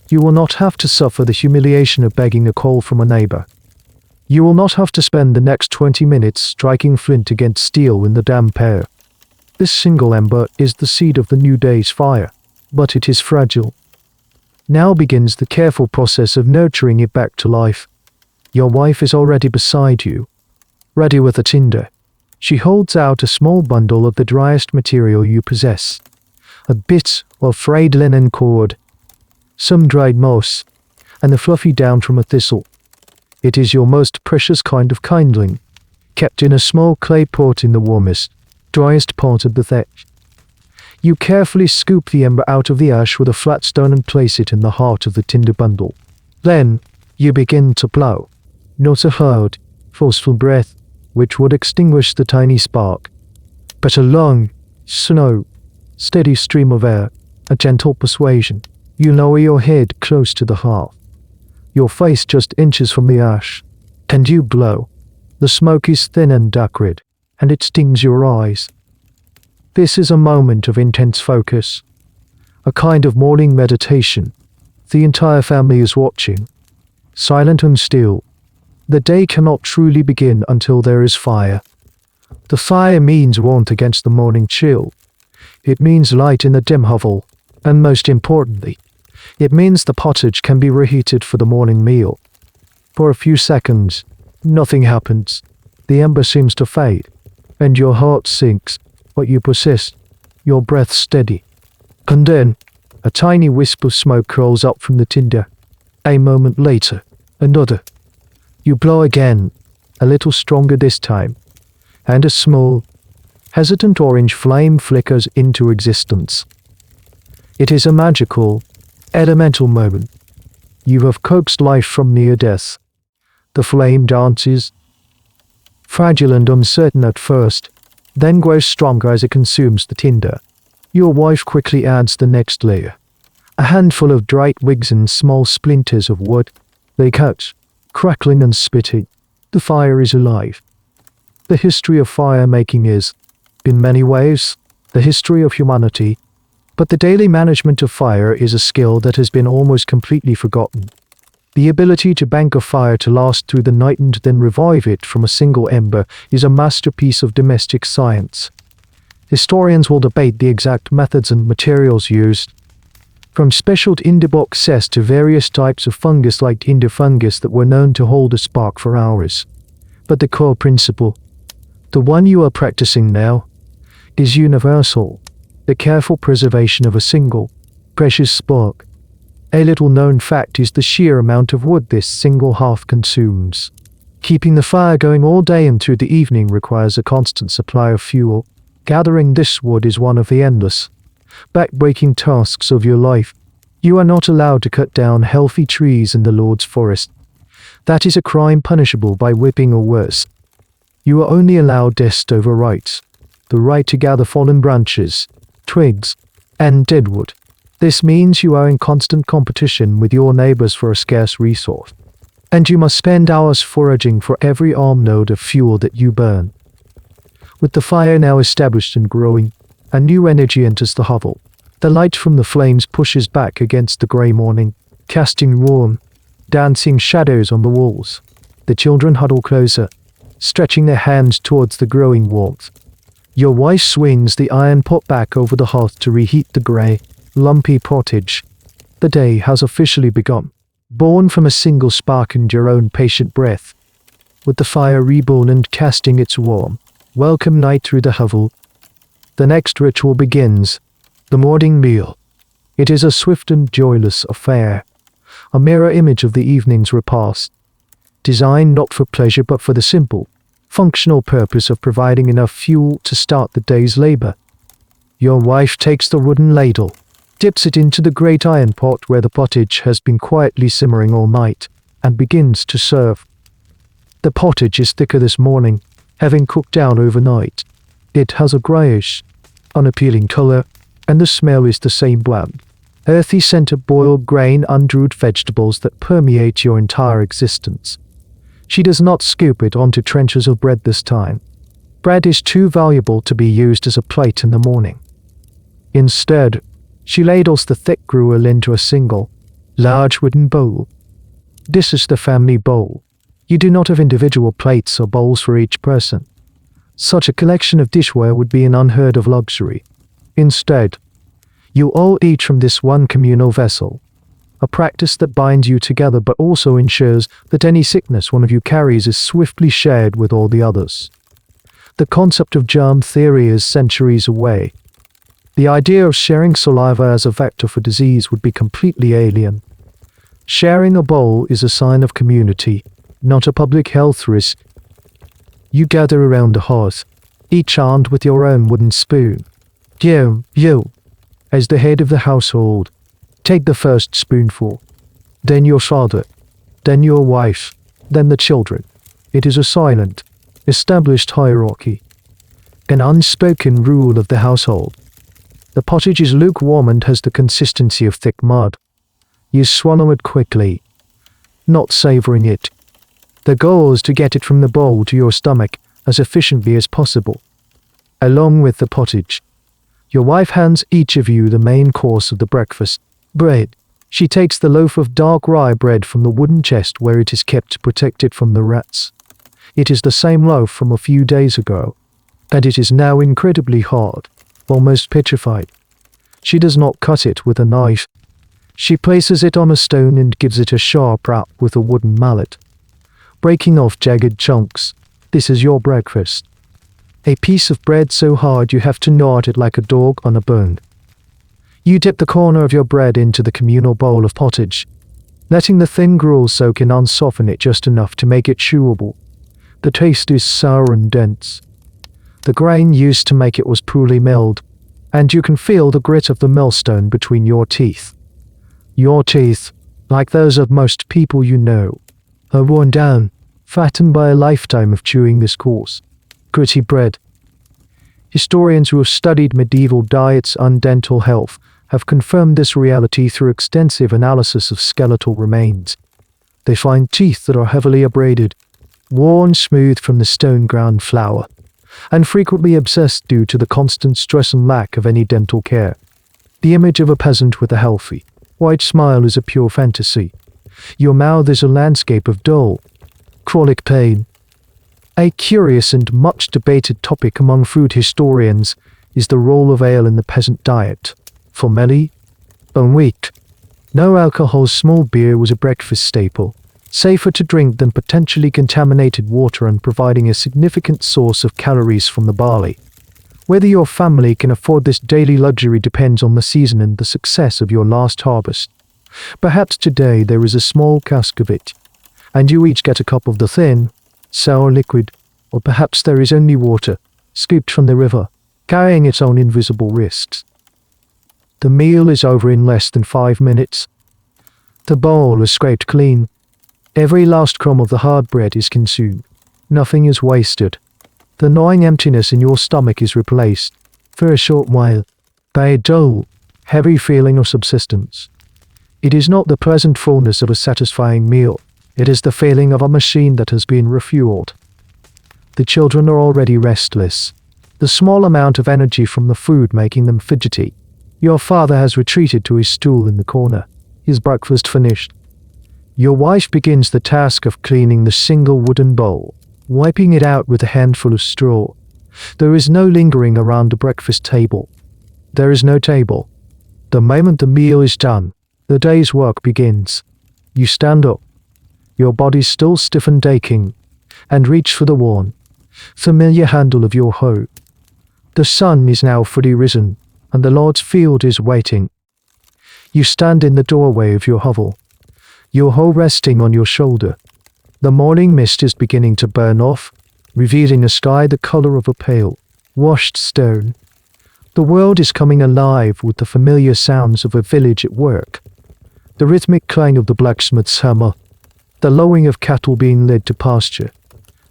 You will not have to suffer the humiliation of begging a coal from a neighbor. You will not have to spend the next 20 minutes striking flint against steel in the damp air. This single ember is the seed of the new day's fire, but it is fragile. Now begins the careful process of nurturing it back to life. Your wife is already beside you, ready with a tinder. She holds out a small bundle of the driest material you possess, a bit of frayed linen cord, some dried moss, and the fluffy down from a thistle. It is your most precious kind of kindling, kept in a small clay pot in the warmest, driest part of the thatch. You carefully scoop the ember out of the ash with a flat stone and place it in the heart of the tinder bundle. Then, you begin to blow. Not a hard, forceful breath, which would extinguish the tiny spark, but a long, slow, steady stream of air, a gentle persuasion. You lower your head close to the hearth, your face just inches from the ash, and you blow. The smoke is thin and acrid, and it stings your eyes. This is a moment of intense focus, a kind of morning meditation. The entire family is watching, silent and still. The day cannot truly begin until there is fire. The fire means warmth against the morning chill. It means light in the dim hovel, and most importantly, it means the pottage can be reheated for the morning meal. For a few seconds, nothing happens. The ember seems to fade, and your heart sinks, but you persist, your breath steady. And then, a tiny wisp of smoke curls up from the tinder. A moment later, another. You blow again, a little stronger this time, and a small, hesitant orange flame flickers into existence. It is a magical, elemental moment. You have coaxed life from near death. The flame dances, fragile and uncertain at first, then grows stronger as it consumes the tinder. Your wife quickly adds the next layer, a handful of dried twigs and small splinters of wood. They catch, crackling and spitting. The fire is alive. The history of fire making is, in many ways, the history of humanity. But the daily management of fire is a skill that has been almost completely forgotten. The ability to bank a fire to last through the night and then revive it from a single ember is a masterpiece of domestic science. Historians will debate the exact methods and materials used, from special tinderbox cess to various types of fungus like tinder fungus that were known to hold a spark for hours. But the core principle, the one you are practicing now, is universal. The careful preservation of a single, precious spark. A little known fact is the sheer amount of wood this single hearth consumes. Keeping the fire going all day and through the evening requires a constant supply of fuel. Gathering this wood is one of the endless, back-breaking tasks of your life. You are not allowed to cut down healthy trees in the Lord's forest. That is a crime punishable by whipping or worse. You are only allowed dest over rights, the right to gather fallen branches, twigs, and dead wood. This means you are in constant competition with your neighbors for a scarce resource, and you must spend hours foraging for every armload of fuel that you burn. With the fire now established and growing, a new energy enters the hovel. The light from the flames pushes back against the grey morning, casting warm, dancing shadows on the walls. The children huddle closer, stretching their hands towards the growing warmth. Your wife swings the iron pot back over the hearth to reheat the grey, lumpy pottage. The day has officially begun, born from a single spark and your own patient breath. with the fire reborn and casting its warm, welcome night through the hovel. The next ritual begins, the morning meal. It is a swift and joyless affair, a mirror image of the evening's repast, designed not for pleasure but for the simple, functional purpose of providing enough fuel to start the day's labor. Your wife takes the wooden ladle, dips it into the great iron pot where the pottage has been quietly simmering all night, and begins to serve. The pottage is thicker this morning, having cooked down overnight. It has a grayish, unappealing color, and the smell is the same bland, earthy scent of boiled grain, undrewed vegetables that permeate your entire existence. She does not scoop it onto trenchers of bread this time. Bread is too valuable to be used as a plate in the morning. Instead, she ladles the thick gruel into a single, large wooden bowl. This is the family bowl. You do not have individual plates or bowls for each person. Such a collection of dishware would be an unheard of luxury. Instead, you all eat from this one communal vessel, a practice that binds you together but also ensures that any sickness one of you carries is swiftly shared with all the others. The concept of germ theory is centuries away. The idea of sharing saliva as a vector for disease would be completely alien. Sharing a bowl is a sign of community, not a public health risk. You gather around the hearth, each armed with your own wooden spoon. You, as the head of the household, take the first spoonful, then your father, then your wife, then the children. It is a silent, established hierarchy, an unspoken rule of the household. The pottage is lukewarm and has the consistency of thick mud. You swallow it quickly, not savoring it. The goal is to get it from the bowl to your stomach as efficiently as possible. Along with the pottage, your wife hands each of you the main course of the breakfast, bread. She takes the loaf of dark rye bread from the wooden chest where it is kept protected from the rats. It is the same loaf from a few days ago, and it is now incredibly hard, almost petrified. She does not cut it with a knife. She places it on a stone and gives it a sharp rap with a wooden mallet, breaking off jagged chunks. This is your breakfast. A piece of bread so hard you have to gnaw at it like a dog on a bone. You dip the corner of your bread into the communal bowl of pottage, letting the thin gruel soak in and soften it just enough to make it chewable. The taste is sour and dense. The grain used to make it was poorly milled, and you can feel the grit of the millstone between your teeth. Your teeth, like those of most people you know, are worn down, fattened by a lifetime of chewing this coarse, gritty bread. Historians who have studied medieval diets and dental health have confirmed this reality through extensive analysis of skeletal remains. They find teeth that are heavily abraded, worn smooth from the stone-ground flour, and frequently abscessed due to the constant stress and lack of any dental care. The image of a peasant with a healthy, white smile is a pure fantasy. Your mouth is a landscape of dull, chronic pain. A curious and much debated topic among food historians is the role of ale in the peasant diet. For many, on wheat, no alcohol small beer was a breakfast staple, safer to drink than potentially contaminated water and providing a significant source of calories from the barley. Whether your family can afford this daily luxury depends on the season and the success of your last harvest. Perhaps today there is a small cask of it, and you each get a cup of the thin, sour liquid, or perhaps there is only water, scooped from the river, carrying its own invisible risks. The meal is over in less than 5 minutes. The bowl is scraped clean. Every last crumb of the hard bread is consumed. Nothing is wasted. The gnawing emptiness in your stomach is replaced, for a short while, by a dull, heavy feeling of subsistence. It is not the pleasant fullness of a satisfying meal. It is the feeling of a machine that has been refueled. The children are already restless, the small amount of energy from the food making them fidgety. Your father has retreated to his stool in the corner, his breakfast finished. Your wife begins the task of cleaning the single wooden bowl, wiping it out with a handful of straw. There is no lingering around the breakfast table. There is no table. The moment the meal is done, the day's work begins. You stand up, your body still stiff and aching, and reach for the worn, familiar handle of your hoe. The sun is now fully risen, and the Lord's field is waiting. You stand in the doorway of your hovel, your hoe resting on your shoulder. The morning mist is beginning to burn off, revealing a sky the color of a pale, washed stone. The world is coming alive with the familiar sounds of a village at work. The rhythmic clang of the blacksmith's hammer, the lowing of cattle being led to pasture,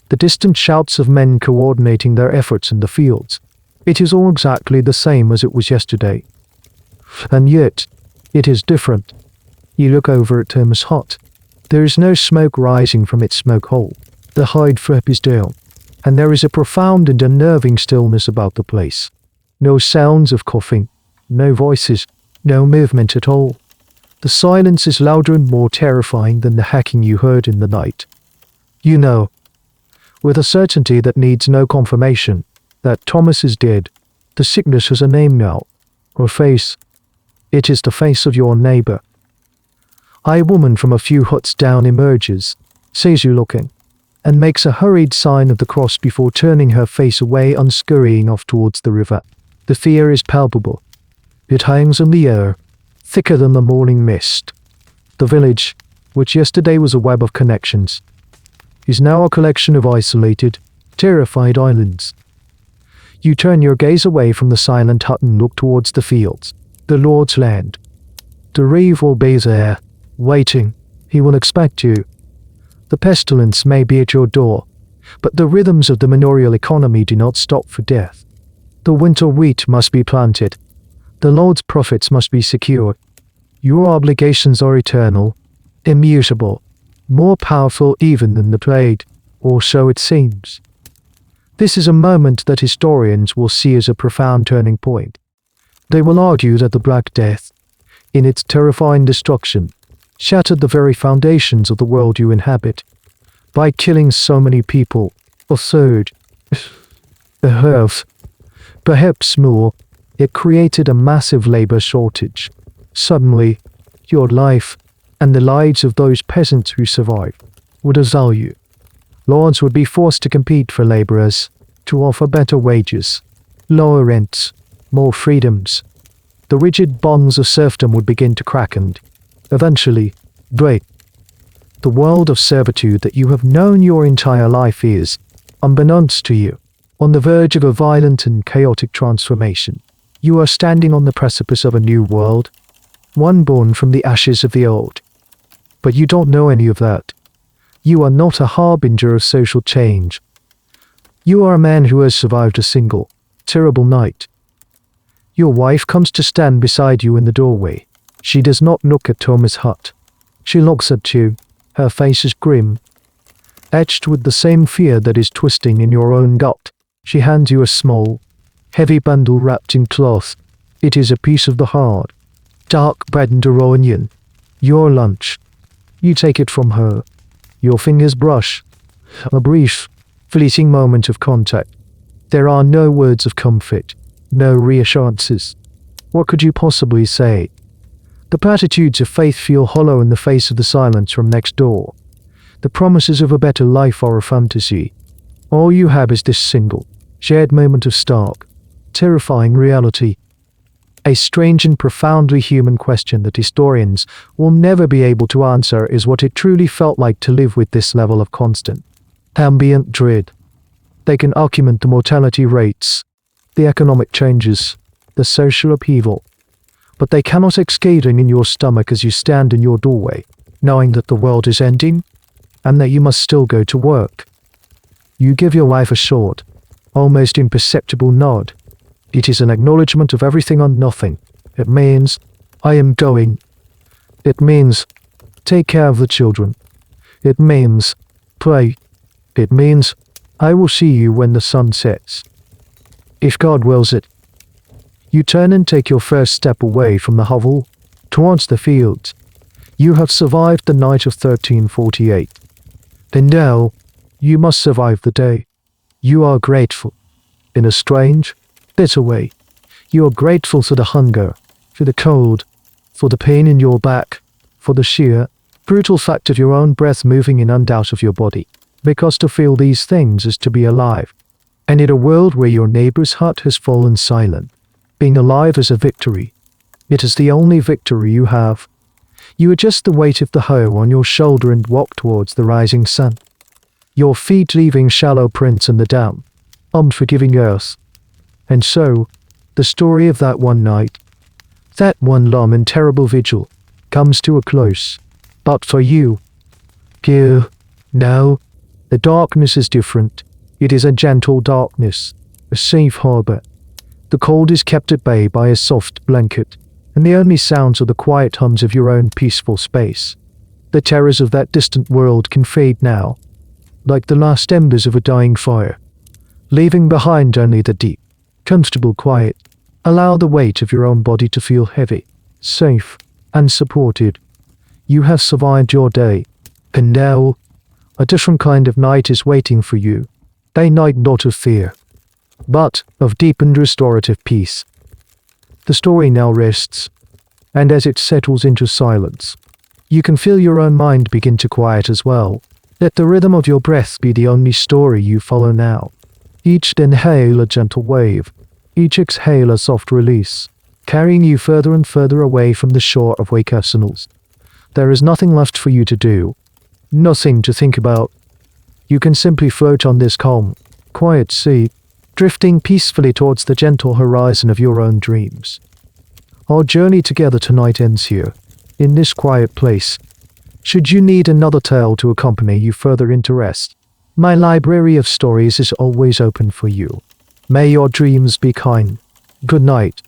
the distant shouts of men coordinating their efforts in the fields. It is all exactly the same as it was yesterday. And yet, it is different. You look over at Thomas' hut. There is no smoke rising from its smoke hole. The hide flap is down, and there is a profound and unnerving stillness about the place. No sounds of coughing, no voices, no movement at all. The silence is louder and more terrifying than the hacking you heard in the night. You know, with a certainty that needs no confirmation, that Thomas is dead. The sickness has a name now, or face. It is the face of your neighbor. A woman from a few huts down emerges, sees you looking, and makes a hurried sign of the cross before turning her face away and scurrying off towards the river. The fear is palpable. It hangs in the air, thicker than the morning mist. The village, which yesterday was a web of connections, is now a collection of isolated, terrified islands. You turn your gaze away from the silent hut and look towards the fields, the Lord's land. The reeve will be there, waiting. He will expect you. The pestilence may be at your door, but the rhythms of the manorial economy do not stop for death. The winter wheat must be planted. The Lord's profits must be secured. Your obligations are eternal, immutable, more powerful even than the plague, or so it seems. This is a moment that historians will see as a profound turning point. They will argue that the Black Death, in its terrifying destruction, shattered the very foundations of the world you inhabit. By killing so many people, a third, a half, perhaps more, it created a massive labor shortage. Suddenly, your life, and the lives of those peasants who survived, would have value. Lords would be forced to compete for laborers, to offer better wages, lower rents, more freedoms. The rigid bonds of serfdom would begin to crack and, eventually, break. The world of servitude that you have known your entire life is, unbeknownst to you, on the verge of a violent and chaotic transformation. You are standing on the precipice of a new world, one born from the ashes of the old. But you don't know any of that. You are not a harbinger of social change. You are a man who has survived a single, terrible night. Your wife comes to stand beside you in the doorway. She does not look at Thomas' hut. She looks at you. Her face is grim, etched with the same fear that is twisting in your own gut. She hands you a small, heavy bundle wrapped in cloth. It is a piece of the hard, dark bread and a raw onion. Your lunch. You take it from her. Your fingers brush. A brief, fleeting moment of contact. There are no words of comfort, no reassurances. What could you possibly say? The platitudes of faith feel hollow in the face of the silence from next door. The promises of a better life are a fantasy. All you have is this single, shared moment of stark, terrifying reality. A strange and profoundly human question that historians will never be able to answer is what it truly felt like to live with this level of constant, ambient dread. They can document the mortality rates, the economic changes, the social upheaval, but they cannot escape in your stomach as you stand in your doorway, knowing that the world is ending and that you must still go to work. You give your wife a short, almost imperceptible nod. It is an acknowledgement of everything and nothing. It means, I am going. It means, take care of the children. It means, pray. It means, I will see you when the sun sets. If God wills it. You turn and take your first step away from the hovel, towards the fields. You have survived the night of 1348. And now, you must survive the day. You are grateful. In a strange, bitter way. You are grateful for the hunger, for the cold, for the pain in your back, for the sheer, brutal fact of your own breath moving in and out of your body. because to feel these things is to be alive. And in a world where your neighbor's hut has fallen silent, being alive is a victory. It is the only victory you have. You adjust the weight of the hoe on your shoulder and walk towards the rising sun, your feet leaving shallow prints in the damp, unforgiving earth. And so, the story of that one night, that one long and terrible vigil, comes to a close. But for you, here, now, the darkness is different. It is a gentle darkness, a safe harbor. The cold is kept at bay by a soft blanket, and the only sounds are the quiet hums of your own peaceful space. The terrors of that distant world can fade now, like the last embers of a dying fire, leaving behind only the deep, comfortable quiet. Allow the weight of your own body to feel heavy, safe, and supported. You have survived your day, and now, a different kind of night is waiting for you. A night not of fear, but of deep and restorative peace. The story now rests, and as it settles into silence, you can feel your own mind begin to quiet as well. Let the rhythm of your breath be the only story you follow now. Each inhale a gentle wave, each exhale a soft release, carrying you further and further away from the shore of wakefulness. There is nothing left for you to do, nothing to think about. You can simply float on this calm, quiet sea, drifting peacefully towards the gentle horizon of your own dreams. Our journey together tonight ends here, in this quiet place. Should you need another tale to accompany you further into rest, my library of stories is always open for you. May your dreams be kind. Good night.